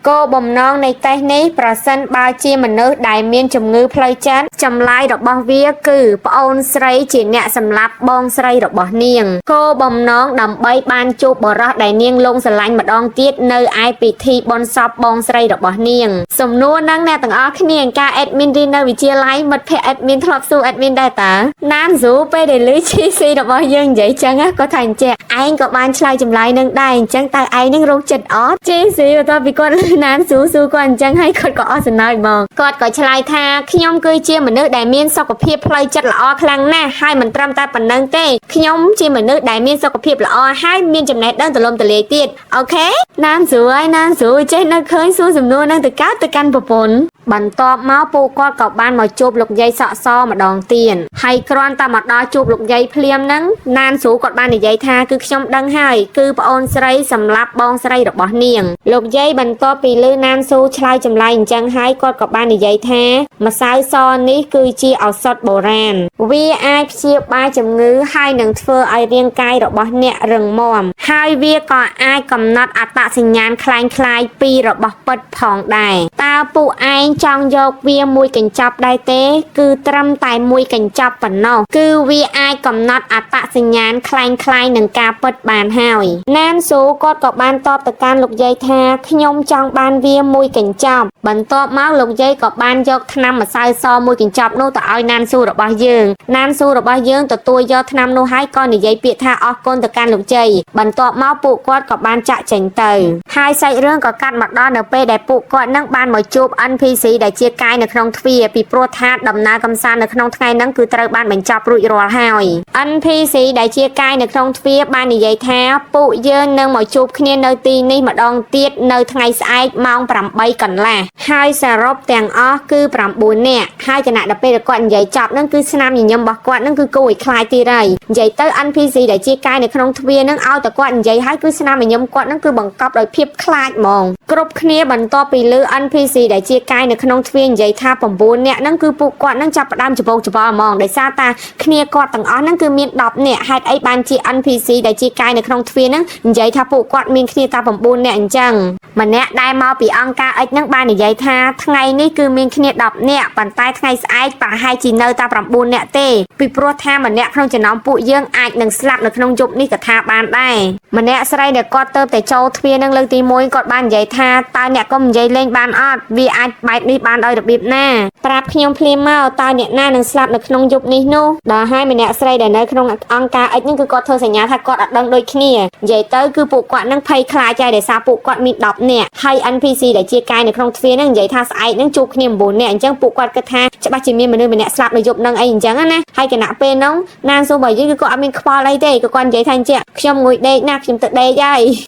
គោលបំណងនៃតេស្តនេះប្រសិនបើជាមនុស្សដែលមានជំងឺផ្លូវចិត្តចម្លើយរបស់វាគឺប្អូនស្រីជាអ្នកសម្លាប់បងស្រីរបស់នាងគោលបំណងដើម្បីបានជួបបរិសុទ្ធដែលនាងលងស្រឡាញ់ម្ដងទៀតនៅឯពិធីបុណ្យសពបងស្រីរបស់នាងសំណួរហ្នឹងអ្នកទាំងអស់គ្នាការ admin រៀននៅវិទ្យាល័យមិត្តភ័ក្តិ admin ធ្លាប់សួរ admin ដែរតាណានស៊ូពេលដែលឮ GC របស់យើងនិយាយចឹងគាត់ថាអញ្ចឹងឯងក៏បានឆ្លើយចម្លើយនឹងដែរអញ្ចឹងតើឯងនឹងរកចិត្តអត់ GC បន្ទាប់ពីគាត់ឮណានស៊ូគាត់អញ្ចឹងហើយគាត់ក៏អស់សំណើចមកគាត់ក៏ឆ្លើយថាខ្ញុំគឺជាមនុស្សដែលមានសុខភាពផ្លូវចិត្តល្អខ្លាំងណាស់ហើយមិនត្រឹមតែប៉ុណ្្នឹងទេខ្ញុំជាមនុស្សដែលមានសុខភាពល្អហើយមានចំណេះដឹងទូលំទូលាយទៀតអូខេណានស៊ូហើយណានស៊ូចេះនៅឃើញសួរសំណួរនឹងទៅកើតទៅកាន់ប្រពន្ធបន្ទាប់មកពួកគាត់ក៏បានមកជួបលោកយាយសក់សម្ដងទៀតហើយគ្រាន់តែមកដល់ជួបលោកយាយភ្លាមហ្នឹងណានស៊ូគាត់បាននិយាយថាគឺខ្ញុំដឹងហើយគឺប្អូនស្រីសម្លាប់បងស្រីរបស់នាងលោកយាយបន្ទាប់ពីឮណានស៊ូឆ្លើយចម្លើយអញ្ចឹងហើយគាត់ក៏បាននិយាយថាម្សៅសនេះគឺជាឱសថបុរាណវាអាចព្យាបាលជំងឺហើយនឹងធ្វើឲ្យរាងកាយរបស់អ្នករឹងមាំហើយវាក៏អាចកំណត់អត្តសញ្ញាណคล้ายៗពីរបស់ពិតផងដែរតើពួកឯងចង់យកវាមួយកញ្ចប់ដែរទេគឺត្រឹមតែមួយកញ្ចប់ប៉ុណ្ណោះគឺវាអាចកំណត់អត្តសញ្ញាណคล้ายៗនឹងការពិតបានហើយណានស៊ូគាត់ក៏បានតបទៅកាន់លោកយាយថាខ្ញុំចង់បានវាមួយកញ្ចប់បន្ទាប់មកលោកយាយក៏បានយកថ្នាំម្សៅសមួយកញ្ចប់នោះទៅឲ្យណានស៊ូរបស់យើងណានស៊ូរបស់យើងទទួលយកថ្នាំនោះហើយក៏និយាយពាក្យថាអរគុណទៅកាន់លោកយាយបន្ទាប់មកពួកគាត់ក៏បានចាក់ចេញទៅហើយសាច់រឿងក៏កាត់មកដល់នៅពេលដែលពួកគាត់នឹងបានមកជួប NPC ដែលជាកាយនៅក្នុងទ្វារពីព្រោះថាដំណើរកំសាន្តនៅក្នុងថ្ងៃហ្នឹងគឺត្រូវបានបញ្ចប់រួចរាល់ហើយ NPC ដែលជាកាយនៅក្នុងទ្វារបាននិយាយថាពួកយើងនឹងមកជួបគ្នានៅទីនេះម្ដងទៀតនៅថ្ងៃស្អែ កម៉ោង8កន្លះហើយសរុបទាំងអស់គឺ9នាក់ហើយគណៈដល់ពេលគាត់និយាយចប់ហ្នឹងគឺស្នាមញញឹមរបស់គាត់ហ្នឹងគឺគួរឲ្យខ្លាចទៀតហើយនិយាយទៅ NPC ដែលជាកាយនៅក្នុងទ្វារហ្នឹងឲ្យតែគាត់និយាយហើយគឺស្នាមញញឹមគាត់ហ្នឹងគឺបង្កប់ដោយភាពខ្លាចហ្មងគ្រប់គ្នាបន្ទាប់ពីលើ NPC ដែលជាកាយនៅក្នុងទ្វារនិយាយថា9នាក់ហ្នឹងគឺពួកគាត់ហ្នឹងចាប់ផ្ដើមច្បោកច្បល់ហ្មងដោយសារតាគ្នាគាត់ទាំងអស់ហ្នឹងគឺមាន10នាក់ហេតុអីបានជា NPC ដែលជាកាយនៅក្នុងទ្វារហ្នឹងនិយាយថាពួកគាត់មានគ្នាតែ9នាក់អញ្ចឹងម្នាក់ដែលមកពីអង្គការ X ហ្នឹងបាននិយាយថាថ្ងៃនេះគឺមានគ្នា10នាក់ប៉ុន្តែថ្ងៃស្អែកប្រហែលជានៅតែ9នាក់ទេពីព្រោះថាម្នាក់ក្នុងចំណោមពួកយើងអាចនឹងស្លាប់នៅក្នុងយប់នេះក៏ថាបានដែរម្នាក់ស្រីដែលគាត់ទៅតែចូលទ្វារនឹងលើកទី1គាត់បាននិយាយថាតើអ្នកកុំនិយាយលេងបានអត់វាអាចបែបនេះបានដោយរបៀបណាប្រាប់ខ្ញុំភ្លាមមកតើអ្នកណានឹងស្លាប់នៅក្នុងយប់នេះនោះដល់ហើយម្នាក់ស្រីដែលនៅក្នុងអង្គការ X ហ្នឹងគឺគាត់ធ្វើសញ្ញាថាគាត់អត់ដឹងដូចគ្នានិយាយទៅគឺពួកគាត់នឹងភ័យខ្លាចហើយដោយសារពួកគាត់មាន10នាក់ហើយ NPC ដែលជាកាយនៅក្នុងទ្វារហ្នឹងនិយាយថាស្អែកហ្នឹងជួបគ្នា9នាក់អញ្ចឹងពួកគាត់គិតថាច្បាស់ជាមានមនុស្សម្នាក់ស្លាប់នៅយប់ហ្នឹងអីអញ្ចឹងណាហើយគណៈពេលហ្នឹងណានស៊ូបើយើងគឺគាត់អត់មានខ្វល់អីទេក៏គាត់និយាយថាអញ្ចឹងខ្ញុំងុយដេកណាខ្ញុំទៅដេក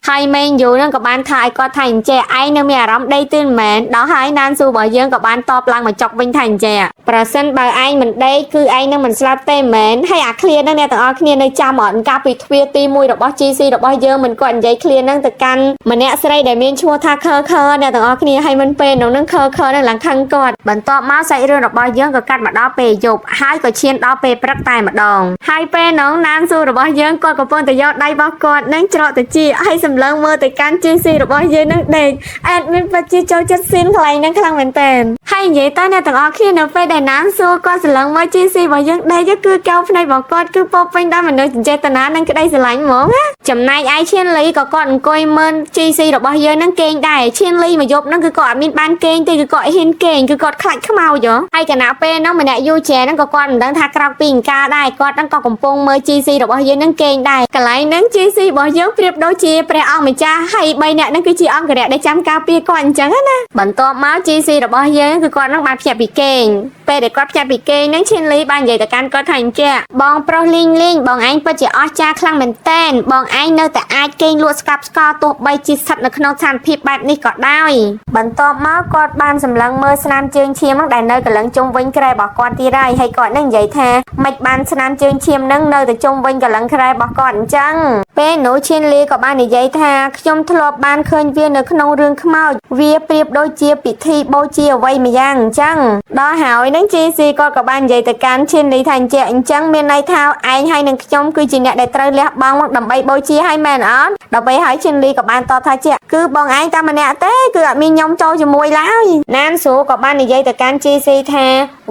ហើយមេងយូហ្នឹងក៏បានថាឲ្យគាត់ថាអញ្ចឹងឯងនៅមានអារម្មណ៍ដេកទឿនមែនដល់ហើយណានស៊ូបើយើងក៏បានតបឡើងមកចុកវិញថាអញ្ចឹងប្រសិនបើឯងមិនដេកគឺឯងនឹងមិនស្លាប់ទេមែនហើយអាឃ្លាហ្នឹងអ្នកទាំងអស់គ្នានៅចាំអត់កាលពីទ្វារទី1របស់ GC របស់យើងមិនគាត់និយាយឃ្លាហ្នឹងទៅកាន់ម្នាក់ស្រីដែលមានឈ្មោះថាខើអ្នកទាំងអស់គ្នាហើយមិនពេលហ្នឹងខើហ្នឹងឡើងខឹងគាត់បន្ទាប់មកសាច់រឿងរបស់យើងក៏កាត់មកដល់ពេលយប់ហើយក៏ឈានដល់ពេលព្រឹកតែម្ដងហើយពេលហ្នឹងណានស៊ូរបស់យើងគាត់កំពុងតែយកដៃរបស់គាត់នឹងច្រកទៅជាហើយសម្លឹងមើលទៅកាន់ GC របស់យើងនឹងដេកអេដមីនពិតជាចូលចិត្តស៊ីនកន្លែងហ្នឹងខ្លាំងមែនតើហើយនិយាយទៅអ្នកទាំងអស់គ្នានៅពេលដែលណានស៊ូគាត់សម្លឹងមើល GC របស់យើងដេកគឺកៅភ្នែករបស់គាត់គឺពោពេញដោយមនោសញ្ចេតនានិងក្តីស្រឡាញ់ហ្មងចំណែកឯឈៀនលីក៏គាត់អង្គុយមើល GC របស់យើងនឹងគេងដែរឈៀនលីមកយប់ហ្នឹងគឺគាត់អត់មានបានគេងទេគឺគាត់ហ៊ានគេងគឺគាត់ខ្លាចខ្មោចហើយគណៈពេលហ្នឹងម្នាក់យូជែហ្នឹងក៏គាត់មិនដឹងថាក្រោកពីអង្ការដែរគាត់ហ្នឹងក៏កំពុងមើល GC របស់យើងហ្នឹងគេងដែរកន្លែងហ្នឹង GC របស់យើងប្រៀបដូចជាព្រះអង្គម្ចាស់ហើយ3នាក់ហ្នឹងគឺជាអង្គរៈដែលចាំការពារគាត់អញ្ចឹងណាបន្ទាប់មក GC របស់យើងគឺគាត់ហ្នឹងបានភ្ញាក់ពីគេងពេលដែលគាត់ភ្ញាក់ពីគេងហ្នឹងឈៀនលីបាននិយាយទៅកាន់គាត់ថាអញ្ចឹងបងប្រុសលីងបងឯងពិតជាអស្ចារ្យខ្លាំងមែនតែនបងឯងនៅតែអាចគេងលក់ស្កាប់ស្កល់ទោះបីជាស្ថិតនៅក្នុងស្ថានភាពបែបនេះក៏ដោយបន្ទាប់មកគាត់បានសម្លឹងមើលស្នាមជើងឈាមហ្នឹងដែលនៅកន្លងជុំវិញក្រែរបស់គាត់ទៀតហើយគាត់នឹងនិយាយថាមិនបានស្នាមជើងឈាមហ្នឹងនៅតែជុំវិញកន្លងក្រែរបស់គាត់អញ្ចឹងពេលនោះឈៀនលីក៏បាននិយាយថាខ្ញុំធ្លាប់បានឃើញវានៅក្នុងរឿងខ្មោចវាប្រៀបដូចជាពិធីបូជាអ្វីម្យ៉ាងអញ្ចឹងដល់ហើយនឹង GC គាត់ក៏បាននិយាយទៅកាន់ឈៀនលីថាអញ្ចឹងមានន័យថាឯងហើយនឹងខ្ញុំគឺជាអ្នកដែលត្រូវលះបង់មកដើម្បីបូជាឲ្យមែនអត់ដល់ពេលហើយឈៀនលីក៏បានតបថាគឺបងឯងតែម្នាក់ទេគឺអត់មានខ្ញុំចូលជាមួយឡើយណានស៊ូក៏បាននិយាយទៅកាន់ GC ថា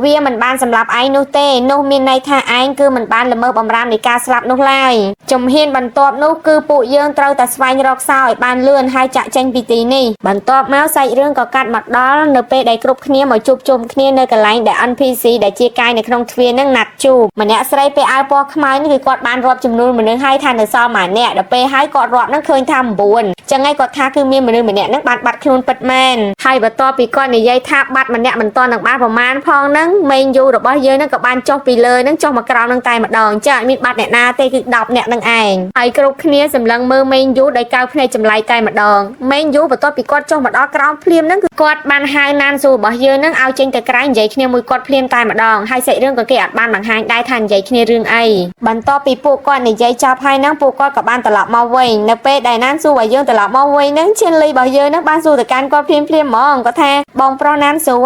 វាមិនបានសម្លាប់ឯងនោះទេនោះមានន័យថាឯងគឺមិនបានល្មើសបំរាមនៃការស្លាប់នោះឡើយជំហានបន្ទាប់នោះគឺពួកយើងត្រូវតែស្វែងរកសោឲ្យបានលឿនហើយចាក់ចេញពីទីនេះបន្ទាប់មកសាច់រឿងក៏កាត់មកដល់នៅពេលដែលគ្រប់គ្នាមកជួបជុំគ្នានៅកន្លែងដែល NPC ដែលជាកាយនៅក្នុងទ្វារនឹងណាត់ជួបម្នាក់ស្រីពេលអាវពណ៌ខ្មៅនេះគឺគាត់បានរាប់ចំនួនមនុស្សឲ្យថានៅសល់មួយនាក់ដល់ពេលហើយគាត់រាប់នឹងឃើញថា9ចឹងហើយគាត់ថាគឺមានមនុស្សម្នាក់នឹងបានបាត់ខ្លួនពិតមែនហើយបន្ទាប់ពីគាត់និយាយថាបាត់ម្នាក់មិនទាន់នឹងបានប្រមាណផងនឹងមេងយូរបស់យើងនឹងក៏បានចុះពីលើនឹងចុះមកក្រោមនឹងតែម្ដងចាអត់មានបាត់អ្នកណាទេគឺ10អ្នកនឹងឯងហើយគ្រប់គ្នាសម្លឹងមើលមេងយូដោយកៅភ្នែកចម្លែកតែម្ដងមេងយូបន្ទាប់ពីគាត់ចុះមកដល់ក្រោមភ្លាមនឹងគឺគាត់បានហៅណានស៊ូរបស់យើងនឹងឲ្យចេញទៅក្រៅនិយាយគ្នាមួយគាត់ភ្លាមតែម្ដងហើយសាច់រឿងក៏គេអត់បានបង្ហាញដែរថានិយាយគ្នារឿងអីបន្ទាប់ពីពួកគាត់និយាយចប់ហើយនឹងពួកគាត់ក៏បានត្រឡប់មកវិញនៅពេលដែលណានស៊ូរបស់យើងត្រឡប់មកវិញនឹងឈៀនលីរបស់យើងនឹងបានសួរទៅកាន់គាត់ភ្លាមហ្មងគាត់ថាបងប្រុសណានស៊ូ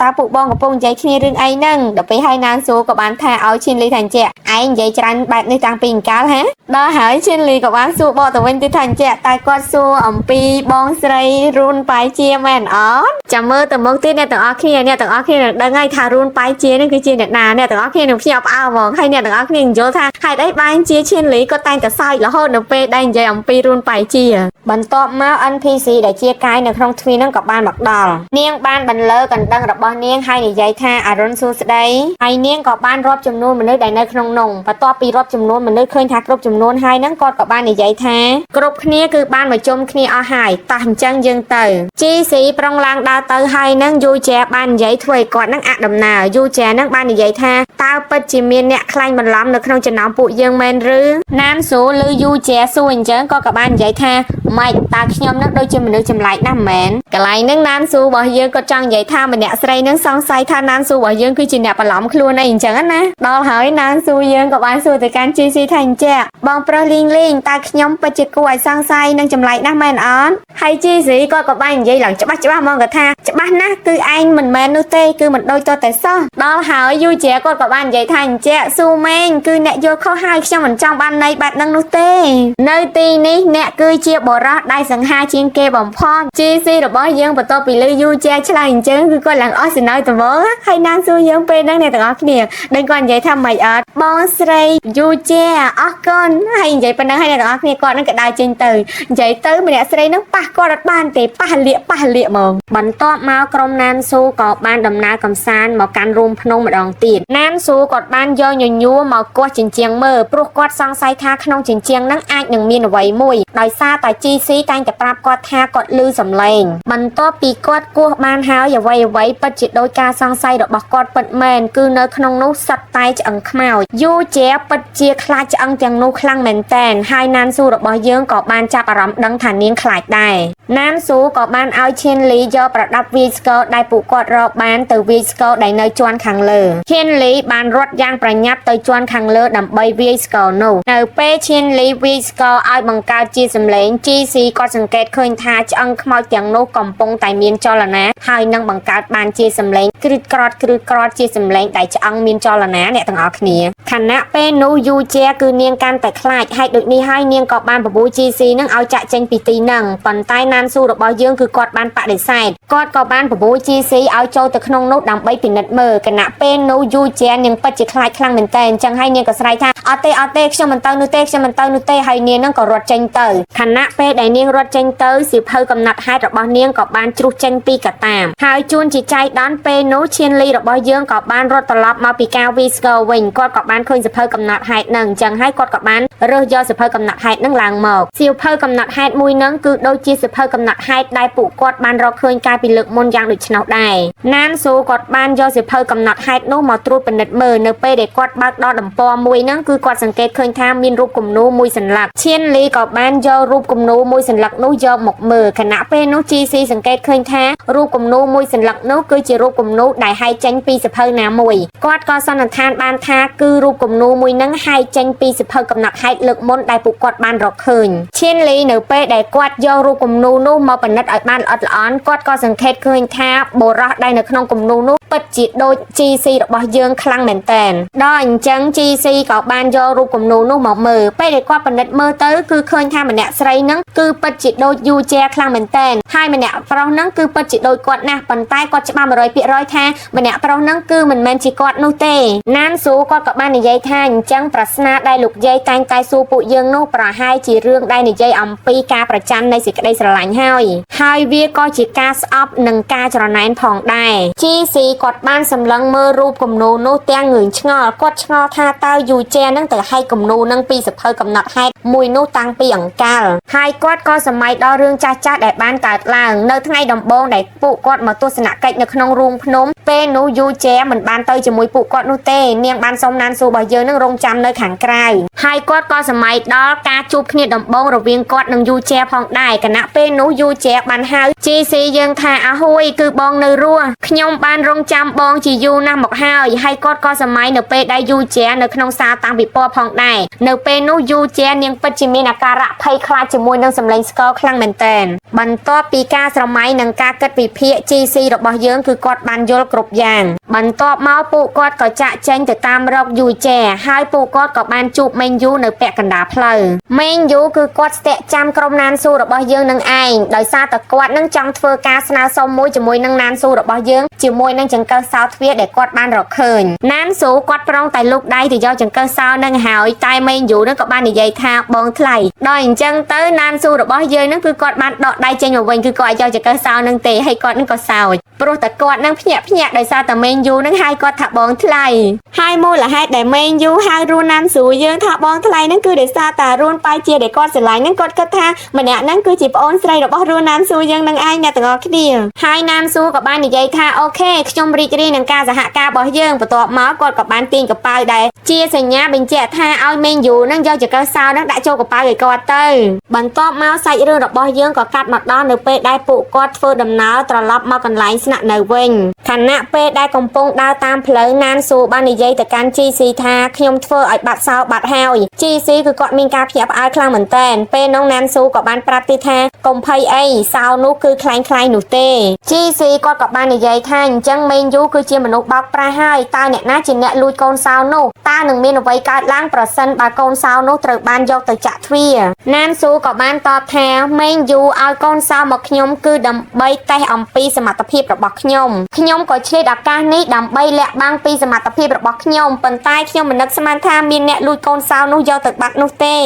តើពួកបងកំពុងនិយាយគ្នារឿងអីហ្នឹងដល់ពេលហើយណានស៊ូក៏បានថាឲ្យឈៀនលីថាអញ្ចឹងឯងនិយាយច្រើនបែបនេះតាំងពីអង្កលហ៎ដល់ហើយឈៀនលីក៏បានសួរបកទៅវិញទៀតថាអញ្ចឹងតែគាត់សួរអំពីបងស្រីរូនប៉ៃជាមែនអត់ចាំមើលទៅមុខទៀតអ្នកទាំងអស់គ្នានឹងដឹងហើយថារូនប៉ៃជានឹងគឺជាអ្នកណាអ្នកទាំងអស់គ្នានឹងភ្ញាក់ផ្អើលហ្មងហើយអ្នកទាំងអស់គ្នានិយាយថាហេតុអីបានជាឈៀនលីក៏តែងតែសើចរហូតនៅពេលដែលនិយាយអំពីរូនប៉ៃជាបន្ទាប់មក NPC ដែលជាកាយនៅក្នុងទ្វារនឹងក៏បានមកដល់នាងបានបន្លឺកណ្ដឹងរបស់នាងហើយនិយាយ ថាអរុនសួស្ដីហើយនាងក៏បានរាប់ចំនួនមនុស្សដែលនៅក្នុងនំបន្ទាប់ពីរាប់ចំនួនមនុស្សឃើញថាគ្រប់ចំនួនហើយហ្នឹងគាត់ក៏បាននិយាយថាគ្រប់គ្នាគឺបានមកជុំគ្នាអស់ហើយតោះអញ្ចឹងយើងទៅជីស៊ីប្រុងឡើងដើរទៅហើយហ្នឹងយូជែបាននិយាយធ្វើឲ្យគាត់ហ្នឹងអដំណើរយូជែហ្នឹងបាននិយាយថាតើពិតជាមានអ្នកខ្លាញ់បន្លំនៅក្នុងចំណោមពួកយើងមែនឬណានស៊ូឬយូជែសួរអញ្ចឹងក៏បាននិយាយថាម៉េចតើខ្ញុំហ្នឹងដូចជាមនុស្សចម្លែកណាស់មែនកន្លែងហ្នឹងណានស៊ូរបស់យើងក៏ចង់និយាយថាម្នាក់ស្រីហ្នឹងសង្ស័យថាណានស៊ូរបស់យើងគឺជាអ្នកបន្លំខ្លួនអីអញ្ចឹងណាដល់ហើយណានស៊ូយើងក៏បានសួរទៅកាន់ជីស៊ីថាអញ្ចឹងបងប្រុសលីងតើខ្ញុំពិតជាគួរឲ្យសង្ស័យនិងចម្លែកណាស់មែនអត់ហើយជីស៊ីក៏បាននិយាយឡើងច្បាស់ហ្មងគាត់ថាច្បាស់ណាស់គឺឯងមិនមែននោះទេគឺមិនដូចតតែសោះដល់ហើយយូជែគាត់ក៏បាននិយាយថាអញ្ចឹងស៊ូម៉េងគឺអ្នកយល់ខុសហើយខ្ញុំមិនចង់បានន័យបែបហ្នឹងនោះទេនៅទីនេះអ្នកគឺជាបរិសដែលសង្ហាជាងគេបំផុតជីស៊ីរបស់យើងបន្ទាប់ពីលើយូជែឆ្លើយអញ្ចឹងគឺគាត់ឡើងអស់សំណើតវល់ហើយណានស៊ូយើងពេលហ្នឹងអ្នកទាំងអស់គ្នាដឹងគាត់និយាយថាម៉េចអត់បងស្រីយូជែអរគុណហើយនិយាយប៉ុណ្ណឹងហើយអ្នកទាំងអស់គ្នាគាត់នឹងក៏ដើរចេញទៅនិយាយទៅម្នាក់ស្រីនឹងប៉ះគាត់អត់បានទេប៉ះលាកហ្មងបន្ទាប់មកក្រុមណានស៊ូក៏បានដំណើរកំសាន្តមកកាន់រូងភ្នំម្ដងទៀតណានស៊ូគាត់បានយកញញួរមកគាស់ជញ្ជាំងមើលព្រោះគាត់សង្ស័យថាក្នុងជញ្ជាំងហ្នឹងអាចនឹងមានអ្វីមួយដោយសារតែជីស៊ីតែងតែប្រាប់គាត់ថាគាត់ឮសំឡេងបន្ទាប់ពីគាត់គោះបានហើយអ្វីពិតជាដោយការសង្ស័យរបស់គាត់ពិតមែនគឺនៅក្នុងនោះសិតតែឆ្អឹងខ្មោចយូជែពិតជាខ្លាចឆ្អឹងទាំងនោះខ្លាំងមែនតែនហើយណានស៊ូរបស់យើងក៏បានចាប់អារម្មណ៍ដឹងថានាងខ្លាចដែរណានស៊ូក៏បានឲ្យឈៀនលីយកប្រដាប់វាយស្គរដែលពួកគាត់រកបានទៅវាយស្គរដែលនៅជាន់ខាងលើឈៀនលីបានរត់យ៉ាងប្រញាប់ទៅជាន់ខាងលើដើម្បីវាយស្គរនោះនៅពេលឈៀនលីវាយស្គរឲ្យបង្កើតជាសម្លេងជីស៊ីគាត់សង្កេតឃើញថាឆ្អឹងខ្មោចទាំងនោះកំពុងតែមានចលនាហើយនឹងបង្កើតបានជាសម្លេងគ្រឹតក្រត់ជាសម្លេងដែលឆ្អឹងមានចលនាអ្នកទាំងអស់គ្នាខណៈពេលនោះយូជែគឺនាងកាន់តែខ្លាចហើយដូចនេះហើយនាងក៏បានបបួលជីស៊ីនឹងឲ្យចាក់ចេញពីទីហ្នឹងប៉ុន្តែណានស៊ូរបស់យើងគឺគាត់បានបដិសេធគាត់ក៏បានបបួលជីស៊ីឲ្យចូលទៅក្នុងនោះដើម្បីពិនិត្យមើលខណៈពេលនោះយូជែនាងពិតជាខ្លាចខ្លាំងមែនតើអញ្ចឹងហើយនាងក៏ស្រែកថាអត់ទេខ្ញុំមិនទៅនោះទេហើយនាងនឹងក៏រត់ចេញទៅខណៈពេលដែលនាងរត់ចេញទៅសៀវភៅកំណត់ហេតុរបស់នាងក៏បានជ្រុះចេញពីកតាមហើយជួនជាចៃដន្យពេលនោះឈៀនលីរបស់យើងក៏បានរត់ត្រឡប់មកពីការវាយស្គរវិញគាត់ក៏បានឃើញសៀវភៅកំណត់ហេតុហ្នឹងអញ្ចឹងហើយគាត់ក៏បានរើសយកសៀវភៅកំណត់ហេតុហ្នឹងឡើងមកសៀវភៅកំណត់ហេតុមួយហ្នឹងគឺដូចជាសៀវភៅកំណត់ហេតុដែលពួកគាត់បានរកឃើញកាលពីលើកមុនយ៉ាងដូចនោះដែរណានស៊ូគាត់បានយកសៀវភៅកំណត់ហេតុនោះមកត្រួតពិនិត្យមើលនៅពេលដែលគាត់បើកដល់ដំពរមួយហ្នឹងគឺគាត់សង្កេតឃើញថាមានរូបគំនូរមួយសន្លឹកឈៀនលីក៏បានយករូបគំនូរមួយសន្លឹកនោះយកមកមើលខណៈពេលនោះជីស៊ីសង្កេតឃើញថារូបគំនូរមួយសន្លឹកនោះគឺជារូបគំនូរដែលហែកចេញពីសៀវភៅណាមួយគាត់ក៏សន្និដ្ឋានបានថាគឺរូបគំនូរមួយហ្នឹងហែកចេញពីសៀវភៅកំណត់ហេតុលើកមុនដែលពួកគាត់បានរកឃើញឈៀនលីនៅពេលដែលគាត់យករូបគំនូរនោះមកពិនិត្យឲ្យបានល្អិតល្អន់គាត់ក៏សង្កេតឃើញថាបុរសដែលនៅក្នុងគំនូរនោះពិតជាដូចជីស៊ីរបស់យើងខ្លាំងមែនតើដល់អញ្ចឹងជីស៊ីក៏បានយករូបគំនូរនោះមកមើលពេលដែលគាត់ពិនិត្យមើលទៅគឺឃើញថាម្នាក់ស្រីហ្នឹងគឺពិតជាដូចយូជែខ្លាំងមែនតើហើយម្នាក់ប្រុសហ្នឹងគឺពិតជាដូចគាត់ណាស់ប៉ុន្តែគាត់ច្បាស់ 100% ថាម្នាក់ប្រុសហ្នឹងគឺមិនមែនជាគាត់នោះទេណានស៊ូគាត់ក៏បាននិយាយថាអញ្ចឹងប្រស្នាដែលលោកយាយតែងតែសួរពួកយើងនោះប្រហែលជារឿងដែលនិយាយអំពីការប្រច័ណ្ឌនៃសេចក្តីស្រឡាញ់ហើយវាក៏ជាការស្អប់និងការច្រណែនផងដែរជីស៊ីគាត់បានសម្លឹងមើលរូបគំនូរនោះទាំងងឿងឆ្ងល់គាត់ឆ្ងល់ថាតើយូជែនឹងទៅហែកគំនូរនឹងពីសភៅកំណត់ហេតុមួយនោះតាំងពីអង្កលហើយគាត់ក៏សម័យដល់រឿងចាស់ៗដែលបានកើតឡើងនៅថ្ងៃដំបូងដែលពួកគាត់មកទស្សនកិច្ចនៅក្នុងរូងភ្នំពេលនោះយូជែមិនបានទៅជាមួយពួកគាត់នោះទេនាងបានសុំណានស៊ូរបស់យើងនឹងរងចាំនៅខាងក្រៅហើយគាត់ក៏សម័យដល់ការជួបគ្នាដំបូងរវាងគាត់និងយូជែផងដែរខណៈពេលនោះយូជែបានហៅជីស៊ីយើងថាអាហួយគឺបងនៅរស់ខ្ញុំបានរងចាំបងជាយូរណាស់មកហើយគាត់ក៏សម័យនៅពេលដែលយូជែនៅក្នុងសាលតាំងពិព័រណ៍ផងដែរនៅពេលនោះយូជែនាងពិតជាមានអាការៈភ័យខ្លាចជាមួយនឹងសម្លេងស្គរខ្លាំងមែនទែនបន្ទាប់ពីការស្រមៃនិងការគិតវិភាគជីស៊ីរបស់យើងគឺគាត់បានយល់គ្រប់យ៉ាងបន្ទាប់មកពួកគាត់ក៏ចាក់ចេញទៅតាមរកយូជែហើយពួកគាត់ក៏បានជួបមេញ យូនៅពាក់កណ្ដាលផ្លូវមេងយូគឺគាត់ស្ទាក់ចាំក្រុមណានស៊ូរបស់យើងនឹងឯងដោយសារតែគាត់នឹងចង់ធ្វើការស្នើសុំមួយជាមួយនឹងណានស៊ូរបស់យើងជាមួយនឹងចង្កឹះសោទ្វារដែលគាត់បានរកឃើញណានស៊ូគាត់ប្រងតែលូកដៃទៅយកចង្កឹះសោនឹងហើយតែមេងយូនឹងក៏បាននិយាយថាបងថ្លៃដល់អញ្ចឹងទៅណានស៊ូរបស់យើងនឹងគឺគាត់បានដកដៃចេញមកវិញគឺគាត់ឲ្យយកចង្កឹះសោនឹងទេហើយគាត់នឹងក៏សោចព្រោះតែគាត់នឹងភ្ញាក់ដោយសារតែមេងយូនឹងហៅគាត់ថាបងថ្លៃហើយមូលហេតុដែលមេងយូហៅរួនណានស៊ូយើងថាបងថ្លៃនឹងគឺដោយសារតែរួនប៉ៃជាដែលគាត់ស្រឡាញ់នឹងគាត់គិតថាម្នាក់នឹងគឺជាប្អូនស្រីរបស់រួនណានស៊ូយើងនឹងឯងអ្នកទាំងអស់គ្នាហើយណានស៊ូក៏បាននិយាយថាអូខេខ្ញុំរីករាយនឹងការសហការរបស់យើងបន្ទាប់មកគាត់ក៏បានទាញកប៉ាល់ដែរជាសញ្ញាបញ្ជាក់ថាឲ្យមេងយូនឹងយកចង្កឹះសោនឹងដាក់ចូលកប៉ាល់ឲ្យគាត់ទៅបន្ទាប់មកសាច់រឿងរបស់យើងក៏កាត់មកដល់នៅពេលដែលពួកគាត់ធ្វើដំណើរត្រឡប់មកកន្លែងស្នាក់នៅវិញខណៈពេលដែលកំពុងដើរតាមផ្លូវណានស៊ូបាននិយាយទៅកាន់ GC ថាខ្ញុំធ្វើឲ្យបាត់សោបាត់ហើយ GC គឺគាត់មានការភ្ញាក់ផ្អើលខ្លាំងមែនទែនពេលនោះណានស៊ូក៏បានប្រាប់ទីថាកុំភ័យអីសោនោះគឺខ្លាំងនោះទេ GC គាត់ក៏បាននិយាយថាអញ្ចឹងមេងយូគឺជាមនុស្សបោកប្រាស់ហើយតើអ្នកណាជាអ្នកលួចកូនសោនោះតើនឹងមានអ្វីកើតឡើងប្រសិនបើកូនសោនោះត្រូវបានយកទៅចាក់ទ្វារណានស៊ូក៏បានតបថាមេងយូឲ្យកូនសោមកខ្ញុំគឺដើម្បីតេស្តអំពីសមត្ថភាពរបស់ខ្ញុំក៏ឆ្លៀតឱកាសនេះដើម្បីលាក់បាំងពីសមត្ថភាពរបស់ខ្ញុំប៉ុន្តែខ្ញុំមិននឹកស្មានថាមានអ្នកលួចកូនសោនោះយកទៅបាត់នោះទេ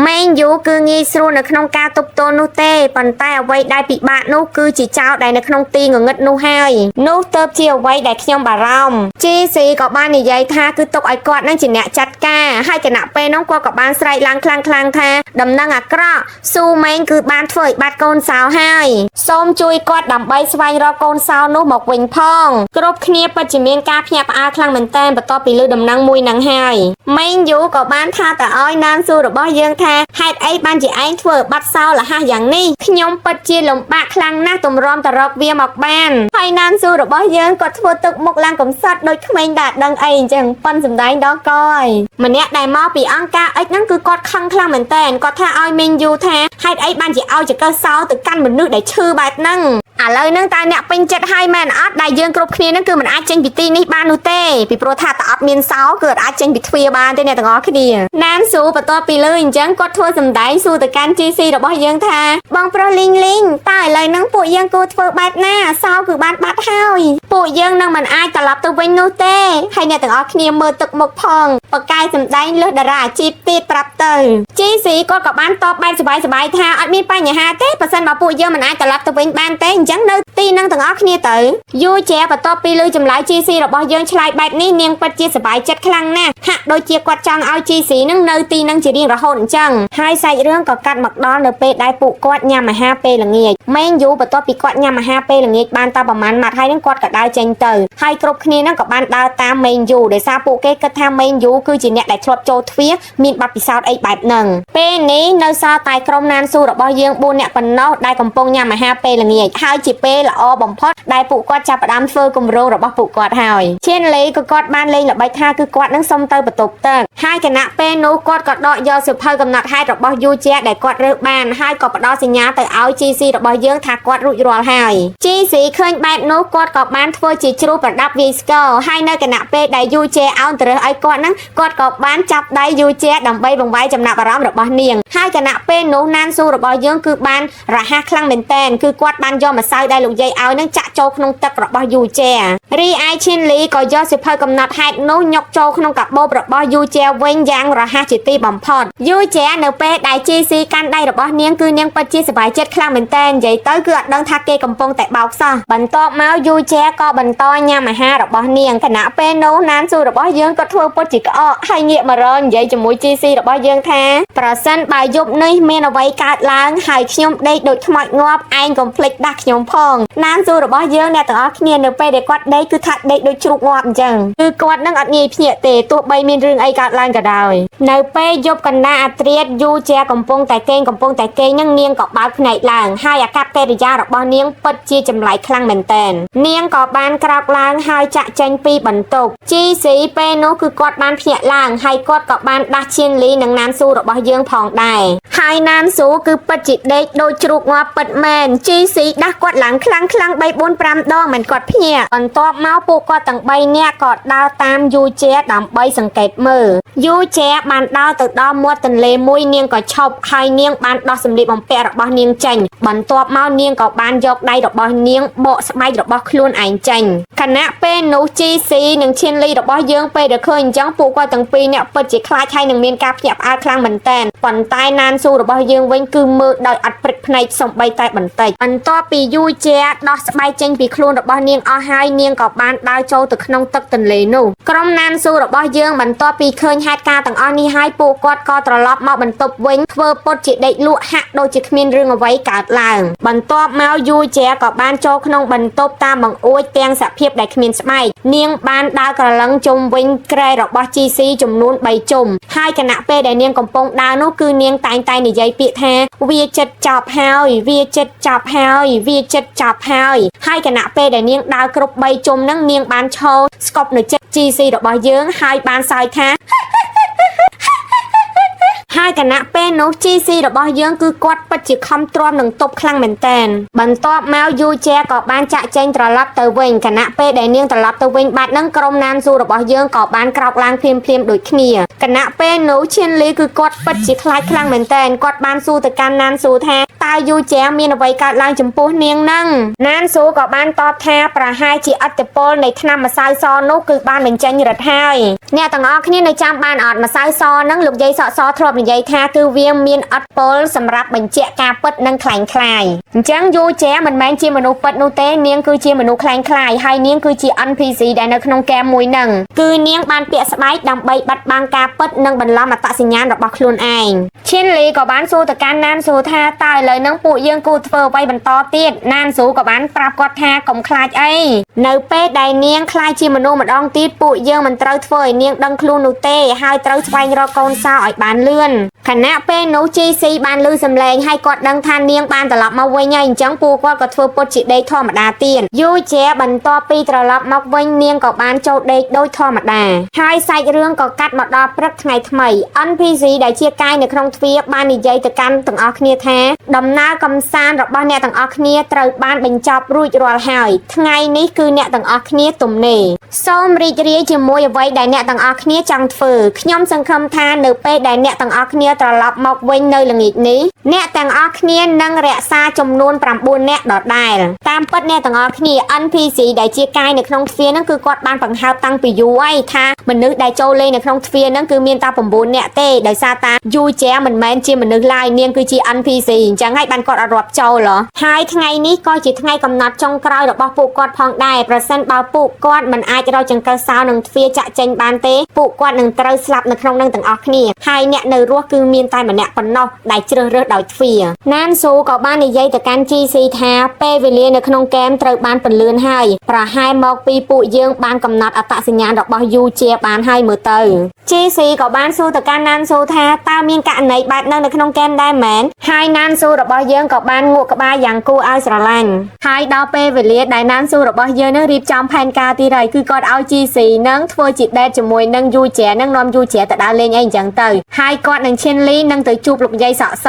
មេងយូគឺងាយស្រួលនៅក្នុងការទប់ទល់នោះទេប៉ុន្តែអ្វីដែលពិបាកនោះគឺជាចោរដែលនៅក្នុងទីងងឹតនោះហើយនោះទៅជាអ្វីដែលខ្ញុំបារម្ភ GC ក៏បាននិយាយថាគឺទុកឲ្យគាត់នឹងជាអ្នកចាត់ការហើយគណៈពេលនោះគាត់ក៏បានស្រែកឡើងខ្លាំងថាដំណឹងអាក្រក់ស៊ូមេងគឺបានធ្វើឲ្យបាត់កូនសោហើយសូមជួយគាត់ដើម្បីស្វែងរកកូនសោនោះមកវិញផងគ្រប់គ្នាពិតជាមានការភ្ញាក់ផ្អើលខ្លាំងមែនទែនបន្ទាប់ពីលើដំណឹងមួយនឹងហើយមេងយូក៏បានថាតើឲ្យណានស៊ូរបស់យើងថាហេតុអីបានជាឯងធ្វើឲ្យបាត់សោលះយ៉ាងនេះខ្ញុំពិតជាលំបាកខ្លាំងណាស់ទម្រាំទៅរកវាមកបានហើយណានស៊ូរបស់យើងក៏ធ្វើទឹកមុខឡើងកំសត់ដូចក្មេងដែលដឹងអីអញ្ចឹងប៉ិនសម្ដែងដល់កយម្នាក់ដែលមកពីអង្គការអិចហ្នឹងគឺគាត់ខឹងខ្លាំងមែនទែនគាត់ថាឲ្យមេងយូថាហេតុអីបានជាឲ្យចង្កឹះសោទៅកាន់មនុស្សដែលឈឺបែបហ្នឹងឥឡូវហ្នឹងតើអ្នកពេញចិត្តហើយមែនអត់ដែលយើងគ្រប់គ្នាហ្នឹងគឺមិនអាចចេញពីទីនេះបាននោះទេពីព្រោះថាតើអត់មានសោគឺអាចចេញពីទ្វារបានទេអ្នកទាំងអស់គ្នាណានស៊ូបន្ទាប់ពីលើអញ្ចឹងគាត់ធ្វើសម្ដែងសួរទៅកាន់ GC របស់យើងថាបងប្រុសលីងតើឥឡូវហ្នឹងពួកយើងគួរធ្វើបែបណាសោគឺបានបាត់ហើយពួកយើងនឹងមិនអាចត្រឡប់ទៅវិញនោះទេហើយអ្នកទាំងអស់គ្នាមើលទឹកមុខផងបកកាយសម្ដែងលើសតារាអាជីពទៀតប្រាប់ទៅ GC គាត់ក៏បានតបបែបសប្បាយថាអត់មានបញ្ហាទេបើសិនបើពួកយើងមិនអាចត្រឡប់ទៅវិញបានទេអញ្ចឹងនៅទីនឹងទាំងអស់គ្នាទៅយូជាបន្ទាប់ពីលើចម្លើយ GC របស់យើងឆ្លើយបែបនេះនាងពិតជាសប្បាយចិត្តខ្លាំងណាស់ហាក់ដូចជាគាត់ចង់ឲ្យ GC នឹងនៅទីនឹងជារៀងរហូតអញ្ចឹងហើយសាច់រឿងក៏កាត់មកដល់នៅពេលដែលពួកគាត់ញ៉ាំអាហារពេលល្ងាចមេងយូបន្ទាប់ពីគាត់ញ៉ាំអាហារពេលល្ងាចបានតែប្រហែលម៉ាត់ហើយនឹងគាត់ក៏ដើរចេញទៅហើយគ្រប់គ្នានឹងក៏បានដើរតាមមេងយូដោយសារពួកគេគិតថាមេងយូគឺជាអ្នកដែលធ្លាប់ចូលទ្វារមានបទពិសោធន៍អីបែបហ្នឹងពេលនេះនៅសល់តែក្រុមណានស៊ូរបស់យើង4នាក់ប៉ុណ្ណោះដែលកំពុងញ៉ាំអាហារពេលល្ងាចហើយជាពេលល្អបំផុតដែលពួកគាត់ចាប់ផ្ដើមធ្វើគម្រោងរបស់ពួកគាត់ហើយឈៀនលីក៏គាត់បានលេងល្បិចថាគឺគាត់នឹងសុំទៅបន្ទប់ទឹកហើយគណៈពេលនោះគាត់ក៏ដកយកសិភៅកំណត់ហេតុរបស់យូជាដែលគាត់រើសបានហើយក៏ផ្ដល់សញ្ញាទៅឲ្យ GC របស់យើងថាគាត់រួចរាល់ហើយ GC ឃើញបែបនោះគាត់ក៏បានធ្វើជាជ្រូកប្រដាប់វាយស្គរហើយនៅគណៈពេលដែលយូជាអោនទៅរើសឲ្យគាត់ហ្នឹងគាត់ក៏បានចាប់ដៃយូជាដើម្បីបង្វែរចំណាប់អារម្មណ៍របស់នាងហើយគណៈពេលនោះណានស៊ូរបស់យើងគឺបានរហ័សខ្លាំងមែនទែនគឺគាត់បានយកម្សៅដែលលោកយាយឲ្យនឹងចាក់ចូលក្នុងទឹករបស់យូជារីឯឈៀនលីក៏យកសិភៅកំណត់ហេតុនោះញុកចូលក្នុងកាបូបរបស់យូជាវិញយ៉ាងរហ័សជាទីបំផុតយូជានៅពេលដែល GC កាន់ដៃរបស់នាងគឺនាងពិតជាសប្បាយចិត្តខ្លាំងមែនទែននិយាយទៅគឺអត់ដឹងថាគេកំពុងតែបោកសោះបន្ទាប់មកយូជាក៏បន្តញ៉ាំអាហាររបស់នាងគណៈពេលនោះណានស៊ូរបស់យើងក៏ធ្វើពុតជាក្អកហើយងាកមករកនិយាយជាមួយ GC របស់យើងថាប្រសិនបើយប់នេះមានអ្វីកើតឡើងហើយខ្ញុំដេកដូចខ្មោចងាប់ឯងកុំភ្លេចដាស់ខ្ញុំផងណានស៊ូរបស់យើងអ្នកទាំងអស់គ្នានៅពេលដែលគាត់ដេកគឺថាដេកដូចជ្រូកងាប់អញ្ចឹងគឺគាត់នឹងអត់ងាយភ្ញាក់ទេទោះបីមានរឿងអីកើតឡើងក៏ដោយនៅពេលយប់កណ្ដាលអាត្រៀតយូជាកំពុងតែគេងនឹងនាងក៏បើកភ្នែកឡើងហើយអាកប្បកិរិយារបស់នាងពិតជាចម្លែកខ្លាំងមែនទែននាងក៏បានក្រោកឡើងហើយចាក់ចេញពីបន្ទប់ ជីស៊ីពេលនោះគឺគាត់បានភ្ញាក់ឡើងហើយគាត់ក៏បានដាស់ឈៀនលីនិងណានស៊ូរបស់យើងផងដែរហើយណានស៊ូគឺពិតជាដេកដូចជ្រូកងាប់ពិតមែនជីស៊ីដាស់គាត់ឡើងខ្លាំង3 4 5ដងមិនគាត់ភ្ញាក់បន្ទាប់មកពួកគាត់ទាំង3នាក់ក៏ដើរតាមយូជែដើម្បីសង្កេតមើលយូជែបានដើរទៅដល់មាត់ទន្លេមួយនាងក៏ឈប់ហើយនាងបានដោះសម្លៀកបំពាក់របស់នាងចេញបន្ទាប់មកនាងក៏បានយកដៃរបស់នាងបកស្បែករបស់ខ្លួនឯងចេញខណៈពេលនោះជីស៊ីនិងឈៀនលីរបស់យើងពេលដែលឃើញអញ្ចឹងពួកគាត់ទាំងពីរនាក់ពិតជាខ្លាចហើយនឹងមានការភ្ញាក់ផ្អើលខ្លាំងមែនទែនប៉ុន្តែណានស៊ូរបស់យើងវិញគឺមើលដោយអត់ព្រឹកភ្នែកសំបីតែបន្តិចបន្ទាប់ពីយូជែដោះស្បែកចេញពីខ្លួនរបស់នាងអស់ហើយនាងក៏បានដើរចូលទៅក្នុងទឹកទន្លេនោះក្រុមណានស៊ូរបស់យើងបន្ទាប់ពីឃើញហេតុការណ៍ទាំងអស់នេះហើយពួកគាត់ក៏ត្រឡប់មកបន្ទប់វិញធ្វើពុតជាដេកលក់ហាក់ដូចជាគ្មានរឿងអ្វីកើតឡើងបន្ទាប់មកយូជែក៏បានចូលក្នុងបន្ទប់តាមបង្អួចទាំងសភាពដែលគ្មានស្បែកនាងបានដើរក្រឡឹងជុំវិញក្រែរបស់ GC ចំនួន3ជុំហើយគណៈពេលដែលនាងកំពុងដើរនោះគឺនាងតែងតែនិយាយពាក្យថាវាចិត្តចប់ហើយវាចិត្តចប់ហើយវាចិត្តចប់ហើយគណៈពេលដែលនាងដើរគ្រប់3ជុំហ្នឹងនាងបានឈរស្កប់នៅចិត្ត GC របស់យើងហើយបានសើចថាហើយគណៈពេលនោះ GC របស់យើងគឺគាត់ពិតជាខំទ្រាំនឹងទប់ខ្លាំងមែនតើបន្ទាប់មកយូជែក៏បានចាក់ចែងត្រឡប់ទៅវិញគណៈពេលដែលនាងត្រឡប់ទៅវិញបាត់នឹងក្រុមណានស៊ូរបស់យើងក៏បានក្រោកឡើងភ្លាមដូចគ្នាគណៈពេលនោះឈៀនលីគឺគាត់ពិតជាខ្លាចខ្លាំងមែនតើគាត់បានសួរទៅកាន់ណានស៊ូថាតើយូជែមានអ្វីកើតឡើងចំពោះនាងនឹងណានស៊ូក៏បានតបថាប្រហែលជាអត្តពលនៃថ្នាំម្សៅសនោះគឺបានបញ្ចេញឫទ្ធិហើយអ្នកទាំងអស់គ្នានៅចាំបានអត់ម្សៅសនឹងលោកយាយសក់សធ្លាប់និយាយថាគឺវាមានអត្តពលសម្រាប់បញ្ជាក់ការពិតនិងคล้ายคล้ายអញ្ចឹងយូជែមិនមែនជាមនុស្សពិតនោះទេនាងគឺជាមនុស្សคล้ายคล้ายហើយនាងគឺជា NPC ដែលនៅក្នុងហ្គេមមួយហ្នឹងគឺនាងបានពាក់ស្បែកដើម្បីបាត់បង់ការពិតនិងបន្លំអត្តសញ្ញាណរបស់ខ្លួនឯងឈៀនលីក៏បានសួរទៅកាន់ណានស៊ូថាតើឥឡូវហ្នឹងពួកយើងគួរធ្វើអ្វីបន្តទៀតណានស៊ូក៏បានប្រាប់គាត់ថាកុំខ្លាចអីនៅពេលដែលនាងខ្លាចជាមនុស្សម្ដងទៀតពួកយើងមិនត្រូវធ្វើឲ្យនាងដឹងខ្លួននោះទេហើយត្រូវស្វែងរកកូនសោឲ្យបានលឿនខណៈពេលនោះ GC បានលឺសំឡេងហើយគាត់ដឹងថានាងបានត្រឡប់មកវិញហើយអញ្ចឹងពួកគាត់ក៏ធ្វើពុតជាដេកធម្មតាទៀតយូជែបន្ទាប់ពីត្រឡប់មកវិញនាងក៏បានចូលដេកដូចធម្មតាហើយសាច់រឿងក៏កាត់មកដល់ព្រឹកថ្ងៃថ្មី NPC ដែលជាកាយនៅក្នុងទ្វារបាននិយាយទៅកាន់ទាំងអស់គ្នាថាដំណើរកំសាន្តរបស់អ្នកទាំងអស់គ្នាត្រូវបានបញ្ចប់រួចរាល់ហើយថ្ងៃនេះគឺអ្នកទាំងអស់គ្នាទំនេរសូមរីករាយជាមួយអ្វីដែលអ្នកទាំងអស់គ្នាចង់ធ្វើខ្ញុំសង្ឃឹមថានៅពេលដែលអ្នកទាំងអស់គ្នាត្រឡប់មកវិញនៅល្ងាចនេះអ្នកទាំងអស់គ្នានឹងរក្សាចំនួន9នាក់ដដែលតាមពិតអ្នកទាំងអស់គ្នា NPC ដែលជាកាយនៅក្នុងទ្វារហ្នឹងគឺគាត់បានបង្ហើបតាំងពីយូរហើយថាមនុស្សដែលចូលលេងនៅក្នុងទ្វារហ្នឹងគឺមានតែ9នាក់ទេដោយសារតាយូជែមិនមែនជាមនុស្សឡើយនាងគឺជា NPC អញ្ចឹងហើយបានគាត់អត់រាប់ចូលហើយថ្ងៃនេះក៏ជាថ្ងៃកំណត់ចុងក្រោយរបស់ពួកគាត់ផងដែរប្រសិនបើពួកគាត់មិនអាចរកចង្កឹះសោនឹងទ្វារចាក់ចេញបានទេពួកគាត់នឹងត្រូវស្លាប់នៅក្នុងនឹងទាំងអស់គ្នាហើយអ្នកនៅរស់គឺមានតែម្នាក់ប៉ុណ្ណោះដែលជ្រើសរើសដោយទ្វារណានស៊ូក៏បាននិយាយទៅកាន់ GC ថាពេលវេលានៅក្នុងហ្គេមត្រូវបានពន្លឿនហើយប្រហែលមកពីពួកយើងបានកំណត់អត្តសញ្ញាណរបស់យូជាបានហើយមើលទៅ GC ក៏បានសួរទៅកាន់ណានស៊ូថាតើមានករណីបែបហ្នឹងនៅក្នុងហ្គេមដែរមែនហើយណានស៊ូរបស់យើងក៏បានងក់ក្បាលយ៉ាងគួរឲ្យស្រឡាញ់ហើយដល់ពេលវេលាដែលណានស៊ូរបស់យើងនឹងរៀបចំផែនការទីហើយគឺគាត់ឲ្យ GC នឹងធ្វើជាដេតជាមួយនឹងយូជានឹងនាំយូជាទៅដើរលេងអីអញ្ចឹងទៅហើយគាត់នឹងឈៀនលីនឹងទៅជួបលោកយាយសក់ស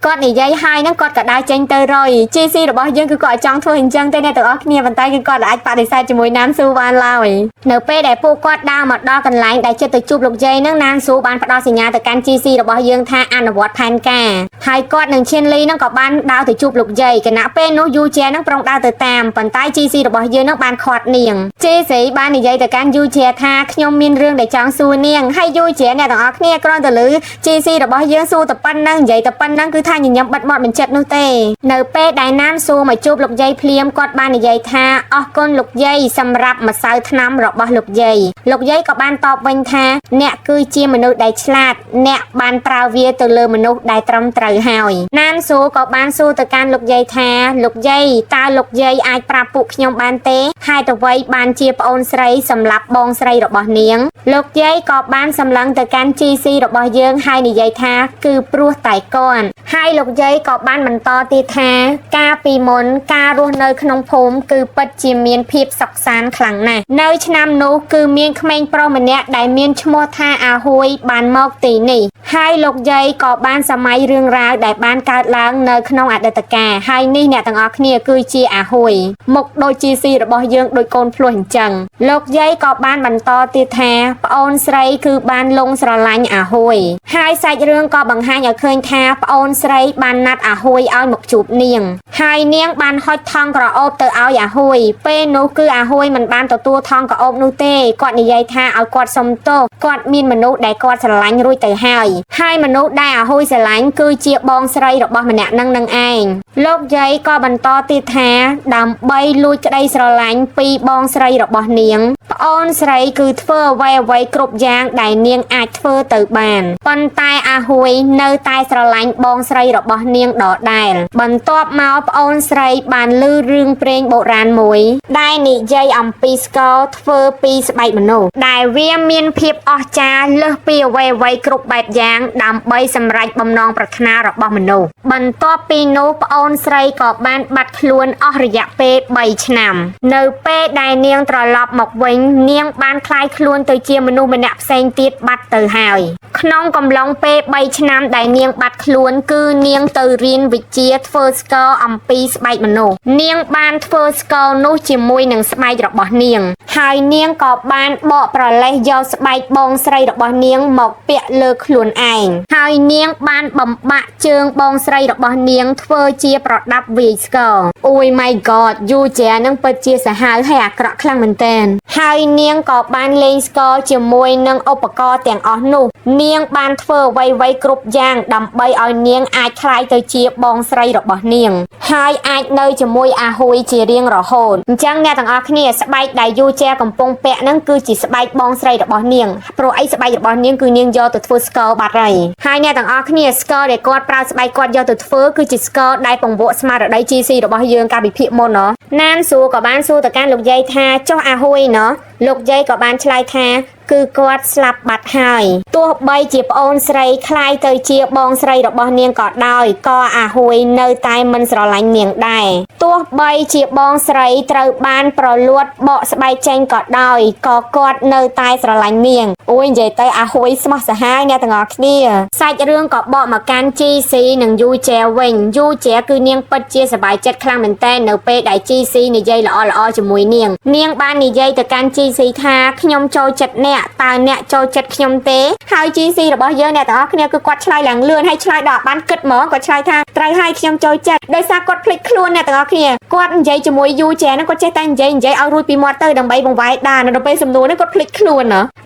គាត់និយាយហើយនឹងគាត់ក៏ដើរចេញទៅរយ GC របស់យើងគឺគាត់ចង់ធ្វើអញ្ចឹងទេអ្នកទាំងអស់គ្នាប៉ុន្តែគឺគាត់អាចបដិសេធជាមួយណានស៊ូបានឡើយនៅពេលដែលពួកគាត់ដើរមកដល់កន្លែងដែលចិត្តទៅជួបលោកយាយនឹងណានស៊ូបានផ្ដល់សញ្ញាទៅកាន់ GC របស់យើងថាអនុវត្តផែនការហើយគាត់នឹងឈៀនលីនឹងក៏បានដើរទៅជួបលោកយាយគណៈពេលនោះយូជានឹងប្រុងដើរទៅតាមប៉ុន្តែ GC របស់យើងនឹងបានខាត់នាង GC បាននិយាយទៅកាន់យូជាថាខ្ញុំមានរឿងដែលចង់សួរនាងហើយយូជាអ្នកទាំងអស់គ្នាគ្រាន់តែឮ GC របស់យើងសួរតែប៉ុណ្្នឹងនិយាយតែប៉ុណ្្នឹងគឺថាញញឹមបិទមាត់បញ្ចិត្តនោះទេនៅពេលដែលណានស៊ូមកជួបលោកយាយភ្លាមគាត់បាននិយាយថាអរគុណលោកយាយសម្រាប់ម្សៅថ្នាំរបស់លោកយាយ ក៏បានតបវិញថាអ្នកគឺជាមនុស្សដែលឆ្លាតអ្នកបានប្រើវាទៅលើមនុស្សដែលត្រឹមត្រូវហើយណានស៊ូក៏បានសួរទៅកាន់លោកយាយថាលោកយាយតើលោកយាយអាចប្រាប់ពួកខ្ញុំបានទេហេតុអ្វីបានជាប្អូនស្រីសម្លាប់បងស្រីរបស់នាងលោកយាយក៏បានសម្លឹងទៅកាន់ GC របស់យើងហើយនិយាយថាគឺព្រោះតែគាត់ហើយលោកយាយក៏បានបន្តទៀតថាការពីមុនការរស់នៅក្នុងភូមិគឺពិតជាមានភាពសុខសាន្តខ្លាំងណាស់នៅឆ្នាំនោះគឺមានក្មេងប្រុសម្នាក់ដែលមានឈ្មោះថាអាហួយបានមកទីនេះហើយលោកយាយក៏បានសម័យរឿងរ៉ាវដែលបានកើតឡើងនៅក្នុងអតីតកាលហើយនេះអ្នកទាំងអស់គ្នាគឺជាអាហួយមុខដូចជាស៊ីរបស់យើងដូចកូនភ្លោះអញ្ចឹងលោកយាយក៏បានបន្តទៀតថាប្អូនស្រីគឺបានលងស្រឡាញ់អាហួយហើយសាច់រឿងក៏បង្ហាញឲ្យឃើញថាប្អូនស្រីបានណាត់អាហួយឲ្យមកជួបនាងហើយនាងបានហុចថង់ក្រអូបទៅឲ្យអាហួយពេលនោះគឺអាហួយមិនបានទទួលថង់ក្រអូបនោះទេគាត់និយាយថាឲ្យគាត់សុំទោសគាត់មានមនុស្សដែលគាត់ស្រឡាញ់រួចទៅហើយមនុស្សដែលអាហួយស្រឡាញ់គឺជាបងស្រីរបស់ម្នាក់នឹងឯងលោកយាយក៏បន្តទៀតថាដើម្បីលួចក្តីស្រឡាញ់ពីបងស្រីរបស់នាងប្អូនស្រីគឺធ្វើអ្វីគ្រប់យ៉ាងដែលនាងអាចធ្វើទៅបានប៉ុន្តែអាហួយនៅតែស្រឡាញ់បងស្រីរបស់នាងដដែលបន្ទាប់មកប្អូនស្រីបានឮរឿងព្រេងបុរាណមួយដែលនិយាយអំពីស្គរធ្វើពីស្បែកមនុស្សដែលវាមានភាពអស្ចារ្យលើសពីអ្វីគ្រប់បែបយ៉ាងដើម្បីសម្រេចបំណងប្រាថ្នារបស់មនុស្សបន្ទាប់ពីនោះប្អូនស្រីក៏បានបាត់ខ្លួនអស់រយៈពេល3ឆ្នាំនៅពេលដែលនាងត្រឡប់មកវិញនាងបានคล้ายខ្លួនទៅជាមនុស្សម្នាក់ផ្សេងទៀតបាត់ទៅហើយក្នុងកំឡុងពេល3ឆ្នាំដែលនាងបាត់ខ្លួនគឺនាងទៅរៀនវិជ្ជាធ្វើស្គរអំពីស្បែកមនុស្សនាងបានធ្វើស្គរនោះជាមួយនឹងស្បែករបស់នាងហើយនាងក៏បានបកប្រលេះយកស្បែកបងស្រីរបស់នាងមកពាក់លើខ្លួនឯងហើយនាងបានបំបាក់ជើងបងស្រីរបស់នាងធ្វើជាប្រដាប់វាយស្គរអូយ my god យូជានឹងពិតជាសាហាវហើយអាក្រក់ខ្លាំងមែនទែនហើយនាងក៏បានលេងស្គរជាមួយនឹងឧបករណ៍ទាំងអស់នោះនាងបានធ្វើអ្វីគ្រប់យ៉ាងដើម្បីឲ្យនាងអាចក្លាយទៅជាបងស្រីរបស់នាងហើយអាចនៅជាមួយអាហួយជារៀងរហូតអញ្ចឹងអ្នកទាំងអស់គ្នាស្បែកដែលយូជាកំពុងពាក់ហ្នឹងគឺជាស្បែកបងស្រីរបស់នាងព្រោះអីស្បែករបស់នាងគឺនាងយកទៅធ្វើស្គរបាត់ហើយអ្នកទាំងអស់គ្នាស្គរដែលគាត់ប្រើស្បែកគាត់យកទៅធ្វើគឺជាស្គរដែលពង្វក់ស្មារតី GC របស់យើងកាលពីភាគមុនណានសួរក៏បានសួរទៅកាន់លោកយាយថាចុះអាហួយលោកយាយក៏បានឆ្លើយថាគឺគាត់ស្លាប់បាត់ហើយទោះបីជាប្អូនស្រីคล้ายទៅជាបងស្រីរបស់នាងក៏ដោយក៏អាហួយនៅតែមិនស្រឡាញ់នាងដែរទោះបីជាបងស្រីត្រូវបានប្រលួតបកស្បែកចេញក៏ដោយក៏គាត់នៅតែស្រឡាញ់នាងអូយនិយាយទៅអាហួយស្មោះសាហាវអ្នកទាំងអស់គ្នាសាច់រឿងក៏បកមកកាន់ GC និងយូជាវិញយូជាគឺនាងពិតជាសប្បាយចិត្តខ្លាំងមែនតើនៅពេលដែល GC និយាយល្អជាមួយនាងបាននិយាយទៅកាន់ GC ថាខ្ញុំចូលចិត្តអ្នកតើអ្នកចូលចិត្តខ្ញុំទេហើយ GC របស់យើងអ្នកទាំងអស់គ្នាគឺគាត់ឆ្លើយឡើងលឿនហើយឆ្លើយដល់បានគិតហ្មងគាត់ឆ្លើយថាត្រូវហើយខ្ញុំចូលចិត្តដោយសារគាត់ភ្លេចខ្លួនអ្នកទាំងអស់គ្នាគាត់និយាយជាមួយយូជាហ្នឹងគាត់ចេះតែនិយាយឲ្យរួចពីមាត់ទៅដើម្បីបង្វែរដានដល់ពេលសំណួរនេះគាត់ភ្លេចខ្លួន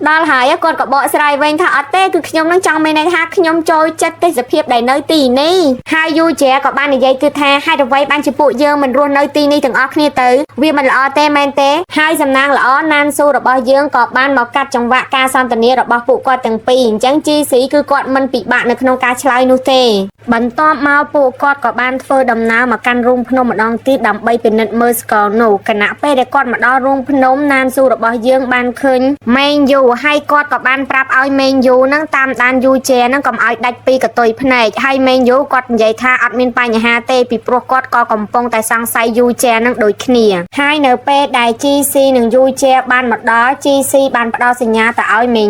ដល់ហើយគាត់ក៏បកស្រាយវិញថាអត់ទេគឺខ្ញុំនឹងចង់មានន័យថាខ្ញុំចូលចិត្តទេសភាពដែលនៅទីនេះហើយយូជាក៏បាននិយាយគឺថាហេតុអ្វីបានជាពួកយើងមិនរស់នៅទីនេះទាំងអស់គ្នាទៅវាមិនល្អទេមែនទេហើយសំណាងល្អណានស៊ូរបស់យើងក៏បានមកកាត់ចង្វាក់ការសន្ទនារបស់ពួកគាត់ទាំងពីរអញ្ចឹង GC គឺគាត់មិនពិបាកនៅក្នុងការឆ្លើយនោះទេបន្ទាប់មកពួកគាត់ក៏បានធ្វើដំណើរមកកាន់រូងភ្នំម្ដងទៀតដើម្បីពិនិត្យមើលស្គរនោះគណៈពេលដែលគាត់មកដល់រូងភ្នំណានស៊ូរបស់យើងបានឃើញមេងយូហើយគាត់ក៏បានប្រាប់ឲ្យមេងយូនឹងតាមដានយូជានឹងកុំឲ្យដាច់ពីកតុយភ្នែកហើយមេងយូគាត់និយាយថាអត់មានបញ្ហាទេពីព្រោះគាត់ក៏កំពុងតែសង្ស័យយូជានឹងដូចគ្នាហើយនៅពេលដែល GC និងយូជាបានមកដល់ GC បានផ្ដល់សញ្ញាទៅឲ្យមេង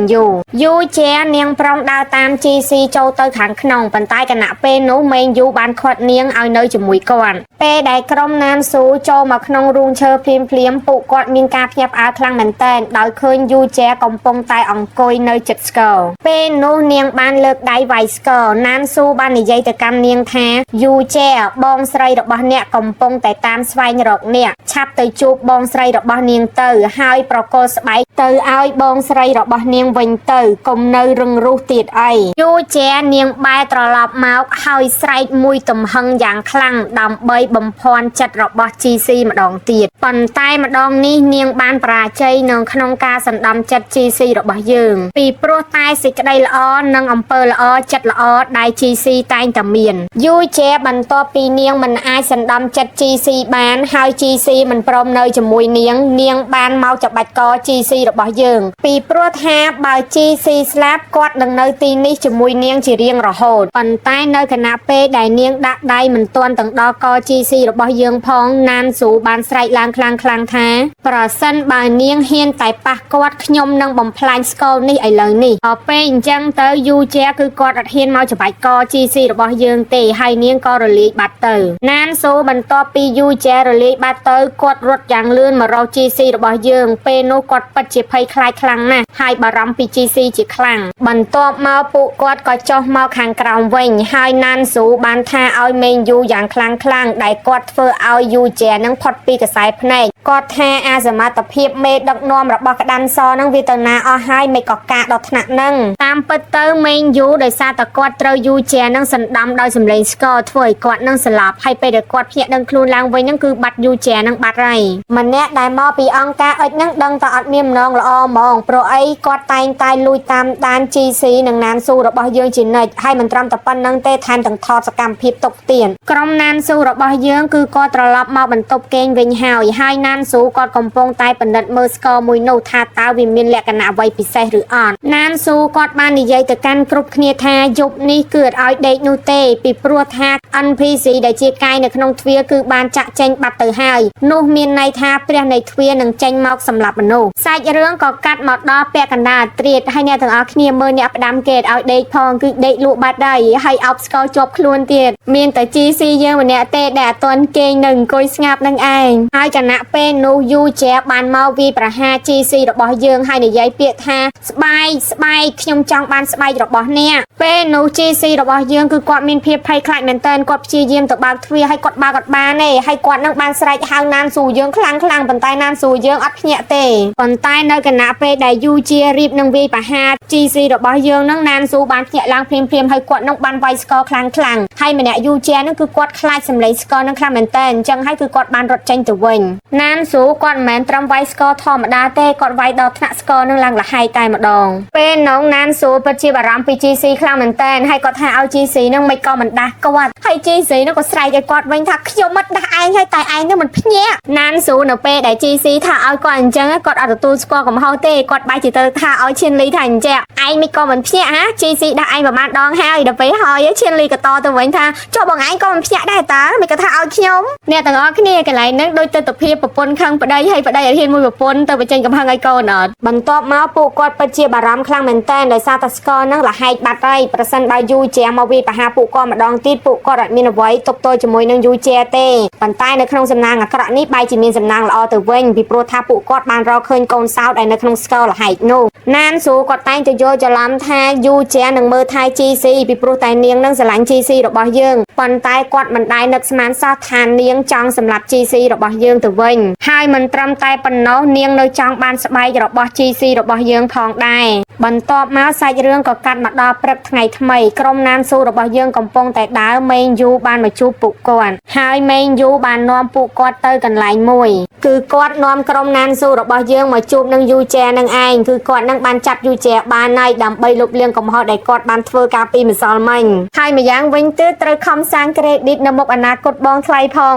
យូជានាងប្រុងដើរតាម GC ចូលទៅខាងក្នុងប៉ុន្តែគណៈពេលនោះមេងយូបានខាត់នាងឲ្យនៅជាមួយគាត់ពេលដែលក្រុមណានស៊ូចូលមកក្នុងរូងឈើភ្លាមពួកគាត់មានការភ្ញាក់ផ្អើលខ្លាំងមែនទែនដោយឃើញយូជាកំពុងតែអង្គុយនៅជិតស្គរពេលនោះនាងបានលើកដៃវាយស្គរណានស៊ូបាននិយាយទៅកាន់នាងថាយូជាបងស្រីរបស់អ្នកកំពុងតែតាមស្វែងរកអ្នកឆាប់ទៅជួបបងស្រីរបស់នាងទៅហើយប្រកល់ស្បែក ទៅឲ្យបងស្រីរបស់នាងវិញទៅកុំនៅរឹងរូសទៀតអីយូជែនាងបែរត្រឡប់មកហើយស្រែកមួយទំហឹងយ៉ាងខ្លាំងដើម្បីបំភាន់ចិត្តរបស់ GC ម្ដងទៀតប៉ុន្តែម្ដងនេះនាងបានបរាជ័យនៅក្នុងការសណ្ដំចិត្ត GC របស់យើងពីព្រោះតែសេចក្តីល្អនិងអំពើល្អចិត្តល្អដែល GC តែងតែមានយូជែបន្ទាប់ពីនាងមិនអាចសណ្ដំចិត្ត GC បានហើយ GC មិនព្រមនៅជាមួយនាងបានមកចាប់បាច់ក GC របស់យើងពីព្រោះថាបើ GC ស្លាប់គាត់នឹងនៅទីនេះជាមួយនាងជារៀងរហូតប៉ុន្តែនៅគណៈពេលដែលនាងដាក់ដៃមិនទាន់ទាំងដល់ក GC របស់យើងផងណានស៊ូបានស្រែកឡើងខ្លាំងៗថាប្រសិនបើនាងហ៊ានតែប៉ះគាត់ខ្ញុំនឹងបំផ្លាញស្គរនេះឥឡូវនេះដល់ពេលអញ្ចឹងទៅយូជែគឺគាត់អត់ហ៊ានមកច្បាច់ក GC របស់យើងទេហើយនាងក៏រលាយបាត់ទៅណានស៊ូបន្ទាប់ពីយូជែរលាយបាត់ទៅគាត់រត់យ៉ាងលឿនមករក GC របស់យើងពេលនោះគាត់ពិតជាភ័យខ្លាចខ្លាំងណាស់ហើយបារម្ភពី GC ជាខ្លាំងបន្ទាប់មកពួកគាត់ក៏ចុះមកខាងក្រោមវិញហើយណានស៊ូបានថាឲ្យមេងយូយ៉ាងខ្លាំងដែលគាត់ធ្វើឲ្យយូជែនឹងផុតពីកសែភ្នែកគាត់ថាអាសមត្ថភាពមេដឹកនាំរបស់ក្តាន់សនឹងវាទៅណាអស់ហើយមិនក៏កាដល់ថ្នាក់នឹងតាមពិតទៅមេងយូដោយសារតែគាត់ត្រូវយូជែនឹងសណ្ដំដោយសម្លេងស្គរធ្វើឲ្យគាត់នឹងស្លាប់ហើយពេលដែលគាត់ភ្ញាក់ដឹងខ្លួនឡើងវិញនឹងគឺបាត់យូជែនឹងបាត់ហើយម្នាក់ដែលមកពីអង្គការអិចនឹងដឹងតែអត់មានម្ដងល្អហ្មងព្រោះអីគាត់តែងតែលួចតាមដាន GC និងណានស៊ូរបស់យើងជានិច្ចហើយមិនត្រឹមតែប៉ុណ្្នឹងទេថែមទាំងថតសកម្មភាពទុកទៀតក្រុមណានស៊ូរបស់យើងគឺគាត់ត្រឡប់មកបន្ទប់គេងវិញហើយណានស៊ូគាត់កំពុងតែពិនិត្យមើលស្គរមួយនោះថាតើវាមានលក្ខណៈអ្វីពិសេសឬអត់ណានស៊ូគាត់បាននិយាយទៅកាន់គ្រប់គ្នាថាយប់នេះគឺអត់ឲ្យដេកនោះទេពីព្រោះថា NPC ដែលជាកាយនៅក្នុងទ្វារគឺបានចាក់ចេញបាត់ទៅហើយនោះមានន័យថាព្រះនៃទ្វារនឹងចេញមកសម្រាប់មនុស្សសាច់រឿងក៏កាត់មកដល់ពាក់កណ្ដាលត្រៀតហើយអ្នកទាំងអស់គ្នាមើលអ្នកផ្ដាំគេឲ្យដេកផងគឺដេកលក់បាត់ដែរហើយអោបស្គរជាប់ខ្លួនទៀតមានតែ GC យើងម្នាក់ទេដែលអត់ទាន់គេងនៅអង្គុយស្ងាត់នឹងឯងហើយគណៈពេលនោះយូជែបានមកវាប្រហារ GC របស់យើងហើយនិយាយពាក្យថាស្បែកខ្ញុំចង់បានស្បែករបស់អ្នកពេលនោះ GC របស់យើងគឺគាត់មានភាពភ័យខ្លាចមែនទែនគាត់ព្យាយាមទៅបើកទ្វារហើយគាត់បើកអត់បានទេហើយគាត់នឹងបានស្រែកហៅណានស៊ូយើងខ្លាំងប៉ុន្តែណានស៊ូយើងអត់ភ្ញាក់ទេប៉ុន្តែនៅគណៈពេលដែលយូជារៀបនឹងវាយប្រហារ GC របស់យើងនឹងណានស៊ូបានភ្ញាក់ឡើងភ្លាមហើយគាត់នឹងបានវាយស្គរខ្លាំងហើយម្នាក់យូជានឹងគឺគាត់ខ្លាចសម្លេងស្គរនឹងខ្លាំងមែនទែនអញ្ចឹងហើយគឺគាត់បានរត់ចេញទៅវិញណានស៊ូគាត់មិនមែនត្រឹមវាយស្គរធម្មតាទេគាត់វាយដល់ថ្នាក់ស្គរនឹងឡើងលហែកតែម្ដងពេលនោះណានស៊ូពិតជាបារម្ភពី GC ខ្លាំងមែនទែនហើយគាត់ថាឲ្យ GC នឹងមិនក៏មិនដាស់គាត់ហើយ GC នឹងក៏ស្រែកឲ្យគាត់វិញថាខ្ញុំមិនដាស់ឯងហើយតែឯងនឹងមិនភ្ញាក់ណានស៊ូនៅពេលដែល GC ថាឲ្យគាត់អញ្ចឹងគាត់អត់ទទួលស្គាល់កំហុសទេគាត់បែរជាទៅថាឲ្យឈៀនលីថាអញ្ចឹងឯងមិនក៏មិនភ្ញាក់ហ៎ GC ដាស់ឯងប្រហែលដងហើយដល់ពេលហើយឈៀនលីក៏តទៅវិញថាចុះបងឯងក៏មិនភ្ញាក់ដែរតាមិនក៏ថាឲ្យខ្ញុំអ្នកទាំងអស់គ្នាកន្លែងហ្នឹងដូចទិដ្ឋភាពប្រពន្ធខឹងប្តីហើយប្តីឲ្យហ៊ានមួយប្រពន្ធទៅបញ្ចេញកំហឹងឲ្យកូនអត់បន្ទាប់មកពួកគាត់ពិតជាបារម្ភខ្លាំងមែនតើដោយសារតែស្គរហ្នឹងលហែកបាត់ហើយប្រសិនបើយូជែមកវាយប្រហារពួកគាត់ម្ដងទៀតពួកគាត់អត់មានអ្វីទប់ទល់ជាមួយនឹងយូជែទេប៉ុន្តែនៅក្នុងសំណាងអាក្រក់នេះបែរជាមានសំណាងល្អទៅវិញពីព្រោះថាពួកគាត់បានរកឃើញកូនសោតដែលនៅក្នុងស្គរលហែកនោះណានស៊ូគាត់តែងទៅយល់ច្រឡំថាយូជែនឹងមើលថែ GC ពីព្រោះតែនាងនឹងស្រឡាញ់ GC របស់យើងប៉ុន្តែគាត់មិនដែលនឹកស្មានសោះថានាងចង់សម្លាប់ GC របស់យើងទៅវិញហើយមិនត្រឹមតែប៉ុណ្ណោះនាងនៅចង់បានស្បែករបស់ GC របស់យើងផងដែរបន្ទាប់មកសាច់រឿងក៏កាត់មកដល់ព្រឹកថ្ងៃថ្មីក្រុមណានស៊ូរបស់យើងកំពុងតែដើរមេងយូបានមកជួបពួកគាត់ហើយមេងយូបាននាំពួកគាត់ទៅកន្លែងមួយគឺគាត់នាំក្រុមណានស៊ូរបស់យើងមកជួបនឹងយូជែនឹងឯងគឺគាត់នឹងបានចាប់យូជែបានហើយដើម្បីលុបលាងកំហុសដែលគាត់បានធ្វើកាលពីម្សិលមិញហើយម្យ៉ាងវិញទៀតត្រូវខំសាងក្រេឌីតនៅមុខអនាគតបងថ្លៃផង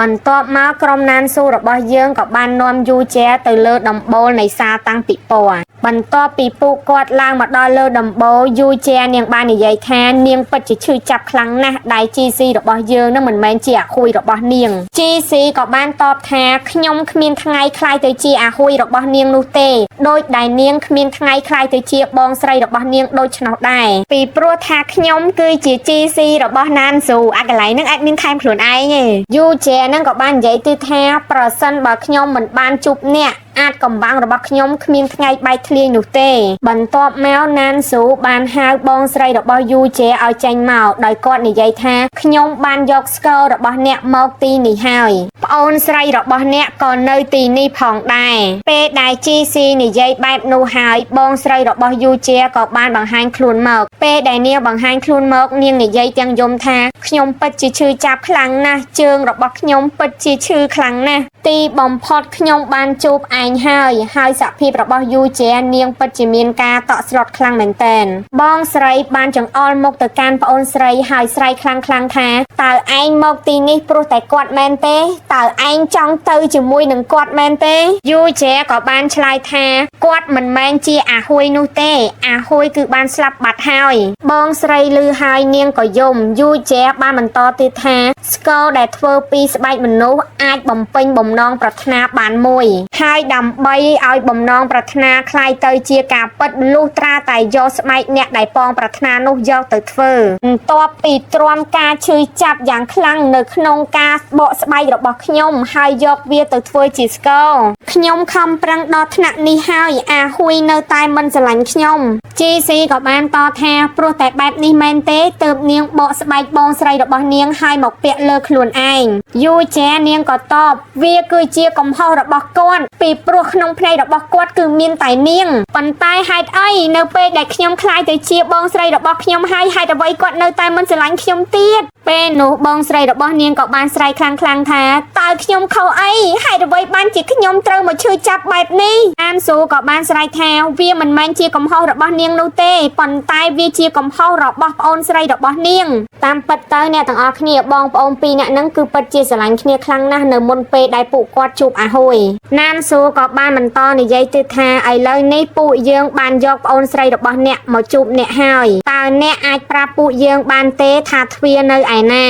បន្ទាប់មកក្រុមណានស៊ូរបស់យើងក៏បាននាំយូជែទៅលើដំបូលនៃសាលតាំងពីពណ៌បន្ទាប់ពីពួកគាត់ឡើងមកដល់លើដំបូលយូជែនាងបាននិយាយថានាងពិតជាឈឺចាប់ខ្លាំងណាស់ដែល GC របស់យើងនឹងមិនមែនជាអាខូចរបស់នាង GC ក៏បានតបថាខ្ញុំគ្មានថ្ងៃខ្លាយទៅជាអាខូចរបស់នាងនោះទេដោយដែលនាងគ្មានថ្ងៃខ្លាយទៅជាបងស្រីរបស់នាងដូច្នោះដែរពីព្រោះថាខ្ញុំគឺជា GC របស់ណានស៊ូអាកន្លែងហ្នឹងអាចមានថែមខ្លួនឯងទេយូជែនឹងក៏បាននិយាយទៅថាប្រសិនបើខ្ញុំមិនបានជួបអ្នក អាចកំបាំងរបស់ខ្ញុំគ្មានថ្ងៃបែកធ្លាយនោះទេបន្ទាប់មកណានស៊ូបានហៅបងស្រីរបស់យូជេឲ្យចេញមកដោយគាត់និយាយថាខ្ញុំបានយកស្គររបស់អ្នកមកទីនេះហើយប្អូនស្រីរបស់អ្នកក៏នៅទីនេះផងដែរពេលដែលជីស៊ីនិយាយបែបនោះហើយបងស្រីរបស់យូជេក៏បានបង្ហាញខ្លួនមកពេលដែលនាងបង្ហាញខ្លួនមកនាងនិយាយទាំងយំថាខ្ញុំពិតជាឈឺចាប់ខ្លាំងណាស់ជើងរបស់ខ្ញុំពិតជាឈឺខ្លាំងណាស់ទីបំផុតខ្ញុំបានជួបឯងហើយសភាពរបស់យូជេនាងពិតជាមានការតក់ស្លុតខ្លាំងមែនទែនបងស្រីបានចង្អុលមុខទៅកាន់ប្អូនស្រីហើយស្រែកខ្លាំងៗថាតើឯងមកទីនេះព្រោះតែគាត់មែនទេតើឯងចង់ទៅជាមួយនឹងគាត់មែនទេយូជេក៏បានឆ្លើយថាគាត់មិនមែនជាអាហួយនោះទេអាហួយគឺបានស្លាប់បាត់ហើយបងស្រីឮហើយនាងក៏យំយូជេបានបន្តទៀតថាស្គរដែលធ្វើពីស្បែកមនុស្សអាចបំពេញបំណងប្រាថ្នាបានមួយហើយដើម្បីឲ្យបំណងប្រាថ្នាคล้ายទៅជាការពិតលុះត្រាតែយកស្បែកអ្នកដែលប៉ងប្រាថ្នានោះយកទៅធ្វើបន្ទាប់ពីទ្រាំការឈឺចាប់យ៉ាងខ្លាំងនៅក្នុងការបកស្បែករបស់ខ្ញុំហើយយកវាទៅធ្វើជាស្គរខ្ញុំខំប្រឹងដល់ថ្នាក់នេះហើយអាហួយនៅតែមិនស្រឡាញ់ខ្ញុំជីស៊ីក៏បានតថាព្រោះតែបែបនេះមែនទេទើបនាងបកស្បែកបងស្រីរបស់នាងហើយមកពាក់លើខ្លួនឯងយូជេនាងក៏តបវាគឺជាកំហុសរបស់គាត់ពីព្រោះក្នុងភ្នែករបស់គាត់គឺមានតែនាងប៉ុន្តែហេតុអីនៅពេលដែលខ្ញុំខ្លាយទៅជាបងស្រីរបស់ខ្ញុំហើយហេតុអ្វីគាត់នៅតែមិនស្រឡាញ់ខ្ញុំទៀតពេលនោះបងស្រីរបស់នាងក៏បានស្រែកខ្លាំងៗថាតើខ្ញុំខុសអីហេតុអ្វីបានជាខ្ញុំត្រូវមកឈឺចាប់បែបនេះអានស៊ូក៏បានស្រែកថាវាមិនមែនជាកំហុសរបស់នាងនោះទេប៉ុន្តែវាជាកំហុសរបស់ប្អូនស្រីរបស់នាងតាមពិតទៅអ្នកទាំងអស់គ្នាបងប្អូនពីរនាក់ហ្នឹងគឺពិតជាស្រឡាញ់គ្នាខ្លាំងណាស់នៅមុនពេលដែលពួកគាត់ជួបអាហួយណានស៊ូក៏បានបន្តនិយាយទៀតថាឥឡូវនេះពួកយើងបានយកប្អូនស្រីរបស់អ្នកមកជួបអ្នកហើយតើអ្នកអាចប្រាប់ពួកយើងបានទេថាទ្វារនៅឯណា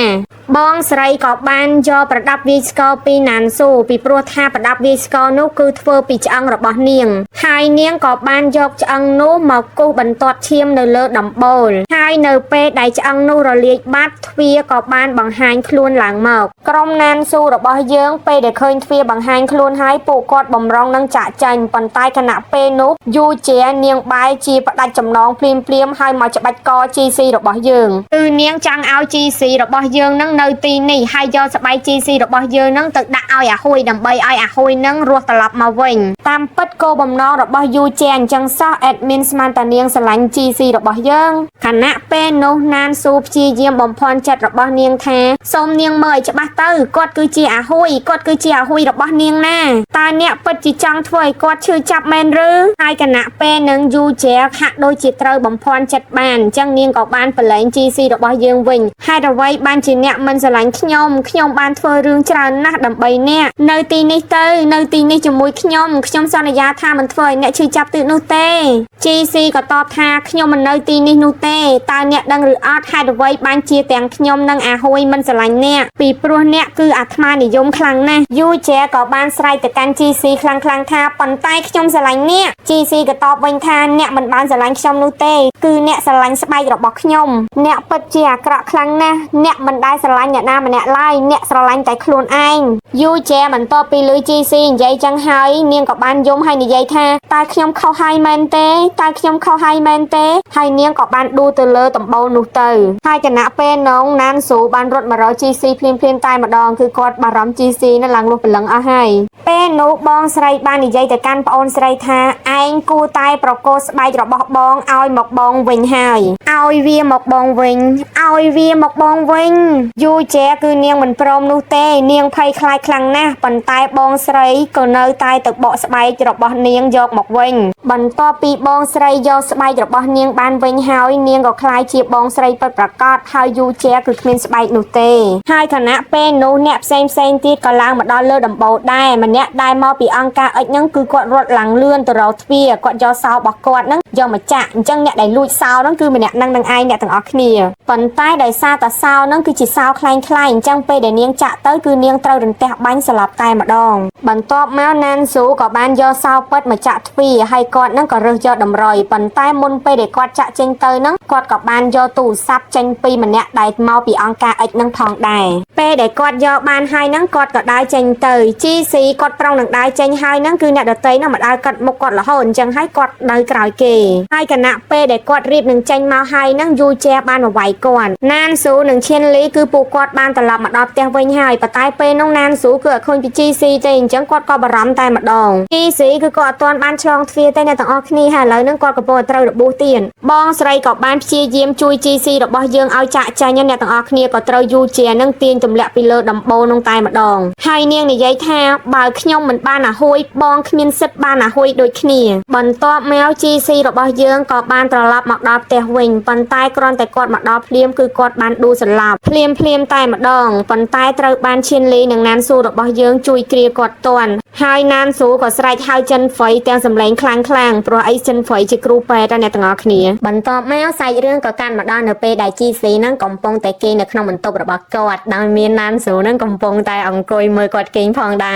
បងស្រីក៏បានយកប្រដាប់វាយស្គរពីណានស៊ូពីព្រោះថាប្រដាប់វាយស្គរនោះគឺធ្វើពីឆ្អឹងរបស់នាងហើយនាងក៏បានយកឆ្អឹងនោះមកគូសបន្ទាត់ឈាមនៅលើដំបូលហើយនៅពេលដែលឆ្អឹងនោះរលាយបាត់ទ្វារក៏បានបង្ហាញខ្លួនឡើងមកក្រុមណានស៊ូរបស់យើងពេលដែលឃើញទ្វារបង្ហាញខ្លួនហើយពួកគាត់បំរុងនឹងចាក់ចាញ់ប៉ុន្តែគណៈពេលនោះយូជេនាងបែរជាផ្ដាច់ចំណងភ្លាមហើយមកច្បាច់កជីស៊ីរបស់យើងគឺនាងចង់ឲ្យជីស៊ីរបស់យើងនឹងនៅទីនេះហើយយកស្បែកជីស៊ីរបស់យើងនឹងទៅដាក់ឲ្យអាហួយដើម្បីឲ្យអាហួយនឹងរស់ត្រឡប់មកវិញតាមពិតគោលបំណងរបស់យូជេអញ្ចឹងសោះអេដមីនស្មានតានាងស្រឡាញ់ជីស៊ីរបស់យើងខណៈពេលនោះណានស៊ូព្យាយាមបំភាន់ចិត្តរបស់នាងថាសូមនាងមើលឲ្យច្បាស់ទៅគាត់គឺជាអាហួយគាត់គឺជាអាហួយរបស់នាងណាតើអ្នកពិតជាចង់ធ្វើឲ្យគាត់ឈឺចាប់មែនឬហើយគណៈពេលនឹងយូជេហាក់ដូចជាត្រូវបំភាន់ចិត្តបានអញ្ចឹងនាងក៏បានប្រឡែងជីស៊ីរបស់យើងវិញហេតុអ្វីបានជាអ្នកមិនស្រឡាញ់ខ្ញុំបានធ្វើរឿងច្រើនណាស់ដើម្បីអ្នកនៅទីនេះទៅនៅទីនេះជាមួយខ្ញុំសន្យាថាមិនធ្វើឲ្យអ្នកឈឺចាប់ទៀតនោះទេជីស៊ីក៏តបថាខ្ញុំមិននៅទីនេះនោះទេតើអ្នកដឹងឬអត់ហេតុអ្វីបានជាទាំងខ្ញុំនិងអាហួយមិនស្រឡាញ់អ្នកពីព្រោះអ្នកគឺអាត្មានិយមខ្លាំងណាស់យូជេក៏បានស្រែកទៅកាន់ជីស៊ីខ្លាំងៗថាប៉ុន្តែខ្ញុំស្រឡាញ់អ្នកជីស៊ីក៏តបវិញថាអ្នកមិនបានស្រឡាញ់ខ្ញុំនោះទេគឺអ្នកស្រឡាញ់ស្បែករបស់ខ្ញុំអ្នកពិតជាអាក្រក់ខ្លាំងណាស់អ្នកមិនដែលស្រឡាញ់អ្នកណាម្នាក់ឡើយអ្នកស្រឡាញ់តែខ្លួនឯងយូជេបន្ទាប់ពីឮជីស៊ីនិយាយចឹងហើយនាងក៏បានយំហើយនិយាយថាតើខ្ញុំខុសហើយមែនទេហើយនាងក៏បានដួលទៅលើដំបូលនោះទៅហើយគណៈពេលនោះណានស៊ូបានរត់មករកជីស៊ីភ្លាមតែម្ដងគឺគាត់បារម្ភជីស៊ីនៅឡើងលុះព្រលឹងអស់ហើយពេលនោះបងស្រីបាននិយាយទៅកាន់ប្អូនស្រីថាឯងគួរតែប្រកោស្បែករបស់បងឲ្យមកបងវិញហើយឲ្យវាមកបងវិញយូជេគឺនាងមិនព្រមនោះទេនាងភ័យខ្លាចខ្លាំងណាស់ប៉ុន្តែបងស្រីក៏នៅតែទៅបកស្បែករបស់នាងយកមកវិញបន្ទាប់ពីបងស្រីយកស្បែករបស់នាងបានវិញហើយនាងក៏ក្លាយជាបងស្រីពិតប្រាកដហើយយូជេគឺគ្មានស្បែកនោះទេហើយខណៈពេលនោះអ្នកផ្សេងទៀតក៏ឡើងមកដល់លើដំបូលដែរម្នាក់ដែលមកពីអង្គការអិចហ្នឹងគឺគាត់រត់ឡើងលឿនទៅរកទ្វារគាត់យកសោរបស់គាត់ហ្នឹងយកមកចាក់អញ្ចឹងអ្នកដែលលួចសោហ្នឹងគឺម្នាក់ហ្នឹងនឹងឯងអ្នកទាំងអស់គ្នាប៉ុន្តែដោយសារតែសោហ្នឹងគឺជាសោ ខ្លាញ់អញ្ចឹងពេលដែលនាងចាក់ទៅគឺនាងត្រូវរន្ទះបាញ់ស្លាប់តែម្ដងបន្ទាប់មកណានស៊ូក៏បានយកសោពិតមកចាក់ទ្វារហើយគាត់នឹងក៏រើសយកតម្រុយប៉ុន្តែមុនពេលដែលគាត់ចាក់ចេញទៅហ្នឹងគាត់ក៏បានយកទូរស័ព្ទចេញពីម្នាក់ដែលមកពីអង្គការអិចនឹងផងដែរពេលដែលគាត់យកបានហើយហ្នឹងគាត់ក៏ដើរចេញទៅ GC គាត់ប្រងនឹងដើរចេញហើយហ្នឹងគឺអ្នកដតីហ្នឹងមកដើរកាត់មុខគាត់រហូតអញ្ចឹងហើយគាត់នៅក្រោយគេហើយគណៈពេលដែលគាត់រៀបនឹងចេញមកហើយហ្នឹងយូជែបានមកវាយគាត់ណានស៊ូនិងឈៀនលីគឺពួកគាត់បានត្រឡប់មកដល់ផ្ទះវិញហើយប៉ុន្តែពេលនោះណានស៊ូគឺអត់ឃើញពី GC ទេអញ្ចឹងគាត់ក៏បារម្ភតែម្ដង GC គឺគាត់អត់ទាន់បានឆ្លងទ្វារទេអ្នកទាំងអស់គ្នាហើយឥឡូវហ្នឹងគាត់កំពុងតែត្រូវរបួសទៀតបងស្រីក៏បានព្យាយាមជួយ GC របស់យើងឲ្យចាក់ចាញ់អ្នកទាំងអស់គ្នាក៏ត្រូវយូជានឹងទាញទម្លាក់ពីលើដំបូលនោះតែម្ដងហើយនាងនិយាយថាបើខ្ញុំមិនបានអាហួយបងគ្មានសិទ្ធបានអាហួយដូចគ្នាបន្ទាប់មក GC របស់យើងក៏បានត្រឡប់មកដល់ផ្ទះវិញប៉ុន្តែគ្រាន់តែគាត់មកដល់ភ្លាមគឺគាត់បានដួលសន្លប់ភ្លាមតែម្ដងប៉ុន្តែត្រូវបានឈៀនលីនិងណានស៊ូរបស់យើងជួយគ្រាគាត់ទាន់ហើយណានស៊ូក៏ស្រែកហៅចិនហ្វៃទាំងសម្លេងខ្លាំងព្រោះអីចិនហ្វៃជាគ្រូពេទ្យអ្នកទាំងអស់គ្នាបន្ទាប់មកសាច់រឿងក៏កាន់មកដល់នៅពេលដែល GC នឹងកំពុងតែគេងនៅក្នុងបន្ទប់របស់គាត់ដោយមានណានស៊ូនឹងកំពុងតែអង្គុយមើលគាត់គេងផងដែ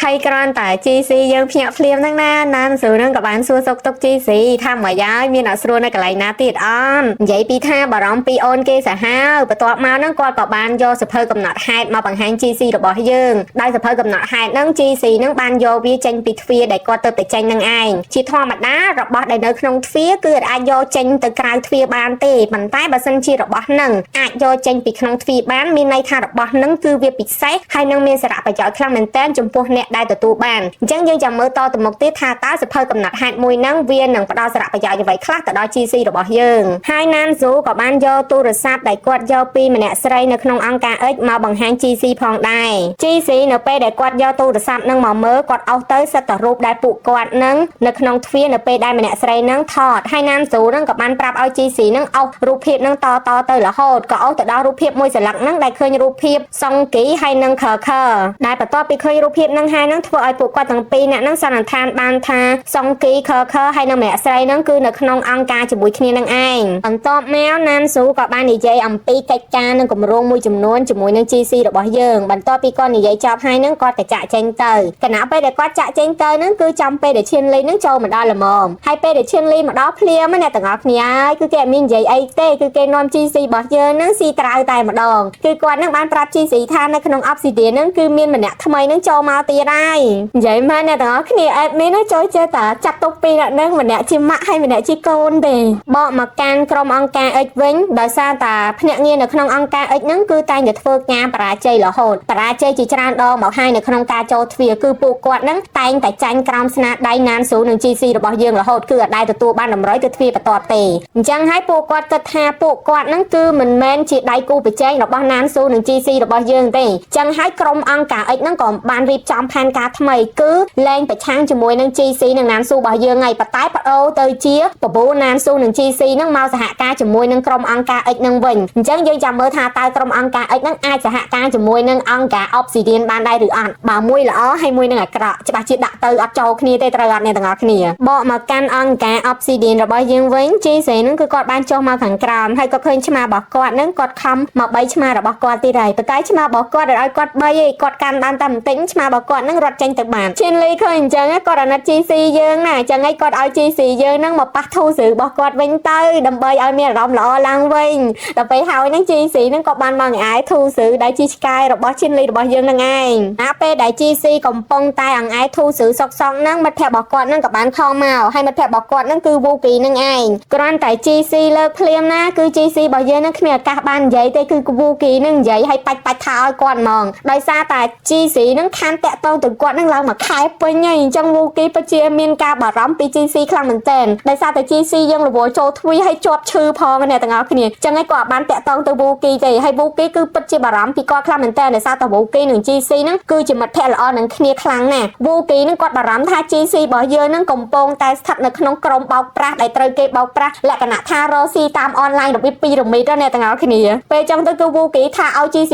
រហើយគ្រាន់តែ GC យើងភ្ញាក់ភ្លាមហ្នឹងណានស៊ូនឹងក៏បានសួរសុខទុក្ខ GC ថាមកយ៉ាយមានអត់ស្រួលនៅកន្លែងណាទៀតអននិយាយពីថាបារម្ភពីអូនគេសាហាវបន្ទាប់មកហ្នឹងគាត់ក៏បានយកសភៅកំណត់ហេតុមកបង្ហាញ GC របស់យើងដោយសភៅកំណត់ហេតុហ្នឹង GC នឹងបានយកវាចេញពីទ្វារដែលគាត់ទៅតែចេញនឹងឯងជាធម្មតារបស់ដែលនៅក្នុងទ្វារគឺអាចយកចេញទៅក្រៅទ្វារបានទេប៉ុន្តែបើសិនជារបស់ហ្នឹងអាចយកចេញពីក្នុងទ្វារបានមានន័យថារបស់ហ្នឹងគឺវាពិសេសហើយនឹងមានសារៈប្រយោជន៍ខ្លាំងមែនទែនចំពោះអ្នកដែលទទួលបានអញ្ចឹងយើងចាំមើលតទៅមុខទៀតថាតើសភៅកំណត់ហេតុមួយហ្នឹងវានឹងផ្ដល់សារៈប្រយោជន៍អ្វីខ្លះទៅដល់ GC របស់យើងហើយណានស៊ូក៏បានយកទូរស័ព្ទដែលគាត់យកពីម្នាក់ស្រីនៅក្នុងអង្គការ X មកបង្ហាញ GC ផងដែរ GC នៅពេលដែលគាត់យកទូរស័ព្ទហ្នឹងមកមើលគាត់អោសទៅសិតតែរូបដែលពួកគាត់ហ្នឹងនៅក្នុងទ្វារនៅពេលដែលម្នាក់ស្រីហ្នឹងថតហើយណានស៊ូហ្នឹងក៏បានប្រាប់ឲ្យ GC ហ្នឹងអោសរូបភាពហ្នឹងតទៅរហូតក៏អោសទៅដល់រូបភាពមួយសន្លឹកហ្នឹងដែលឃើញរូបភាពសុងគីហើយនឹងខខដែលបន្ទាប់ពីឃើញរូបភាពហ្នឹងហើយហ្នឹងធ្វើឲ្យពួកគាត់ទាំងពីរអ្នកហ្នឹងសន្និដ្ឋានបានថាសុងគីខខហើយនឹងម្នាក់ស្រីហ្នឹងគឺនៅក្នុងអង្គការជាមួយគ្នានឹងឯងបន្ទាប់មកណានស៊ូក៏បាននិយាយអំពីកិច្ចការនិងគម្រោងមួយចំនួនជាមួយនឹង GC របស់យើងបន្ទាប់ពីគាត់និយាយចប់ហើយហ្នឹងគាត់ក៏ចាក់ចេញទៅគណៈពេលដែលគាត់ចាក់ចេញទៅហ្នឹងគឺចាំពេលដែលឈៀនលីហ្នឹងចូលមកដល់ល្មមហើយពេលដែលឈៀនលីមកដល់ភ្លាមអ្នកទាំងអស់គ្នាហើយគឺគេអត់មាននិយាយអីទេគឺគេនាំ GC របស់យើងហ្នឹងស៊ីត្រាវតែម្ដងគឺគាត់ហ្នឹងបានប្រាប់ GC ថានៅក្នុង Obsidian ហ្នឹងគឺមានម្នាក់ថ្មីហ្នឹងចូលមកទៀតហើយនិយាយមកអ្នកទាំងអស់គ្នា admin ហ្នឹងចូលចេះតែចាត់ទុកពីអ្នកហ្នឹងម្នាក់ជាម៉ាក់ហើយម្នាក់ជាកូនទេបកមកកាន់ក្រុមអង្គការ X វិញដោយសារតែភ្នាក់ងារនៅក្នុងអង្គការ X ហ្នឹងគឺតែងតែធ្វើការបរាជ័យរហូតបរាជ័យជាច្រើនដងមកហើយនៅក្នុងការចូលទ្វារគឺពួកគាត់ហ្នឹងតែងតែចាញ់ក្រោមស្នាដៃណានស៊ូនិង GC របស់យើងរហូតគឺអត់ដែលទទួលបានតម្រុយទៅទ្វារបន្ទាប់ទេអញ្ចឹងហើយពួកគាត់គិតថាពួកគាត់ហ្នឹងគឺមិនមែនជាដៃគូប្រជែងរបស់ណានស៊ូនិង GC របស់យើងទេអញ្ចឹងហើយក្រុមអង្គការ X ហ្នឹងក៏បានរៀបចំផែនការថ្មីគឺលែងប្រឆាំងជាមួយនឹង GC និងណានស៊ូរបស់យើងហើយប៉ុន្តែបដូរទៅជាបបួលណានស៊ូនិង GC ហ្នឹងមកសហការជាមួយនឹងក្រុមអង្គការ X ហ្នឹងវិញអញ្ចឹងយើងចាំមើលថាតើក្រុមអង្គការ X ហ្នឹងអាចសហការជាមួយនឹងអង្គការ Obsidian បានដែរឬអត់បើមួយល្អហើយមួយនឹងអាក្រក់ច្បាស់ជាដាក់ទៅអត់ចូលគ្នាទេត្រូវអត់អ្នកទាំងអស់គ្នាបកមកកាន់អង្គការ Obsidian របស់យើងវិញ GC ហ្នឹងគឺគាត់បានចុះមកខាងក្រោមហើយក៏ឃើញឆ្មារបស់គាត់ហ្នឹងគាត់ខំមកបីឆ្មារបស់គាត់ទៀតហើយប៉ុន្តែឆ្មារបស់គាត់ឲ្យគាត់បីឯងគាត់កាន់បានតែបន្តិចឆ្មារបស់គាត់ហ្នឹងរត់ចេញទៅបានឈៀនលីឃើញអញ្ចឹងគាត់អាណិត GC យើងណាអញ្ចឹងឯងគាត់ឲ្យ GC យើងហ្នឹងមកប៉ះធូរស្រូវរបស់គាត់វិញទៅដើម្បីឲ្យមានអារម្មណ៍ល្អឡើងវិញដល់ពេលហើយហ្នឹង GC ហ្នឹងក៏បានមកអង្អែធូរស្រូវដែលជាឆ្កែរបស់ឈៀនលីរបស់យើងហ្នឹងឯងណាពេលដែល GC កំពុងតែអង្អែធូរស្រូវសុកសងហ្នឹងមិត្តភក្តិរបស់គាត់ហ្នឹងក៏បានខំមកហើយមិត្តភក្តិរបស់គាត់ហ្នឹងគឺ Wookie ហ្នឹងឯងគ្រាន់តែ GC លើកភ្លាមណាគឺ GC របស់យើងហ្នឹងគ្មានឱកាសបាននិយាយទេគឺ Wookie ហ្នឹងនិយាយឲ្យបាច់ថាឲ្យគាត់ហ្មងដោយសារតែ GC ហ្នឹងខានតាក់តងទៅគាត់ហ្នឹងឡើងមកខែពេញហើយអញ្ចឹង Wookie ពិតជាមានការបារម្ភពី GC ខ្លាំងមែនទែនដោយសារតែ GC យើងរវល់ចូលទ្វារឲ្យជាប់ឈឺផងអ្នកទាំងអស់គ្នាអញ្ចឹងឯងគាត់បានតាក់តងទៅ Wookie ទេហើយ Wookie គឺពិតជាបារម្ភពីគាត់ខ្លាំងមែនទែនដោយសារតែ Wookie និង GC ហ្នឹងគឺជាមិត្តភក្តិល្អនឹងគ្នាខ្លាំងណាស់ Wookie ហ្នឹងគាត់បារម្ភថា GC របស់យើងហ្នឹងកំពុងតែស្ថិតនៅក្នុងក្រុមបោកប្រាស់ដែលត្រូវគេបោកប្រាស់លក្ខណៈថារកស៊ីតាមអនឡាញរបៀបពីរ៉ាមីតអ្នកទាំងអស់គ្នាពេលចឹងទៅគឺ Wookie ថាឲ្យ GC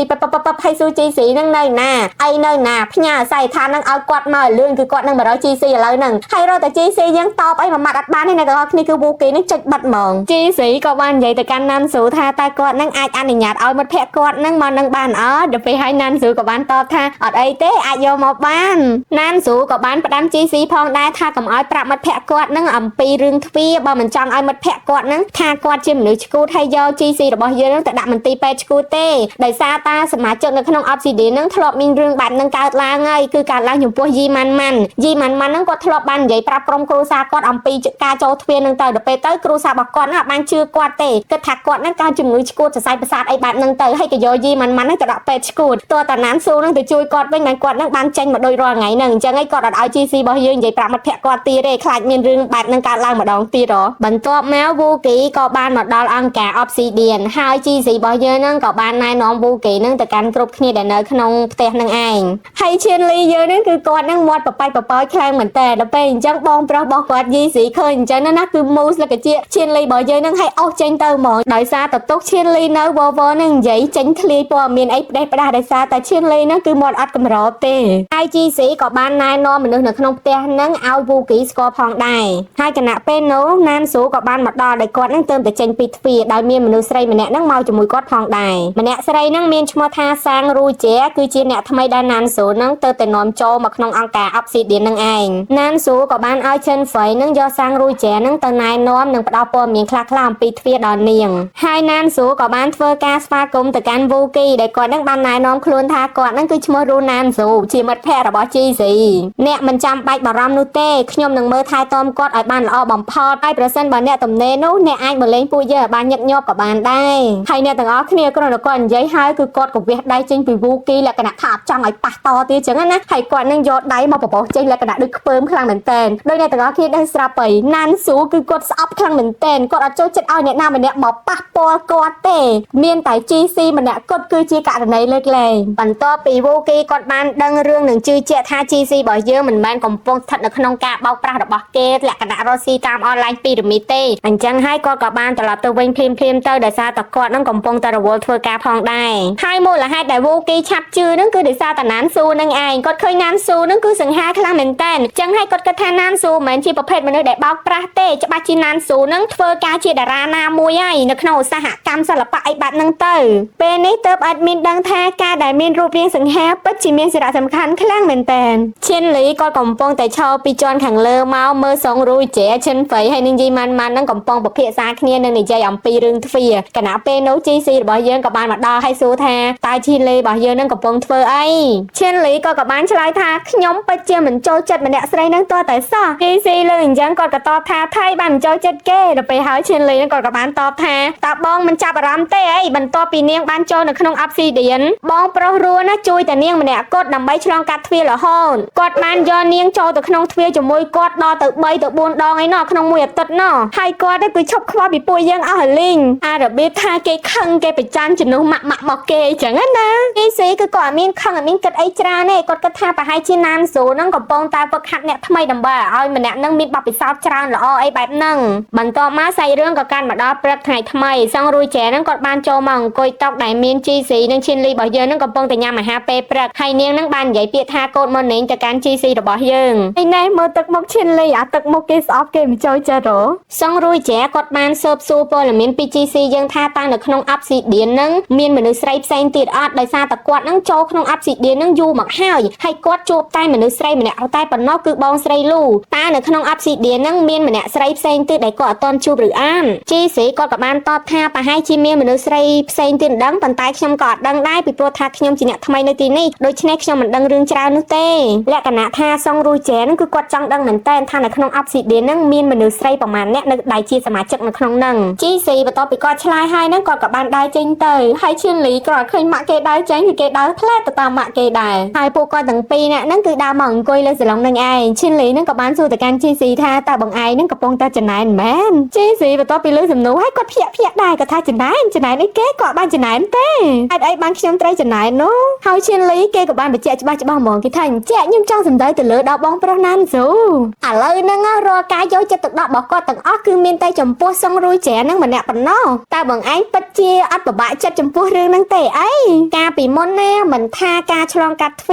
ហើយស៊ូ GC ហ្នឹងនៅណាអីនៅណាផ្ញើអាស័យដ្ឋានហ្នឹងឲ្យគាត់មកលឿនគឺគាត់នឹងមករក GC ឥឡូវហ្នឹងហើយរកតែ GC យើងតបអីមួយម៉ាត់អត់បានទេអ្នកទាំងអស់គ្នាគឺ Wookie ហ្នឹងចុចបាត់ហ្មង GC ក៏បាននិយាយទៅកាន់ណានស៊ូថាតើគាត់នឹងអាចអនុញ្ញាតឲ្យមិត្តភក្តិ គាត់នឹងមកនឹងបានអត់ដល់ពេលឲ្យណានស៊ូក៏បានតបថាអត់អីទេអាចយកមកបានណានស៊ូក៏បានផ្ដាំ GC ផងដែរថាកុំឲ្យប្រាប់មិត្តភក្តិគាត់នឹងអំពីរឿងទ្វារបើមិនចង់ឲ្យមិត្តភក្តិគាត់នឹងថាគាត់ជាមនុស្សឈួតហើយយក GC របស់យើងនឹងទៅដាក់មន្ទីរពេទ្យឈួតទេដោយសារតាសមាជិកនៅក្នុង Obsidian នឹងធ្លាប់មានរឿងបែបនឹងកើតឡើងហើយគឺកើតឡើងចំពោះយីម៉ាន់ម៉ាន់នឹងគាត់ធ្លាប់បាននិយាយប្រាប់ក្រុមគ្រួសារគាត់អំពីការចូលទ្វារនឹងទៅដល់ពេលទៅគ្រួសាររបស់គាត់នឹងអត់បានជឿគាត់ទេគិតថាគាត់នឹងកើតជំងឺឈួតសរសៃប្រសាទអីបែបនឹងទៅហើយក៏យកយីម៉ាន់ម៉ាន់នឹងទៅដាក់ពេទ្យឈួតតើតាណានស៊ូនឹងទៅជួយគាត់វិញមិនគាត់នឹងបានចេញមកដូចរាល់ថ្ងៃហ្នឹងអញ្ចឹងហើយគាត់អត់ឲ្យ GC របស់យើងនិយាយប្រាប់មិត្តភក្តិគាត់ទៀតទេខ្លាចមានរឿងបែបនឹងកើតឡើងម្ដងទៀតហ៎បន្ទាប់មក Wookie ក៏បានមកដល់អង្គការ Obsidian ហើយ GC របស់យើងនឹងក៏បានណែនាំ Wookie នឹងទៅកាន់គ្រប់គ្នាដែលនៅក្នុងផ្ទះនឹងឯងហើយឈៀនលីយើងនឹងគឺគាត់នឹងមាត់ប្រប៉ៃប្រប៉ោយខ្លាំងមែនតើដល់ពេលអញ្ចឹងបងប្រុសរបស់គាត់ GC ឃើញអញ្ចឹងណាគឺមូសលកជាឈៀនលីរបស់យើងនឹងឲ្យអស់ចេញទៅហ្មងដោយសារតតុកឈៀនលីនៅវវនឹងនិយាយចេញធ្លាយព័ត៌មានអីផ្ដេសផ្ដាស់ដោយសារតែឈៀនលីនឹងគឺមាត់អត់កម្របទេហើយ GC ក៏បានណែនាំមនុស្សនៅក្នុងផ្ទះនឹងឲ្យ Wookie ស្គាល់ផងដែរហើយគណៈពេលនោះណានស៊ូក៏បានមកដល់ដោយគាត់នឹងទើបតែចេញពីទ្វារដោយមានមនុស្សស្រីម្នាក់នឹងមកជាមួយគាត់ផងដែរម្នាក់ស្រីនឹងមានឈ្មោះថាសាងរូជាគឺជាអ្នកថ្មីដែលណានស៊ូនឹងទៅតែនាំចូលមកក្នុងអង្គការ Obsidian នឹងឯងណានស៊ូក៏បានឲ្យឈិនហ្វៃនឹងយកសាងរូជានឹងទៅណែនាំនិងផ្ដល់ព័ត៌មានខ្លះៗអំពីទ្វារដល់នាងហើយណានស៊ូក៏បានធ្វើការស្វាគមន៍ទៅកាន់ Wookie ដែលគាត់នឹងបានណែនាំខ្លួនថាគាត់នឹងគឺឈ្មោះរូណានស៊ូជាមិត្តភក្តិរបស់ GC អ្នកមិនចាំបាច់បារម្ភនោះទេខ្ញុំនឹងមើលថែទាំគាត់ឲ្យបានល្អបំផុតហើយប្រសិនបើអ្នកទំនេរនោះអ្នកអាចមកលេងពួកយើងឲ្យបានញឹកញាប់ក៏បានដែរហើយអ្នកទាំងអស់គ្នាគ្រាន់តែគាត់និយាយហើយគឺគាត់ក៏វះដៃចេញពី Wookie លក្ខណៈថាអត់ចង់ឲ្យប៉ះតទៀតចឹងណាហើយគាត់នឹងយកដៃមកបបោសចេញលក្ខណៈដូចខ្ពើមខ្លាំងមែនតើដោយអ្នកទាំងអស់គ្នាដឹងស្រាប់ហើយណានស៊ូគឺគាត់ស្អប់ខ្លាំងមែនតើគាត់អត់ចូលចិត្តឲ្យអ្នកណាម្នាក់មកប៉ះពាល់គាត់ទេមានតែ GC ម្នាក់គាត់គឺជាករណីលើកលែងបន្ទាប់ពី Wookie គាត់បានដឹងរឿងនឹងជឿជាក់ថា GC របស់យើងមិនមែនកំពុងស្ថិតនៅក្នុងការបោកប្រាស់របស់គេលក្ខណៈរស់ស៊ីតាមអនឡាញពីរមីទេអញ្ចឹងហើយគាត់ក៏បានត្រឡប់ទៅវិញភ្លាមទៅដោយសារតែគាត់នឹងកំពុងតែរវល់ធ្វើការផងដែរហើយមូលហេតុដែល Wookie ឆាប់ជឿនឹងគឺដោយសារតែណានស៊ូនឹងឯងគាត់ឃើញណានស៊ូនឹងគឺសង្ហាខ្លាំងមែនតើអញ្ចឹងហើយគាត់គិតថាណានស៊ូមិនមែនជាប្រភេទមនុស្សដែលបោកប្រាស់ទេច្បាស់ជាណានស៊ូនឹងធ្វើការជាតារាណាមួយហើយនៅក្នុងឧស្សាហកម្មសិល្បៈអីបាត់នឹងទៅពេលនេះទើបអត់មានដឹងថាការដែលមានរូបរាងសង្ហាពិតជាមានសារៈសំខាន់ខ្លាំងមែនតើឈិនលីក៏កំពុងតែឈរពីជាន់ខាងលើមកមើលសងរួយជែឈិនហ្វៃហើយនឹងយីម៉ាន់ម៉ាន់នឹងកំពុងពិភាក្សាគ្នានឹងនិយាយអំពីរឿងទ្វារគណៈពេលនោះ GC របស់យើងក៏បានមកដល់ហើយសួរថាតើឈិនលីរបស់យើងនឹងកំពុងធ្វើអីឈិនលីក៏បានឆ្លើយថាខ្ញុំពិតជាមិនចូលចិត្តម្នាក់ស្រីនឹងតតែសោះ GC លើអញ្ចឹងគាត់ក៏តបថាថៃបានមិនចូលចិត្តគេដល់ពេលហើយឈិនលីនឹងគាត់ក៏បានតបថាតើបងមិនចាប់អារម្មណ៍ទេអីបន្ទាប់ពីនាងបានចូលនៅក្នុង Obsidian បងប្រុសរួណាជួយតែនាងម្នាក់គាត់ដើម្បីឆ្លងកាត់ទ្វាររហូតគាត់បានយកនាងចូលទៅក្នុងទ្វារជាមួយគាត់ដល់ទៅ3ទៅ4ដងឯណោះក្នុងមួយអាទិត្យណោះហើយគាត់គឺឈប់ខ្វល់ពីពួកយើងអស់រលីងអារបៀបថាគេខឹងគេប្រច័ណ្ឌជំនួសម៉ាក់មកគេអញ្ចឹងណា GC គឺគាត់អត់មានខឹងអត់មានគិតអីច្រើនទេគាត់គិតថាប្រហែលជាណានស៊ូនឹងកំពុងតែហ្វឹកហាត់អ្នកថ្មីដើម្បីឲ្យម្នាក់នឹងមានបទពិសោធន៍ច្រើនល្អអីបែបហ្នឹងបន្ទាប់មកសាច់រឿងក៏កាន់មកដល់ព្រឹកថ្ងៃថ្មីសង្រួយចែនឹងគាត់បានចូលមកអង្គុយតុដែលមាន GC និងឈិនលីរបស់យើងនឹងកំពុងតែញ៉ាំអាហារពេលព្រឹកហើយនាងនឹងបាននិយាយពាក្យថាកូនមុននេងទៅកាន់ GC របស់យើងហើយណែមើលទឹកមុខឈិនលីអាទឹកមុខគេស្អប់គេមិនចូលចិត្តហ៎សង្រួយចែគាត់បានស៊ើបសួរព័ត៌មានពី GC យើងថាតើនៅក្នុង Obsidian នឹងមានមនុស្សស្រីផ្សេងទៀតអត់ដោយសារតែគាត់នឹងចូលក្នុង Obsidian នឹងយូរមកហើយគាត់ជួបតែមនុស្សស្រីម្នាក់តែប៉ុណ្ណោះគឺបងស្រីលូតើនៅក្នុង Obsidian នឹងមានម្នាក់ស្រីផ្សេងទៀតដែលគាត់អត់ទាន់ជួបឬអាន GC គាត់ក៏បានតបថាប្រហែលជាមានមនុស្សស្រីផ្សេងទៀតដឹងប៉ុន្តែខ្ញុំក៏អត់ដឹងដែរពីព្រោះថាខ្ញុំជាអ្នកថ្មីនៅទីនេះដូច្នេះខ្ញុំមិនដឹងរឿងច្រើននោះទេលក្ខណៈថាសង្រួយចែនឹងគឺគាត់ចង់ដឹងមែនតើថានៅក្នុង Obsidian នឹងមានមនុស្សស្រីប្រមាណអ្នកនៅដែលជាសមាជិកនៅក្នុងនឹង GC បន្ទាប់ពីគាត់ឆ្លើយហើយនឹងគាត់ក៏បានដើរចេញទៅហើយឈៀនលីគាត់ឃើញម៉ាក់គេដើរចេញគឺគេដើរផ្លែទៅតាមម៉ាក់គេដែរហើយពួកគាត់ទាំងពីរនាក់ហ្នឹងគឺដើរមកអង្គុយលើសាឡុងនឹងឯងឈៀនលីហ្នឹងក៏បានសួរទៅកាន់ GC ថាតើបងឯងហ្នឹងកំពុងតែចំណែនមែន GC បន្ទាប់ពីលើសំណួរហើយគាត់ភ្ញាក់ដែរគាត់ថាចំណែនអីគេគាត់បានចំណែនទេហេតុអីបានខ្ញុំត្រូវចំណែននោះហើយឈៀនលីគេក៏បានបញ្ជាក់ច្បាស់ហ្មងគេថាអញ្ចឹងខ្ញុំចង់សម្ដៅទៅលើដល់បងប្រុសណានស៊ូឥឡូវហ្នឹងរាល់ការយកចិត្តទុកដាក់របស់គាត់ទាំងអស់គឺមានតែចំពោះសង្រួយចែហ្នឹងម្នាក់ប៉ុណ្ណោះតើបងឯងពិតជាអត់ពិបាកចិត្តចំពោះរឿងហ្នឹងទេអីការពីមុនណាមិនថាការឆ្លងកាត់ទ្វា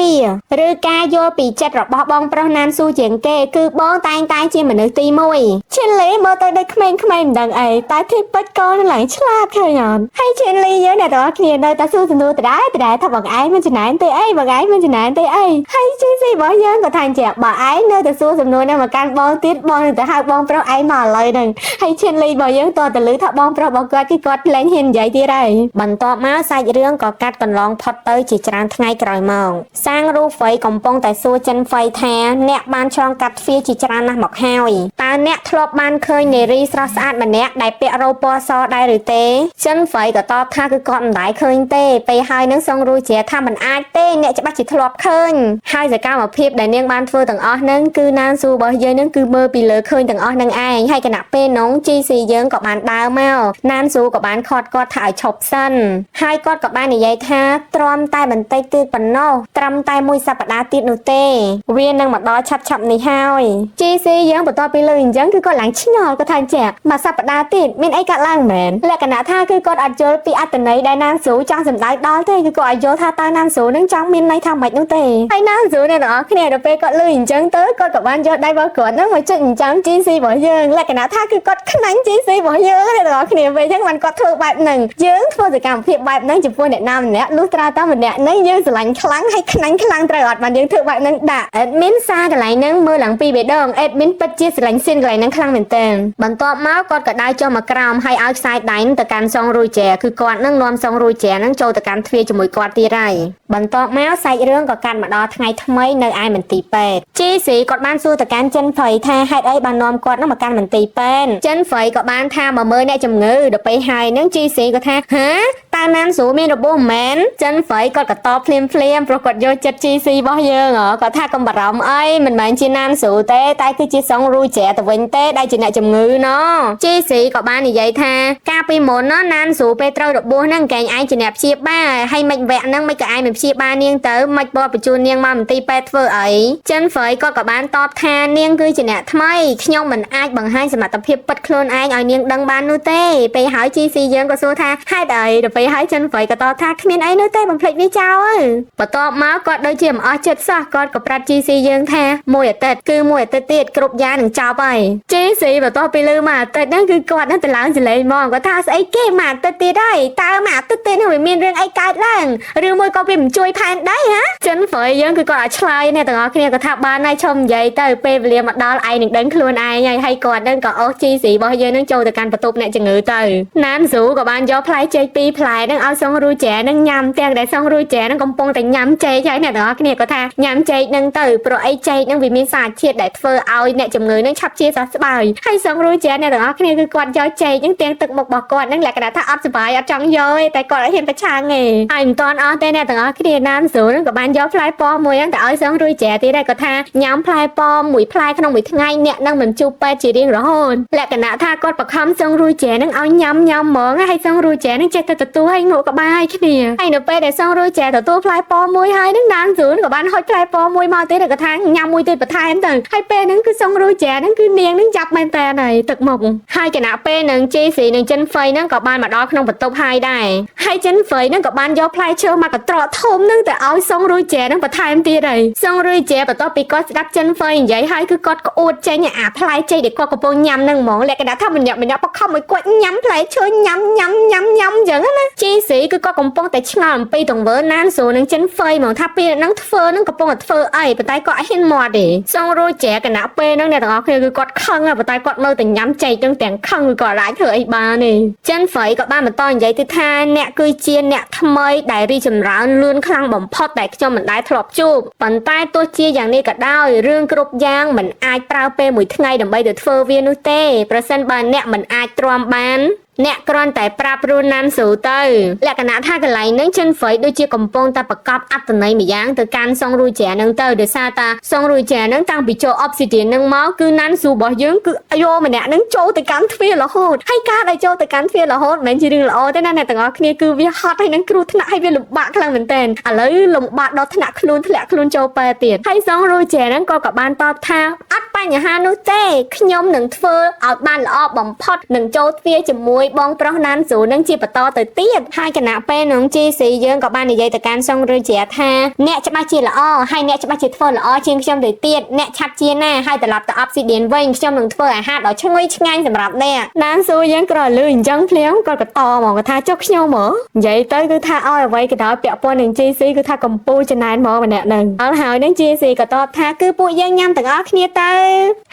រឬការយល់ពីចិត្តរបស់បងប្រុសណានស៊ូជាងគេគឺបងតែងជាមនុស្សទី1ឈិនលីមើលទៅដូចក្មេងៗមិនដឹងអីតែទីពិតក៏នឹងឡើងឆ្លាតឃើញអត់ហើយឈិនលីយើង អ្នកទាំងអស់គ្នានៅតែសួរសំណួរដដែលថាបងឯងមិនចំណានទេអីបងឯងមិនចំណានទេអីហើយជីស៊ីរបស់យើងក៏ថាអញ្ចឹងបើឯងនៅតែសួរសំណួរនេះមកកាន់បងទៀតបងនឹងទៅហៅបងប្រុសឯងមកឥឡូវហ្នឹងហើយឈិនលីរបស់យើងតទៅលឺថាបងប្រុសរបស់គាត់គឺគាត់លែងហ៊ាននិយាយទៀតហើយបន្ទាប់មកសាច់រឿងក៏កាត់កន្លងផុតទៅជាច្រើនថ្ងៃក្រោយមកសាងរូហ្វៃកំពុងតែសួរចិនហ្វៃថាអ្នកបានឆ្លងកាត់ទ្វារជាច្រើនណាស់មកហើយតើអ្នកធ្លាប់បានឃើញនារីស្រស់ស្អាតម្នាក់ដែលពាក់រ៉ូពណ៌សដែរឬទេចិនហ្វៃក៏តបថាគឺគាត់មិនដែលឃើញទេពេលហើយនឹងសងរូជាថាមិនអាចទេអ្នកច្បាស់ជាធ្លាប់ឃើញហើយសកម្មភាពដែលនាងបានធ្វើទាំងអស់ហ្នឹងគឺណានស៊ូរបស់យើងហ្នឹងគឺមើលពីលើឃើញទាំងអស់ហ្នឹងឯងហើយគណៈពេលនោះជីស៊ីយើងក៏បានដើរមកណានស៊ូក៏បានខត់គាត់ថាឲ្យឈប់សិនហើយគាត់ក៏បាននិយាយថាទ្រាំតែបន្តិចទៀតប៉ុណ្ណោះត្រឹមតែមួយសប្តាហ៍ទៀតនោះទេវានឹងមកដល់ឆាប់នេះហើយជីស៊ីយើងបន្ទាប់ពីលើអញ្ចឹងគឺគាត់ឡើងឆ្ងល់គាត់ថាចាមួយសប្តាហ៍ទៀតមានអីកាត់ឡើងមែនលក្ខណៈថាគឺគាត់អត់យល់ពីអត្ថន័យដែលណានស៊ូចង់សម្ដៅដល់ទេគឺគាត់អត់យល់ថាតើណានស៊ូនឹងចង់មានន័យថាម៉េចនោះទេហើយណានស៊ូអ្នកទាំងអស់គ្នាដល់ពេលគាត់លើអញ្ចឹងទៅគាត់ក៏បានយកដៃរបស់គាត់ហ្នឹងមកចុចអញ្ចឹងជីស៊ីរបស់យើងលក្ខណៈថាគឺគាត់ខ្លាញ់ជីស៊ីរបស់យើងអ្នកទាំងអស់គ្នាពេលអញ្ចឹងបានគាត់ធ្វើបែបហ្នឹងយើងធ្វើសកម្មភាពបែបហ្នឹងចំពោះអ្នកណាម្នាក់លុះត្រាតែម្នាក់ហ្នឹងយើងស្រឡាញ់ខ្លាំងហើយខ្លាញ់ខ្លាំងត្រូវអត់បានយើងធ្វើបែបហ្នឹងដាក់ admin សារកន្លែងហ្នឹងមើលឡើងពីរដង admin ពិតជាស្រឡាញ់សៀនកន្លែងហ្នឹងខ្លាំងមែនទែនបន្ទាប់មកគាត់ក៏ដើរចុះមកក្រោមហើយឲ្យខ្សែដៃទៅកាន់សងរួយចែគឺគាត់នឹងនាំសងរួយចែនឹងចូលទៅកាន់ទ្វារជាមួយគាត់ទៀតហើយបន្ទាប់មកសាច់រឿងក៏កាត់មកដល់ថ្ងៃថ្មីនៅឯមន្ទីរពេទ្យជីស៊ីគាត់បានសួរទៅកាន់ចិនហ្វៃថាហេតុអីបាននាំគាត់នឹងមកកាន់មន្ទីរពេទ្យចិនហ្វៃក៏បានថាមកមើលអ្នកជំងឺដល់ពេលហើយនឹងជីស៊ីក៏ថាហ៎តើណានស៊ូមានរបួសមែនចិនហ្វៃគាត់ក៏តបភ្លាមព្រោះគាត់យកចិត្តជីស៊ីរបស់យើងគាត់ថាកុំបារម្ភអីមិនមែនជាណានស៊ូទេតែគឺជាសងរួយចែទៅវិញទេដែលជាអ្នកជំងឺណោជីស៊ីក៏បាននិយាយថាកាលពីមុនណានស៊ូពេលត្រូវរបួសហ្នឹងកែងឯងជាអ្នកព្យាបាលហើយមិនវគ្គហ្នឹងមិនក៏ឯងមិនព្យាបាលនាងទៅមិនបបបញ្ជូននាងមកមន្ទីរពេទ្យធ្វើអីចិនហ្វៃគាត់ក៏បានតបថានាងគឺជាអ្នកថ្មីខ្ញុំមិនអាចបង្ហាញសមត្ថភាពពិតខ្លួនឯងឲ្យនាងដឹងបាននោះទេពេលហើយជីស៊ីយើងក៏សួរថាហេតុអីដល់ពេលហើយចិនហ្វៃក៏តបថាគ្មានអីនោះទេបំភ្លេចវាចោលបន្ទាប់មកគាត់ដូចជាមិនអស់ចិត្តសោះគាត់ក៏ប្រាប់ជីស៊ីយើងថាមួយអាទិត្យទៀតគ្រប់យ៉ាងនឹងចប់ហើយជីស៊ីបន្ទាប់ពីលើមួយអាទិត្យហ្នឹងគឺគាត់នឹងទៅឡើងចលេងមកគាត់ថាស្អីគេមួយអាទិត្យទៀតហើយតើមួយអាទិត្យទៀតនេះវាមានរឿងអីកើតឡើងឬមួយក៏វាមិនជួយផែនដីហ៎ចិនហ្វៃយើងគឺគាត់អាចឆ្លើយអ្នកទាំងអស់គ្នាគាត់ថាបានហើយឈប់និយាយទៅពេលវេលាមកដល់ឯងនឹងដឹងខ្លួនឯងហើយគាត់នឹងក៏អូសជីស៊ីរបស់យើងនឹងចូលទៅកាន់បន្ទប់អ្នកជំងឺទៅណានស៊ូក៏បានយកផ្លែចេក2ផ្លែនឹងឲ្យសងរួយចែនឹងញ៉ាំទាំងដែលសងរួយចែនឹងកំពុងតែញ៉ាំចេកហើយអ្នកទាំងអស់គ្នាគាត់ថាញ៉ាំចេកនឹងទៅព្រោះអីចេកនឹងវាមានសារជាតិដែលធ្វើឲ្យអ្នកជំងឺនឹងឆាប់ជាសះស្បើយហើយសងរួយចែអ្នកទាំងអស់គ្នាគឺគាត់យកចេកនឹងទាំងទឹកមុខរបស់គាត់នឹងលក្ខណៈថាអត់សុបាយអត់ចង់យកទេតែគាត់អត់ហ៊ានប្រឆាំងទេហើយមិនតាន់អស់ទេអ្នកទាំងអស់គ្នាណានស៊ូនឹងក៏បានយកផ្លែប៉ោះមួយហ្នឹងទៅឲ្យសងរួយចែទៀតដែរគាត់ថាញ៉ាំផ្លែប៉ោះមួយផ្លែក្នុងមួយថ្ងៃអ្នកនឹងមិនជួបពេទ្យជារៀងរហូតលក្ខណៈថាគាត់បង្ខំសងរួយចែនឹងឲ្យញ៉ាំហ្មងហើយសងរួយចែនឹងចេះតែទទួលឲ្យងក់ក្បាលគ្នាហើយនៅពេលដែលសងរួយចែទទួលផ្លែប៉ោះមួយហើយនឹងណានស៊ូក៏បានហុចផ្លែប៉ោះមួយមកទៀតគាត់ថាញ៉ាំមួយទៀតបន្ថែមទៅហើយពេលហ្នឹងគឺសងរួយចែនឹងគឺនាងនឹងចាប់មែនតើហើយទឹកមុខហើយគណៈពេលនឹងជីស៊ីនឹងចិនហ្វៃនឹងក៏បានមកដល់ក្នុងបន្ទប់ហើយដែរហើយចិនហ្វៃនឹងក៏បានយកផ្លែឈើមកកត្រកធំនឹងទៅឲ្យសងរួយចែនឹងបន្ថែមទៀតហើយសងរួយចែបន្ទាប់ពីគាត់ស្ដាប់ចិនហ្វៃនិយាយហើយគឺគាត់ក្អួតចេញអាផ្លែចេកដែលគាត់កំពុងញ៉ាំនឹងហ្មងលក្ខណៈថាម្នាក់បខំឲ្យគាត់ញ៉ាំផ្លែឈើញ៉ាំអញ្ចឹងណាជីស៊ីគឺគាត់កំពុងតែឆ្ងល់អំពីទង្វើណានស៊ូនឹងចិនហ្វៃហ្មងថាពេលហ្នឹងធ្វើនឹងកំពុងតែធ្វើអីប៉ុន្តែគាត់អត់ហ៊ានមាត់ទេសងរួយចែគណៈពេលហ្នឹងអ្នកទាំងអស់គ្នាគឺគាត់ខឹងប៉ុន្តែគាត់នៅតែញ៉ាំចេកនឹងទាំងខឹងគឺគាត់អាចធ្វើអីបានទេចិនហ្វៃក៏បានបន្តនិយាយទៀតថាអ្នកគឺជាអ្នកថ្មីដែលរីចម្រើនលឿនខ្លាំងបំផុតដែលខ្ញុំមិនដែលធ្លាប់ជួបប៉ុន្តែទោះជាយ៉ាងនេះក៏ដោយរឿងគ្រប់យ៉ាងមិនអាចប្រើពេលមួយថ្ងៃដើម្បីទៅធ្វើវានោះទេប្រសិនបើអ្នកមិនអាចទ្រាំបានអ្នកគ្រាន់តែប្រាប់រូណានស៊ូទៅលក្ខណៈថាកន្លែងហ្នឹងចិនហ្វៃដូចជាកំពុងតែប្រកបអត្ថន័យម្យ៉ាងទៅកាន់សងរួយចែហ្នឹងទៅដោយសារតាសងរួយចែហ្នឹងតាំងពីចូលអបស៊ីឌៀនហ្នឹងមកគឺណានស៊ូរបស់យើងគឺយកម្នាក់ហ្នឹងចូលទៅកាន់ទ្វាររហូតហើយការដែលចូលទៅកាន់ទ្វាររហូតមិនមែនជារឿងល្អទេណាអ្នកទាំងអស់គ្នាគឺវាហត់ហើយនឹងគ្រោះថ្នាក់ហើយវាលំបាកខ្លាំងមែនទែនឥឡូវលំបាកដល់ថ្នាក់ខ្លួនធ្លាក់ខ្លួនចូលពេទ្យទៀតហើយសងរួយចែហ្នឹងក៏បានតបថាអត់បញ្ហានោះទេខ្ញុំនឹងធ្វើឲ្យបានល្អបំផុតនឹងចូលទ្វារជាមួយ មួយបងប្រុសណានស៊ូនឹងជាបន្តទៅទៀតហើយគណៈពេលនឹង GC យើងក៏បាននិយាយទៅកាន់សុងឬជាថាអ្នកច្បាស់ជាល្អហើយអ្នកច្បាស់ជាធ្វើល្អជាងខ្ញុំទៅទៀតអ្នកឆាប់ជាណាហើយត្រឡប់ទៅ Obsidian វិញខ្ញុំនឹងធ្វើអាហារដ៏ឈ្ងុយឆ្ងាញ់សម្រាប់អ្នកណានស៊ូយើងក៏លឺអញ្ចឹងភ្លាមក៏បន្តមកថាចុះខ្ញុំហ៎និយាយទៅគឺថាឲ្យអ្វីក៏ដោយពាក់ព័ន្ធនឹង GC គឺថាកំពូលចំណែនមកម្នាក់នឹងអត់ហើយនឹង GC ក៏តបថាគឺពួកយើងញ៉ាំទាំងអស់គ្នាទៅ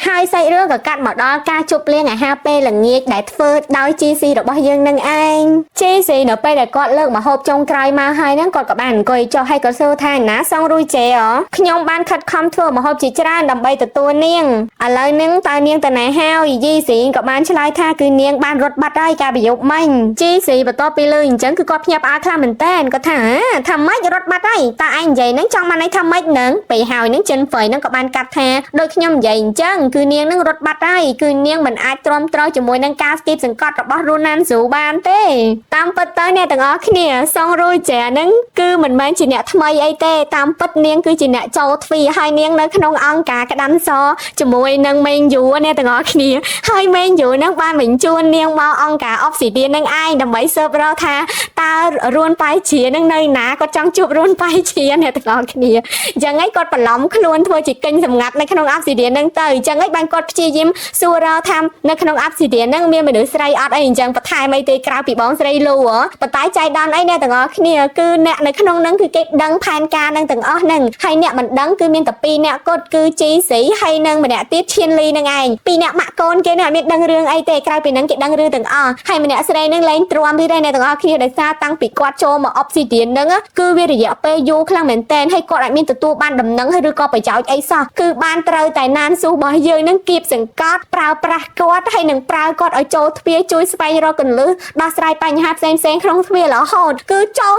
ហើយសាច់រឿងក៏កាត់មកដល់ការជប់លៀងអាហារពេលល្ងាចដែលធ្វើដោយ GC របស់យើងនឹងឯង GC នៅពេលដែលគាត់លើកម្ហូបចុងក្រោយមកហើយហ្នឹងគាត់ក៏បានអង្គុយចុះហើយក៏សួរថាណាសងរួយចេខ្ញុំបានខិតខំធ្វើម្ហូបជាច្រើនដើម្បីទទួលនាងឥឡូវហ្នឹងតើនាងទៅណាហើយ GC ក៏បានឆ្លើយថាគឺនាងបានរត់បាត់ហើយកាលពីយប់មិញ GC បន្ទាប់ពីលើអញ្ចឹងគឺគាត់ភ្ញាក់ផ្អើលខ្លាំងមែនតើគាត់ថាម៉េចរត់បាត់ហើយតើឯងនិយាយហ្នឹងចង់បានន័យថាម៉េចហ្នឹងពេលហើយហ្នឹងចិនហ្វៃហ្នឹងក៏បានកាត់ថាដូចខ្ញុំនិយាយអញ្ចឹងគឺនាងហ្នឹងរត់បាត់ហើយគឺនាងមិនអាចទ្រាំទ្រជាមួយនឹងការស្គីបសង្កត់របស់រូណានស៊ូបានទេតាមពិតទៅអ្នកទាំងអស់គ្នាសងរួយចែហ្នឹងគឺមិនមែនជាអ្នកថ្មីអីទេតាមពិតនាងគឺជាអ្នកចូលទ្វារហើយនាងនៅក្នុងអង្គការក្តាន់សជាមួយនឹងមេងយូអ្នកទាំងអស់គ្នាហើយមេងយូហ្នឹងបានបញ្ជូននាងមកអង្គការ Obsidian នឹងឯងដើម្បីស៊ើបរកថាតើរួនប៉ៃជានឹងនៅណាគាត់ចង់ជួបរួនប៉ៃជាអ្នកទាំងអស់គ្នាអញ្ចឹងឯងគាត់បន្លំខ្លួនធ្វើជាកិញសម្ងាត់នៅក្នុង Obsidian នឹងទៅអញ្ចឹងឯងបានគាត់ព្យាយាមសួររកថានៅក្នុង Obsidian នឹងមានមនុស្សស្រីអត់អីអញ្ចឹងបន្ថែមអីទេក្រៅពីបងស្រីលូប៉ុន្តែចៃដន្យអីអ្នកទាំងអស់គ្នាគឺអ្នកនៅក្នុងនឹងគឺគេដឹងផែនការនឹងទាំងអស់ហ្នឹងហើយអ្នកមិនដឹងគឺមានតែ2អ្នកគត់គឺ GC ហើយនឹងម្នាក់ទៀតឈៀនលីនឹងឯង2អ្នកម៉ាក់កូនគេនឹងអត់មានដឹងរឿងអីទេក្រៅពីនឹងគេដឹងរឿងទាំងអស់ហើយម្នាក់ស្រីនឹងលែងទ្រាំទៀតអ្នកទាំងអស់គ្នាដោយសារតាំងពីគាត់ចូលមក Obsidian ហ្នឹងគឺវារយៈពេលយូរខ្លាំងមែនតើហើយគាត់អត់មានទទួលបានដំណឹងឬក៏ប្រយោជន៍អីសោះគឺបានត្រូវតែណានស៊ូរបស់យើងនឹងគៀបសង្កត់ប្រើប្រាស់គាត់ហើយនឹងប្រើគាត់ឲ្យចូលទ្វារជួយស្វែងរកកន្លឹះដោះស្រាយបញ្ហាផ្សេងៗក្នុងទ្វាររហូតគឺចូល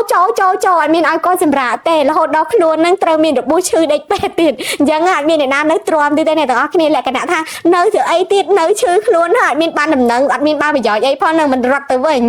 អត់មានឲ្យគាត់សម្រាប់ទេរហូតដល់ខ្លួននឹងត្រូវមានរបួសឈឺដេកពេទ្យទៀតអញ្ចឹងអត់មានអ្នកណានៅទ្រាំទៀតទេអ្នកទាំងអស់គ្នាលក្ខណៈថានៅធ្វើអីទៀតនៅឈឺខ្លួនហើយអត់មានបានដំណឹងអត់មានបានប្រយោជន៍អីផងនឹងមិនរត់ទៅវិញ